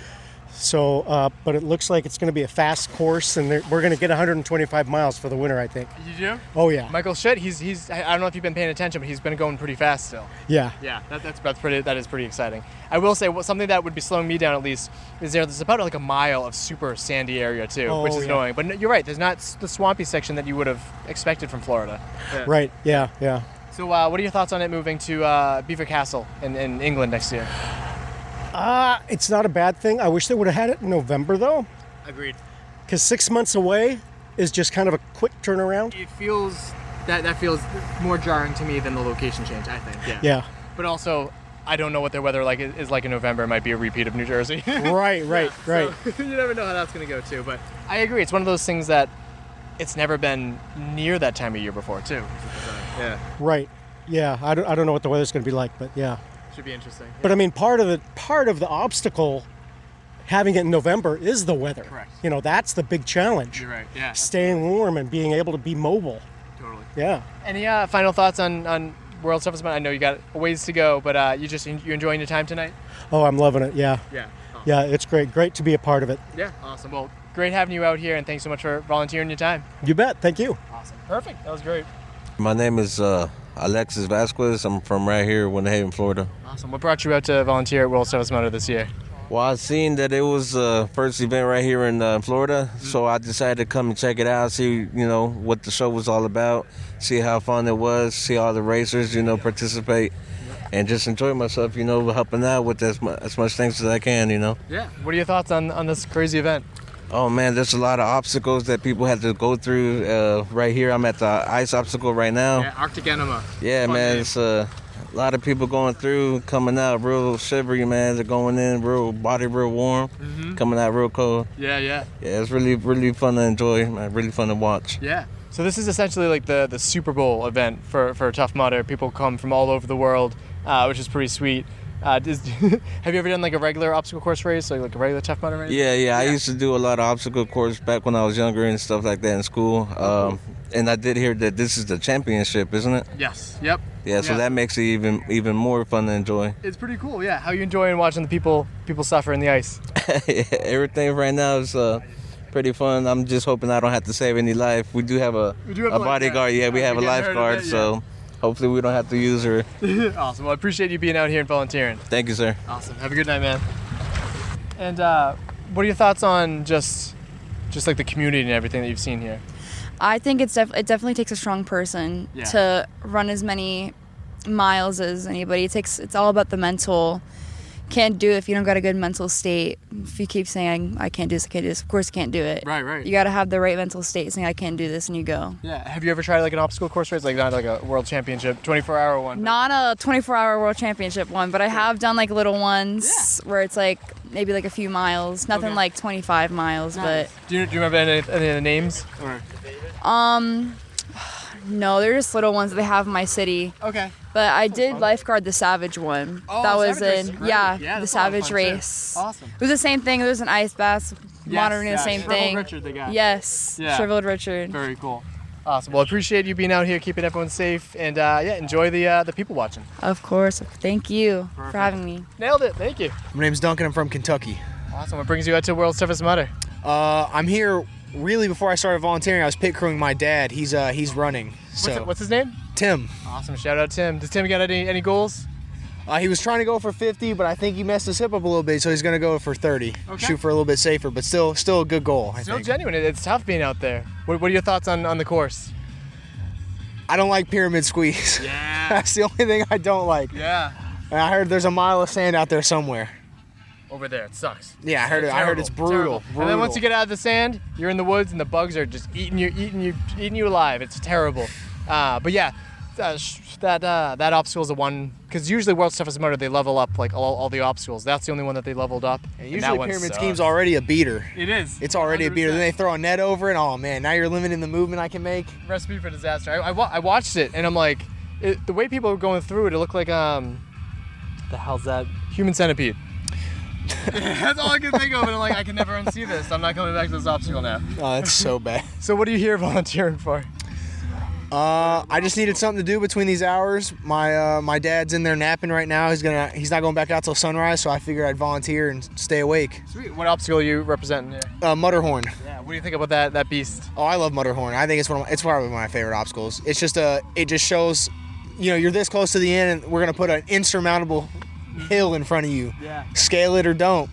Speaker 17: So, but it looks like it's going to be a fast course, and we're going to get 125 miles for the winter, I think.
Speaker 11: You do?
Speaker 17: Oh, yeah.
Speaker 11: Michael Schitt, he's I don't know if you've been paying attention, but he's been going pretty fast still.
Speaker 17: Yeah.
Speaker 11: Yeah, that is pretty exciting. I will say something that would be slowing me down at least is there's about like a mile of super sandy area too, which is annoying. But you're right, there's not the swampy section that you would have expected from Florida. Yeah.
Speaker 17: Right. Yeah.
Speaker 11: So, what are your thoughts on it moving to Beaver Castle in England next year?
Speaker 17: It's not a bad thing. I wish they would have had it in November, though.
Speaker 11: Agreed.
Speaker 17: Because 6 months away is just kind of a quick turnaround.
Speaker 11: It feels that feels more jarring to me than the location change, I think. Yeah.
Speaker 17: Yeah.
Speaker 11: But also, I don't know what their weather is like in November. It might be a repeat of New Jersey.
Speaker 17: Right.
Speaker 11: So, you never know how that's going to go too. But I agree. It's one of those things that it's never been near that time of year before too. Yeah.
Speaker 17: Right. Yeah. I don't know what the weather's going to be like, but yeah.
Speaker 11: Should be interesting. Yeah.
Speaker 17: But I mean, part of the obstacle having it in November is the weather.
Speaker 11: Correct.
Speaker 17: You know, that's the big challenge.
Speaker 11: You're right. Yeah.
Speaker 17: Staying warm and being able to be mobile.
Speaker 11: Totally.
Speaker 17: Yeah.
Speaker 11: Any final thoughts on World's Toughest Mudder? I know you got a ways to go, but you enjoying your time tonight?
Speaker 17: Oh, I'm loving it. Yeah.
Speaker 11: Yeah.
Speaker 17: Yeah, it's great. Great to be a part of it.
Speaker 11: Yeah. Awesome. Well, great having you out here, and thanks so much for volunteering your time.
Speaker 17: You bet. Thank you.
Speaker 11: Awesome. Perfect. That was great.
Speaker 18: My name is Alexis Vasquez. I'm from right here, Winter Haven, Florida.
Speaker 11: Awesome. What brought you out to volunteer at World's Toughest Mudder this year?
Speaker 18: Well, I seen that it was first event right here in Florida, so I decided to come and check it out, see what the show was all about, see how fun it was, see all the racers participate, and just enjoy myself, helping out with as much things as I can,
Speaker 11: Yeah. What are your thoughts on this crazy event?
Speaker 18: Oh man, there's a lot of obstacles that people have to go through. Right here, I'm at the ice obstacle right now.
Speaker 11: Yeah, Arctic Enema.
Speaker 18: Yeah,
Speaker 11: Fun
Speaker 18: man,
Speaker 11: name.
Speaker 18: it's a lot of people going through, coming out real shivery, man. They're going in real body, real warm, coming out real cold.
Speaker 11: Yeah.
Speaker 18: Yeah, it's really, really fun to enjoy, man. Really fun to watch.
Speaker 11: Yeah. So this is essentially like the Super Bowl event for Tough Mudder. People come from all over the world, which is pretty sweet. Have you ever done like a regular obstacle course race, like a regular Tough Mudder race?
Speaker 18: Yeah. I used to do a lot of obstacle course back when I was younger and stuff like that in school. And I did hear that this is the championship, isn't it?
Speaker 11: Yes. Yep.
Speaker 18: Yeah, so that makes it even more fun to enjoy.
Speaker 11: It's pretty cool. Yeah. How you enjoying watching the people suffer in the ice?
Speaker 18: Everything right now is pretty fun. I'm just hoping I don't have to save any life. We do have a bodyguard. Yeah, we have a lifeguard, so hopefully we don't have to use her.
Speaker 11: Awesome. Well, I appreciate you being out here and volunteering.
Speaker 18: Thank you, sir.
Speaker 11: Awesome. Have a good night, man. And what are your thoughts on just like the community and everything that you've seen here?
Speaker 19: I think it definitely takes a strong person to run as many miles as anybody. It's all about the mental. Can't do it if you don't got a good mental state. If you keep saying I can't do this, I can't do this, of course you can't do it.
Speaker 11: Right.
Speaker 19: You got to have the right mental state, saying I can't do this, and you go.
Speaker 11: Yeah. Have you ever tried like an obstacle course race, like not like a world championship, 24-hour one?
Speaker 19: Not a 24-hour world championship one, but I have done like little ones where it's like maybe like a few miles, nothing like 25 miles, but.
Speaker 11: Do you remember any of the names? Or?
Speaker 19: No, they're just little ones that they have in my city.
Speaker 11: Okay.
Speaker 19: But I did lifeguard the Savage one.
Speaker 11: Oh,
Speaker 19: that was
Speaker 11: Savage
Speaker 19: in
Speaker 11: race,
Speaker 19: the Savage race.
Speaker 11: Awesome.
Speaker 19: It was the same thing. It was an ice bath, monitoring the same thing.
Speaker 11: Shriveled Richard, they got.
Speaker 19: Yes, Shriveled Richard.
Speaker 11: Very cool. Awesome. Well, I appreciate you being out here, keeping everyone safe, and enjoy the people watching.
Speaker 19: Of course. Thank you for having me.
Speaker 11: Nailed it. Thank you.
Speaker 20: My name's Duncan. I'm from Kentucky.
Speaker 11: Awesome. What brings you out to World's Toughest Mudder?
Speaker 20: I'm here really before I started volunteering. I was pit crewing my dad. He's running. So
Speaker 11: What's his name?
Speaker 20: Tim.
Speaker 11: Awesome. Shout out Tim. Does Tim got any goals?
Speaker 20: He was trying to go for 50, but I think he messed his hip up a little bit, so he's going to go for 30.
Speaker 11: Okay.
Speaker 20: Shoot for a little bit safer, but still a good goal, I
Speaker 11: Still
Speaker 20: think.
Speaker 11: genuine. It's tough being out there. What are your thoughts on the course?
Speaker 20: I don't like pyramid squeeze.
Speaker 11: Yeah.
Speaker 20: That's the only thing I don't like.
Speaker 11: Yeah.
Speaker 20: And I heard there's a mile of sand out there somewhere.
Speaker 11: Over there, it sucks.
Speaker 20: Yeah, I heard it's brutal.
Speaker 11: And then once you get out of the sand, you're in the woods, and the bugs are just eating you alive. It's terrible. But yeah, that obstacle is the one, because usually World's Toughest Mudder, they level up like all the obstacles. That's the only one that they leveled up.
Speaker 20: And usually pyramid scheme's already a beater.
Speaker 11: It is.
Speaker 20: It's already 100%. A beater. Then they throw a net over it. Oh man, now you're limiting the movement I can make.
Speaker 11: Recipe for disaster. I watched it, and I'm like, the way people were going through it, it looked like the hell's that? Human Centipede. That's all I can think of, and I'm like, I can never unsee this. I'm not coming back to this obstacle now.
Speaker 20: Oh, that's so bad.
Speaker 11: So what are you here volunteering for?
Speaker 20: I just needed something to do between these hours. My dad's in there napping right now. He's not going back out till sunrise, so I figured I'd volunteer and stay awake.
Speaker 11: Sweet. What obstacle are you representing here?
Speaker 20: Mudderhorn.
Speaker 11: Yeah. What do you think about that beast?
Speaker 20: Oh, I love Mudderhorn. I think it's probably one of my favorite obstacles. It's just it just shows, you're this close to the end, and we're gonna put an insurmountable hill in front of you.
Speaker 11: Yeah.
Speaker 20: Scale it or don't.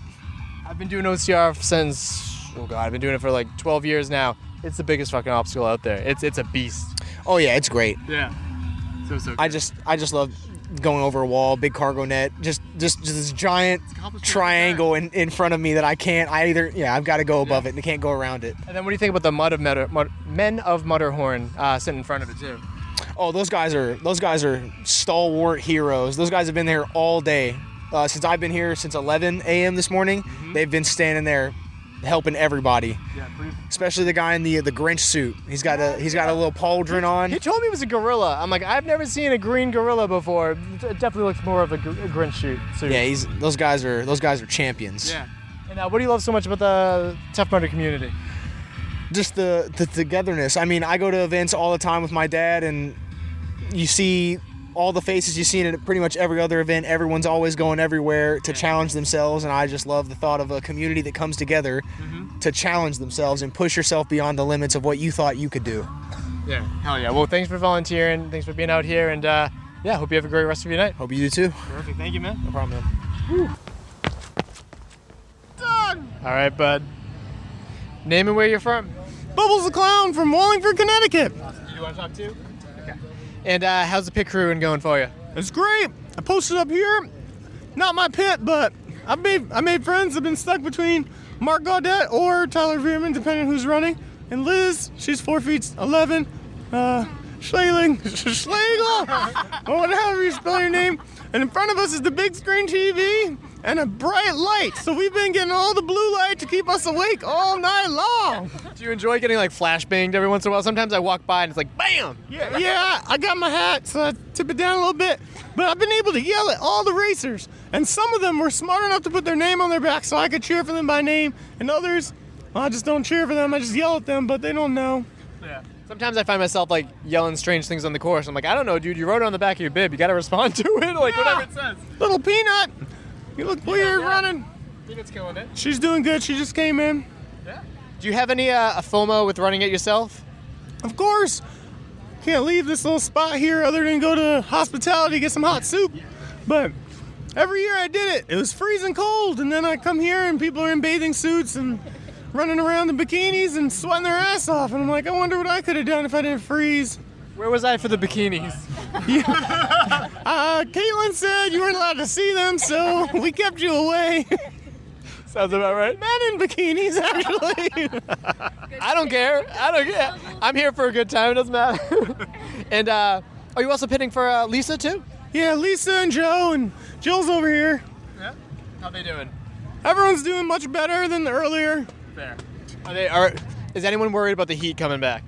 Speaker 11: I've been doing OCR since I've been doing it for like 12 years now. It's the biggest fucking obstacle out there. It's a beast.
Speaker 20: Oh yeah, it's great.
Speaker 11: Yeah. So good.
Speaker 20: I just love going over a wall, big cargo net, just this giant triangle in front of me that I've got to go above it and I can't go around it.
Speaker 11: And then what do you think about the Men of Mudderhorn sitting in front of it too?
Speaker 20: Oh, those guys are stalwart heroes. Those guys have been there all day. Since I've been here since 11 a.m. this morning, they've been standing there helping everybody. Yeah, especially the guy in the Grinch suit. He's got a little pauldron on.
Speaker 11: He told me it was a gorilla. I'm like, I've never seen a green gorilla before. It definitely looks more of a Grinch suit.
Speaker 20: Yeah, those guys are champions.
Speaker 11: Yeah. And what do you love so much about the Tough Mudder community?
Speaker 20: Just the togetherness. I mean, I go to events all the time with my dad, and you see all the faces you see at pretty much every other event. Everyone's always going everywhere to challenge themselves, and I just love the thought of a community that comes together to challenge themselves and push yourself beyond the limits of what you thought you could do.
Speaker 11: Yeah, hell yeah. Well, thanks for volunteering. Thanks for being out here, and hope you have a great rest of your night.
Speaker 20: Hope you do too.
Speaker 11: Perfect. Thank you, man.
Speaker 20: No problem, man.
Speaker 11: Done. All right, bud. Name and where you're from.
Speaker 23: Bubbles the Clown from Wallingford, Connecticut.
Speaker 11: Awesome. You want to talk too? Okay. And how's the pit crewing going for you?
Speaker 23: It's great. I posted up here. Not my pit, but I made friends. I've been stuck between Mark Gaudet or Tyler Veerman, depending on who's running. And Liz, she's 4'11". Schlegel, or whatever you spell your name. And in front of us is the big screen TV and a bright light. So we've been getting all the blue light to keep us awake all night long.
Speaker 11: Do you enjoy getting like flashbanged every once in a while? Sometimes I walk by and it's like, bam!
Speaker 23: Yeah, I got my hat, so I tip it down a little bit. But I've been able to yell at all the racers. And some of them were smart enough to put their name on their back so I could cheer for them by name. And others, I just don't cheer for them. I just yell at them, but they don't know.
Speaker 11: Yeah.
Speaker 7: Sometimes I find myself like yelling strange things on the course. I'm like, I don't know, dude. You wrote it on the back of your bib. You got to respond to it, like whatever it says.
Speaker 23: Little Peanut, you look weird running.
Speaker 7: Peanut's killing it.
Speaker 23: She's doing good. She just came in.
Speaker 7: Yeah. Do you have any a FOMO with running it yourself?
Speaker 23: Of course. Can't leave this little spot here other than go to hospitality, get some hot soup. But every year I did it. It was freezing cold, and then I come here and people are in bathing suits and running around in bikinis and sweating their ass off. And I'm like, I wonder what I could have done if I didn't freeze.
Speaker 7: Where was I for the bikinis?
Speaker 23: Caitlin said you weren't allowed to see them, so we kept you away.
Speaker 7: Sounds about right.
Speaker 23: Men in bikinis, actually.
Speaker 7: I don't care. I'm here for a good time. It doesn't matter. And are you also pitting for Lisa, too?
Speaker 23: Yeah, Lisa and Joe, and Jill's over here.
Speaker 7: Yeah? How they doing?
Speaker 23: Everyone's doing much better than earlier.
Speaker 7: Fair. Is anyone worried about the heat coming back?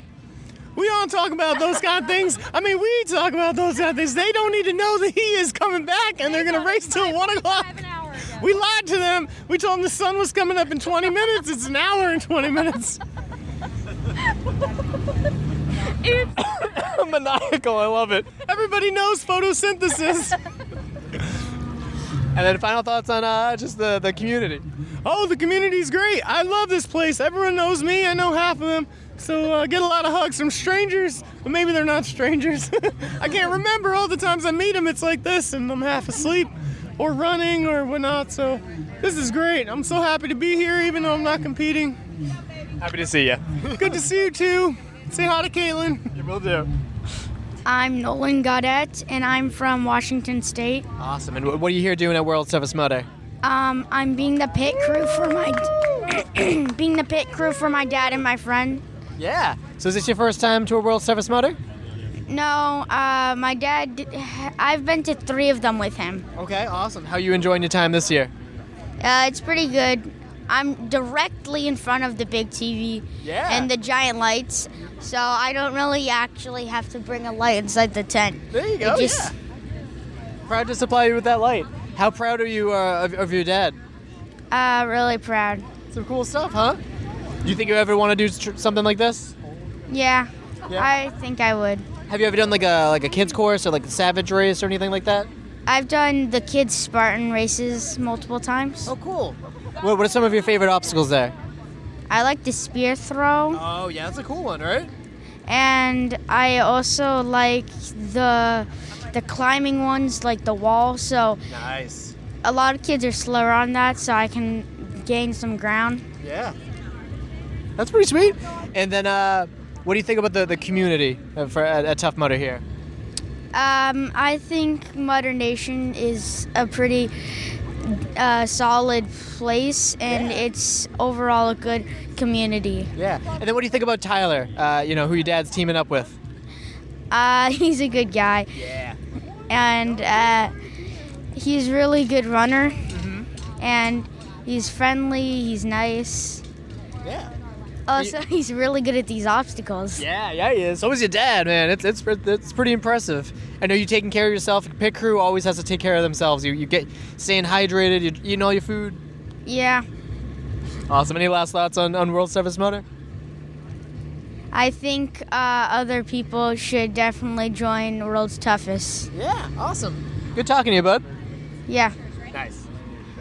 Speaker 23: We don't talk about those kind of things. I mean, we talk about those kind of things. They don't need to know the heat is coming back and they're going to race till 1 o'clock. We lied to them. We told them the sun was coming up in 20 minutes. It's an hour and 20 minutes.
Speaker 7: It's maniacal. I love it.
Speaker 23: Everybody knows photosynthesis.
Speaker 7: And then final thoughts on just the community.
Speaker 23: Oh, the community's great. I love this place. Everyone knows me. I know half of them. So I get a lot of hugs from strangers, but maybe they're not strangers. I can't remember all the times I meet them. It's like this, and I'm half asleep or running or whatnot. So this is great. I'm so happy to be here, even though I'm not competing.
Speaker 7: Happy to see you.
Speaker 23: Good to see you, too. Say hi to Caitlin.
Speaker 7: You will do.
Speaker 1: I'm Noel Gaudet, and I'm from Washington State.
Speaker 7: Awesome. And what are you here doing at World's Toughest Mudder?
Speaker 1: I'm being the pit crew for my dad and my friend.
Speaker 7: Yeah. So is this your first time to a World's Toughest Mudder?
Speaker 1: No, my dad. I've been to 3 of them with him.
Speaker 7: Okay, awesome. How are you enjoying your time this year?
Speaker 1: It's pretty good. I'm directly in front of the big TV and the giant lights, so I don't really actually have to bring a light inside the tent.
Speaker 7: There you go. Yeah. Proud to supply you with that light. How proud are you of your dad?
Speaker 1: Really proud.
Speaker 7: Some cool stuff, huh? Do you think you ever want to do something like this?
Speaker 1: Yeah, I think I would.
Speaker 7: Have you ever done like a kids course or like a Savage race or anything like that?
Speaker 1: I've done the kids Spartan races multiple times.
Speaker 7: Oh, cool. What are some of your favorite obstacles there?
Speaker 1: I like the spear throw.
Speaker 7: Oh, yeah, that's a cool one, right?
Speaker 1: And I also like the climbing ones, like the wall. So
Speaker 7: nice.
Speaker 1: A lot of kids are slower on that, so I can gain some ground.
Speaker 7: Yeah. That's pretty sweet. And then what do you think about the community at Tough Mudder here?
Speaker 1: I think Mudder Nation is a pretty solid place, and it's overall a good community.
Speaker 7: Yeah. And then what do you think about Tyler, who your dad's teaming up with?
Speaker 1: He's a good guy.
Speaker 7: Yeah.
Speaker 1: And he's a really good runner. Mm-hmm. And he's friendly, he's nice.
Speaker 7: Yeah.
Speaker 1: Also, he's really good at these obstacles.
Speaker 7: Yeah, he is. So is your dad, man. It's pretty impressive. I know you're taking care of yourself. Pit crew always has to take care of themselves. You get staying hydrated. You're eating all your food.
Speaker 1: Yeah.
Speaker 7: Awesome. Any last thoughts on World's Toughest Mudder?
Speaker 1: I think other people should definitely join World's Toughest.
Speaker 7: Yeah, awesome. Good talking to you, bud.
Speaker 1: Yeah.
Speaker 7: Nice.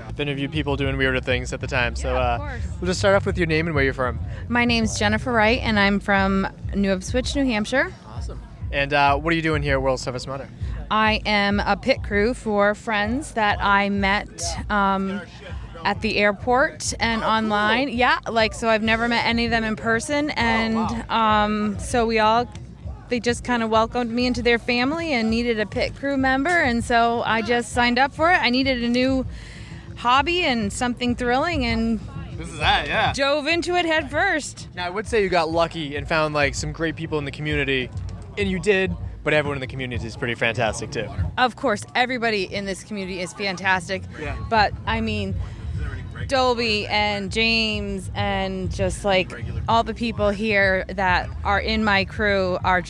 Speaker 7: I've interviewed people doing weirder things at the time, so we'll just start off with your name and where you're from.
Speaker 2: My name's Jennifer Wright, and I'm from New Ipswich, New Hampshire.
Speaker 7: Awesome. And what are you doing here at World's Toughest Mudder?
Speaker 2: I am a pit crew for friends that I met at the airport and online. Cool. Yeah, so I've never met any of them in person, and so they just kind of welcomed me into their family and needed a pit crew member, and so I just signed up for it. I needed a new hobby and something thrilling, and
Speaker 7: this is that, yeah.
Speaker 2: Dove into it head first.
Speaker 7: Now, I would say you got lucky and found some great people in the community, and you did, but everyone in the community is pretty fantastic too.
Speaker 2: Of course, everybody in this community is fantastic.
Speaker 7: Yeah.
Speaker 2: But I mean, Dolby and James and just all the people here that are in my crew are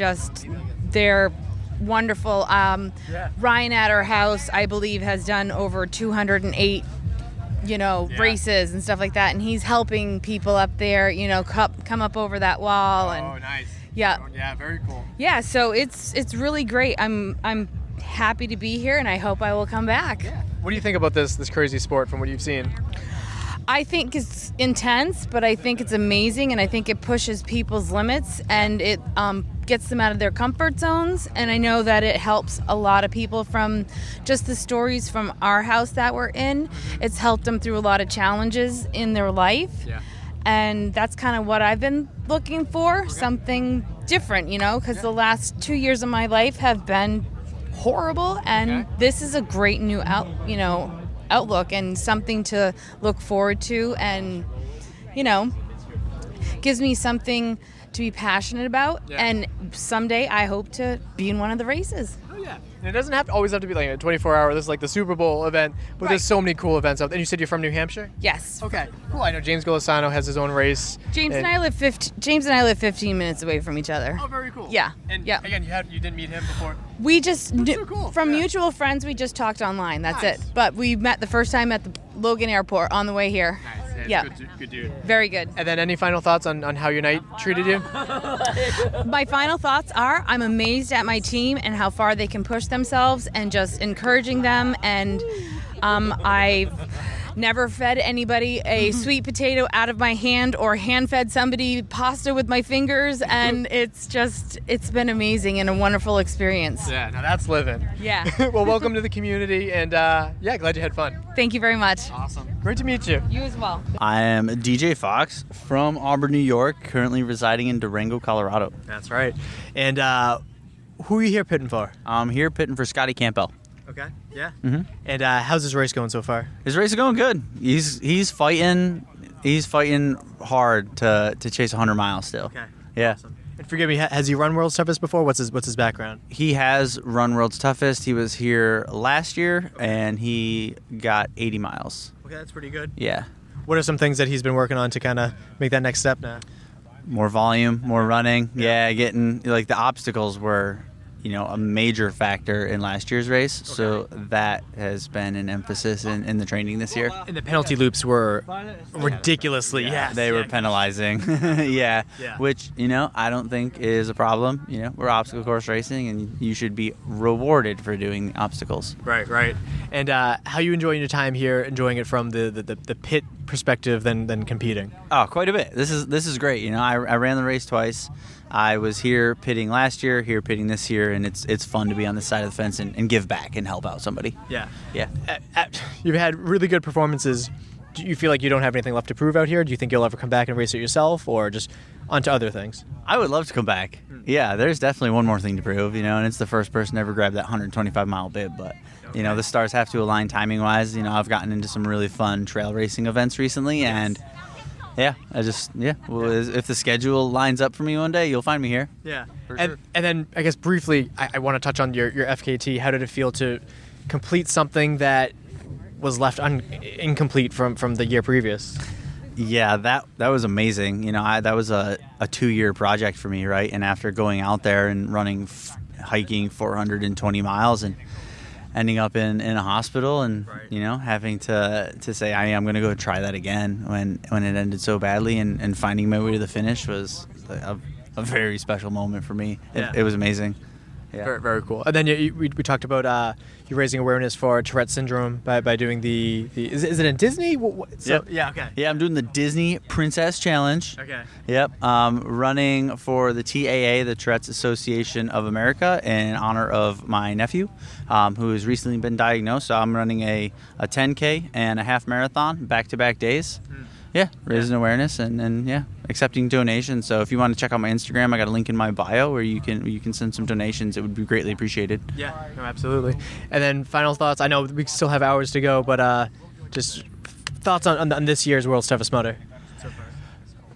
Speaker 2: they're wonderful. Ryan at our house, I believe, has done over 208 races and stuff like that, and he's helping people up there come up over that wall. And
Speaker 7: nice.
Speaker 2: Yeah.
Speaker 7: Yeah, very cool.
Speaker 2: Yeah, so it's really great. I'm happy to be here, and I hope I will come back.
Speaker 7: What do you think about this crazy sport from what you've seen?
Speaker 2: I think it's intense, but I think it's amazing, and I think it pushes people's limits, and it gets them out of their comfort zones. And I know that it helps a lot of people from just the stories from our house that we're in. It's helped them through a lot of challenges in their life.
Speaker 7: Yeah.
Speaker 2: And that's kind of what I've been looking for, something different, because the last 2 years of my life have been horrible, and this is a great new outlook and something to look forward to, and gives me something to be passionate about. And someday I hope to be in one of the races.
Speaker 7: And it doesn't always have to be like a 24-hour. This is like the Super Bowl event, but there's so many cool events out there. And you said you're from New Hampshire?
Speaker 2: Yes.
Speaker 7: Okay. Cool. I know James Golisano has his own race.
Speaker 2: James and I live 15 minutes away from each other.
Speaker 7: Oh, very cool.
Speaker 2: Yeah.
Speaker 7: And again, you didn't meet him before.
Speaker 2: We just from mutual friends. We just talked online. That's it. But we met the first time at the Logan Airport on the way here.
Speaker 7: Nice.
Speaker 2: Yeah.
Speaker 7: Good dude.
Speaker 2: Very good.
Speaker 7: And then any final thoughts on how your night treated you?
Speaker 2: My final thoughts are I'm amazed at my team and how far they can push themselves, and just encouraging them. And I've never fed anybody a sweet potato out of my hand or hand-fed somebody pasta with my fingers, and it's been amazing and a wonderful experience.
Speaker 7: Yeah, now that's living.
Speaker 2: Yeah.
Speaker 7: Well, welcome to the community, and glad you had fun.
Speaker 2: Thank you very much.
Speaker 7: Awesome. Great to meet you.
Speaker 2: You as well.
Speaker 3: I am DJ Fox from Auburn, New York, currently residing in Durango, Colorado.
Speaker 4: That's right. And who are you here pitting for?
Speaker 3: I'm here pitting for Scotty Campbell.
Speaker 4: Okay. Yeah.
Speaker 3: Mm-hmm.
Speaker 4: And how's his race going so far?
Speaker 3: His race is going good. He's fighting hard to chase 100 miles still.
Speaker 4: Okay.
Speaker 3: Yeah.
Speaker 4: Awesome. And forgive me, has he run World's Toughest before? What's his background?
Speaker 3: He has run World's Toughest. He was here last year and he got 80 miles.
Speaker 4: Okay, that's pretty good.
Speaker 3: Yeah.
Speaker 4: What are some things that he's been working on to kind of make that next step now?
Speaker 3: More volume, more running. Yeah, getting like the obstacles were a major factor in last year's race. Okay. So that has been an emphasis in the training this year.
Speaker 4: And the penalty loops were ridiculously,
Speaker 3: they were penalizing. yeah. Which, I don't think is a problem. We're obstacle course racing and you should be rewarded for doing the obstacles.
Speaker 4: Right. And how you enjoying your time here, enjoying it from the pit perspective than competing?
Speaker 3: Oh, quite a bit. This is great. I ran the race twice. I was here pitting last year, here pitting this year, and it's fun to be on this side of the fence and give back and help out somebody.
Speaker 4: Yeah.
Speaker 3: You've
Speaker 4: had really good performances. Do you feel like you don't have anything left to prove out here? Do you think you'll ever come back and race it yourself, or just onto other things?
Speaker 3: I would love to come back. Yeah, there's definitely one more thing to prove, and it's the first person to ever grab that 125-mile bib, but the stars have to align timing-wise. I've gotten into some really fun trail racing events recently, and if the schedule lines up for me one day, you'll find me here.
Speaker 4: Yeah.
Speaker 3: Sure.
Speaker 4: And then I guess briefly, I want to touch on your FKT. How did it feel to complete something that was left incomplete from the year previous?
Speaker 3: Yeah, that was amazing. That was a 2-year project for me, right? And after going out there and hiking 420 miles and ending up in a hospital and having to say I'm going to go try that again when it ended so badly, and finding my way to the finish was a very special moment for me. It was amazing. Yeah.
Speaker 4: Very, very cool. And then we talked about you raising awareness for Tourette syndrome by doing the is it in Disney?
Speaker 3: Yep.
Speaker 4: Yeah. Okay.
Speaker 3: Yeah, I'm doing the Disney Princess Challenge.
Speaker 4: Okay.
Speaker 3: Yep. Running for the TAA, the Tourette's Association of America, in honor of my nephew, who has recently been diagnosed. So I'm running a 10K and a half marathon back-to-back days. Yeah, raising awareness and accepting donations. So if you want to check out my Instagram, I got a link in my bio where you can send some donations. It would be greatly appreciated.
Speaker 4: Yeah, no, absolutely. And then final thoughts. I know we still have hours to go, but just thoughts on this year's World's Toughest Mudder.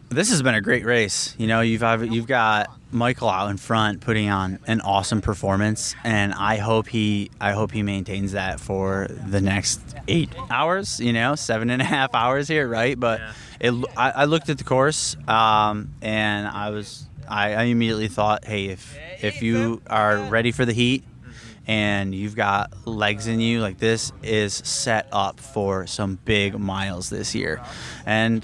Speaker 3: This has been a great race. You've got Michael out in front putting on an awesome performance, and I hope he maintains that for the next 8 hours. 7.5 hours here, right? But I looked at the course, and I immediately thought, hey, if you are ready for the heat and you've got legs in you, like, this is set up for some big miles this year. And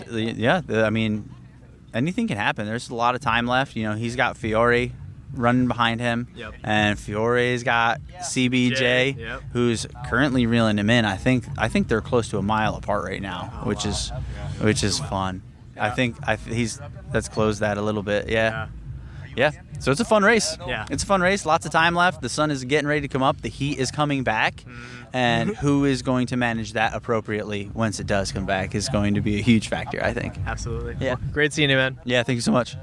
Speaker 3: anything can happen. There's a lot of time left. You know, he's got Fiore running behind him, and Fiore's got CBJ, who's currently reeling him in. I think they're close to a mile apart right now, which is fun. I think that's closed that a little bit. Yeah. So it's a fun race.
Speaker 4: Yeah.
Speaker 3: It's a fun race. Lots of time left. The sun is getting ready to come up. The heat is coming back. And who is going to manage that appropriately once it does come back is going to be a huge factor, I think.
Speaker 4: Absolutely.
Speaker 3: Yeah.
Speaker 4: Great seeing you, man.
Speaker 3: Yeah, thank you so much.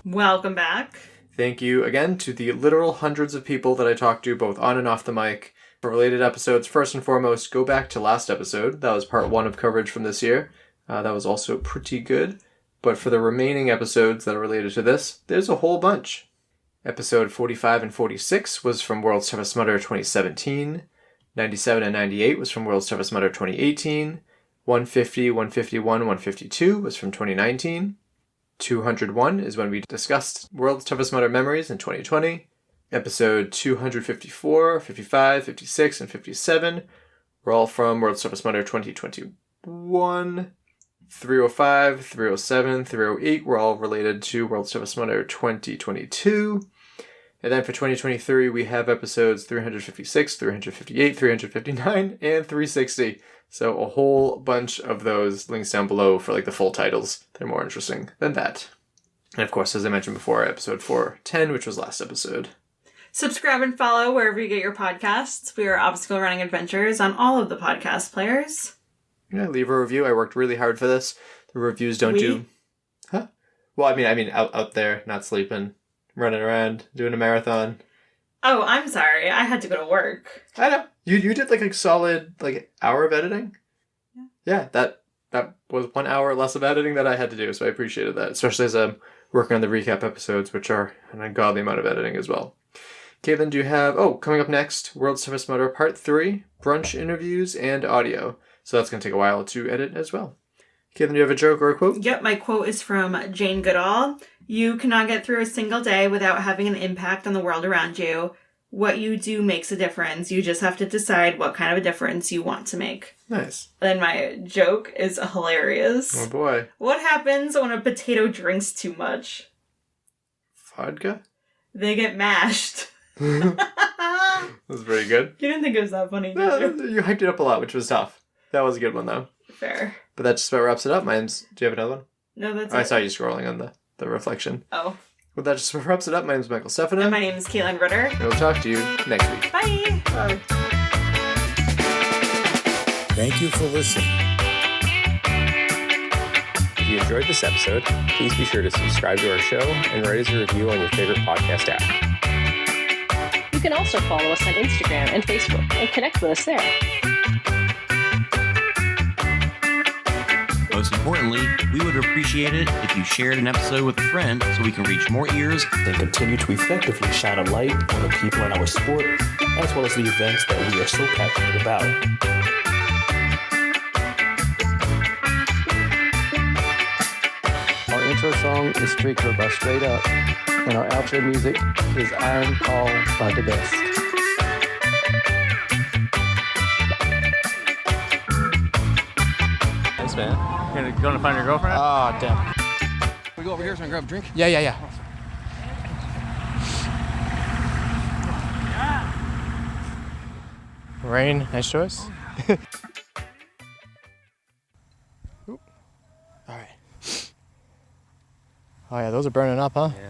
Speaker 5: Welcome back.
Speaker 7: Thank you again to the literal hundreds of people that I talked to both on and off the mic. For related episodes, first and foremost, go back to last episode. That was part 1 of coverage from this year. That was also pretty good. But for the remaining episodes that are related to this, there's a whole bunch. Episode 45 and 46 was from World's Toughest Mudder 2017. 97 and 98 was from World's Toughest Mudder 2018. 150, 151, 152 was from 2019. 201 is when we discussed World's Toughest Mudder memories in 2020. Episode 254, 55, 56, and 57 were all from World's Toughest Mudder 2021. 305, 307, 308 were all related to World's Toughest Mudder 2022. And then for 2023, we have episodes 356, 358, 359, and 360. So a whole bunch of those, links down below for like the full titles. They're more interesting than that. And of course, as I mentioned before, episode 410, which was last episode.
Speaker 5: Subscribe and follow wherever you get your podcasts. We are Obstacle Running Adventures on all of the podcast players.
Speaker 7: Yeah, leave a review. I worked really hard for this. The reviews don't do... Huh? Well, I mean, out there, not sleeping, running around, doing a marathon.
Speaker 5: Oh, I'm sorry. I had to go to work.
Speaker 7: I know. You did like a solid hour of editing? Yeah, that was 1 hour less of editing that I had to do, so I appreciated that, especially as I'm working on the recap episodes, which are an ungodly amount of editing as well. Caitlin, do you have... Oh, coming up next, World's Toughest Mudder Part 3, brunch interviews and audio. So that's going to take a while to edit as well. Caitlin, do you have a joke or a quote?
Speaker 5: Yep, my quote is from Jane Goodall. You cannot get through a single day without having an impact on the world around you. What you do makes a difference. You just have to decide what kind of a difference you want to make.
Speaker 7: Nice.
Speaker 5: Then my joke is hilarious.
Speaker 7: Oh boy.
Speaker 5: What happens when a potato drinks too much?
Speaker 7: Vodka?
Speaker 5: They get mashed.
Speaker 7: That was pretty good.
Speaker 5: You didn't think it was that funny,
Speaker 7: No,
Speaker 5: did you?
Speaker 7: you hyped it up a lot, which was tough. That was a good one, though.
Speaker 5: Fair.
Speaker 7: But that just about wraps it up. Do you have another one?
Speaker 5: No, that's
Speaker 7: I
Speaker 5: it.
Speaker 7: saw you scrolling on the reflection.
Speaker 5: Oh.
Speaker 7: Well, that just wraps it up. My name's Michael Stefano.
Speaker 5: And my name is Caitlin Ritter.
Speaker 7: And we'll talk to you next week.
Speaker 5: Bye.
Speaker 7: Bye.
Speaker 6: Thank you for listening.
Speaker 9: If you enjoyed this episode, please be sure to subscribe to our show and write us a review on your favorite podcast app.
Speaker 24: You can also follow us on Instagram and Facebook and connect with us there.
Speaker 25: Most importantly, we would appreciate it if you shared an episode with a friend so we can reach more ears
Speaker 26: and continue to effectively shine a light on the people in our sport, as well as the events that we are so passionate about.
Speaker 27: Our intro song is Street Crew by Straight Up, and our outro music is Iron Call by The Best.
Speaker 4: Thanks, man. You're going to find your girlfriend?
Speaker 27: Oh, damn.
Speaker 21: We go over here so I can grab a drink?
Speaker 4: Yeah. Rain, nice choice. All right. Oh yeah, those are burning up, huh?
Speaker 9: Yeah,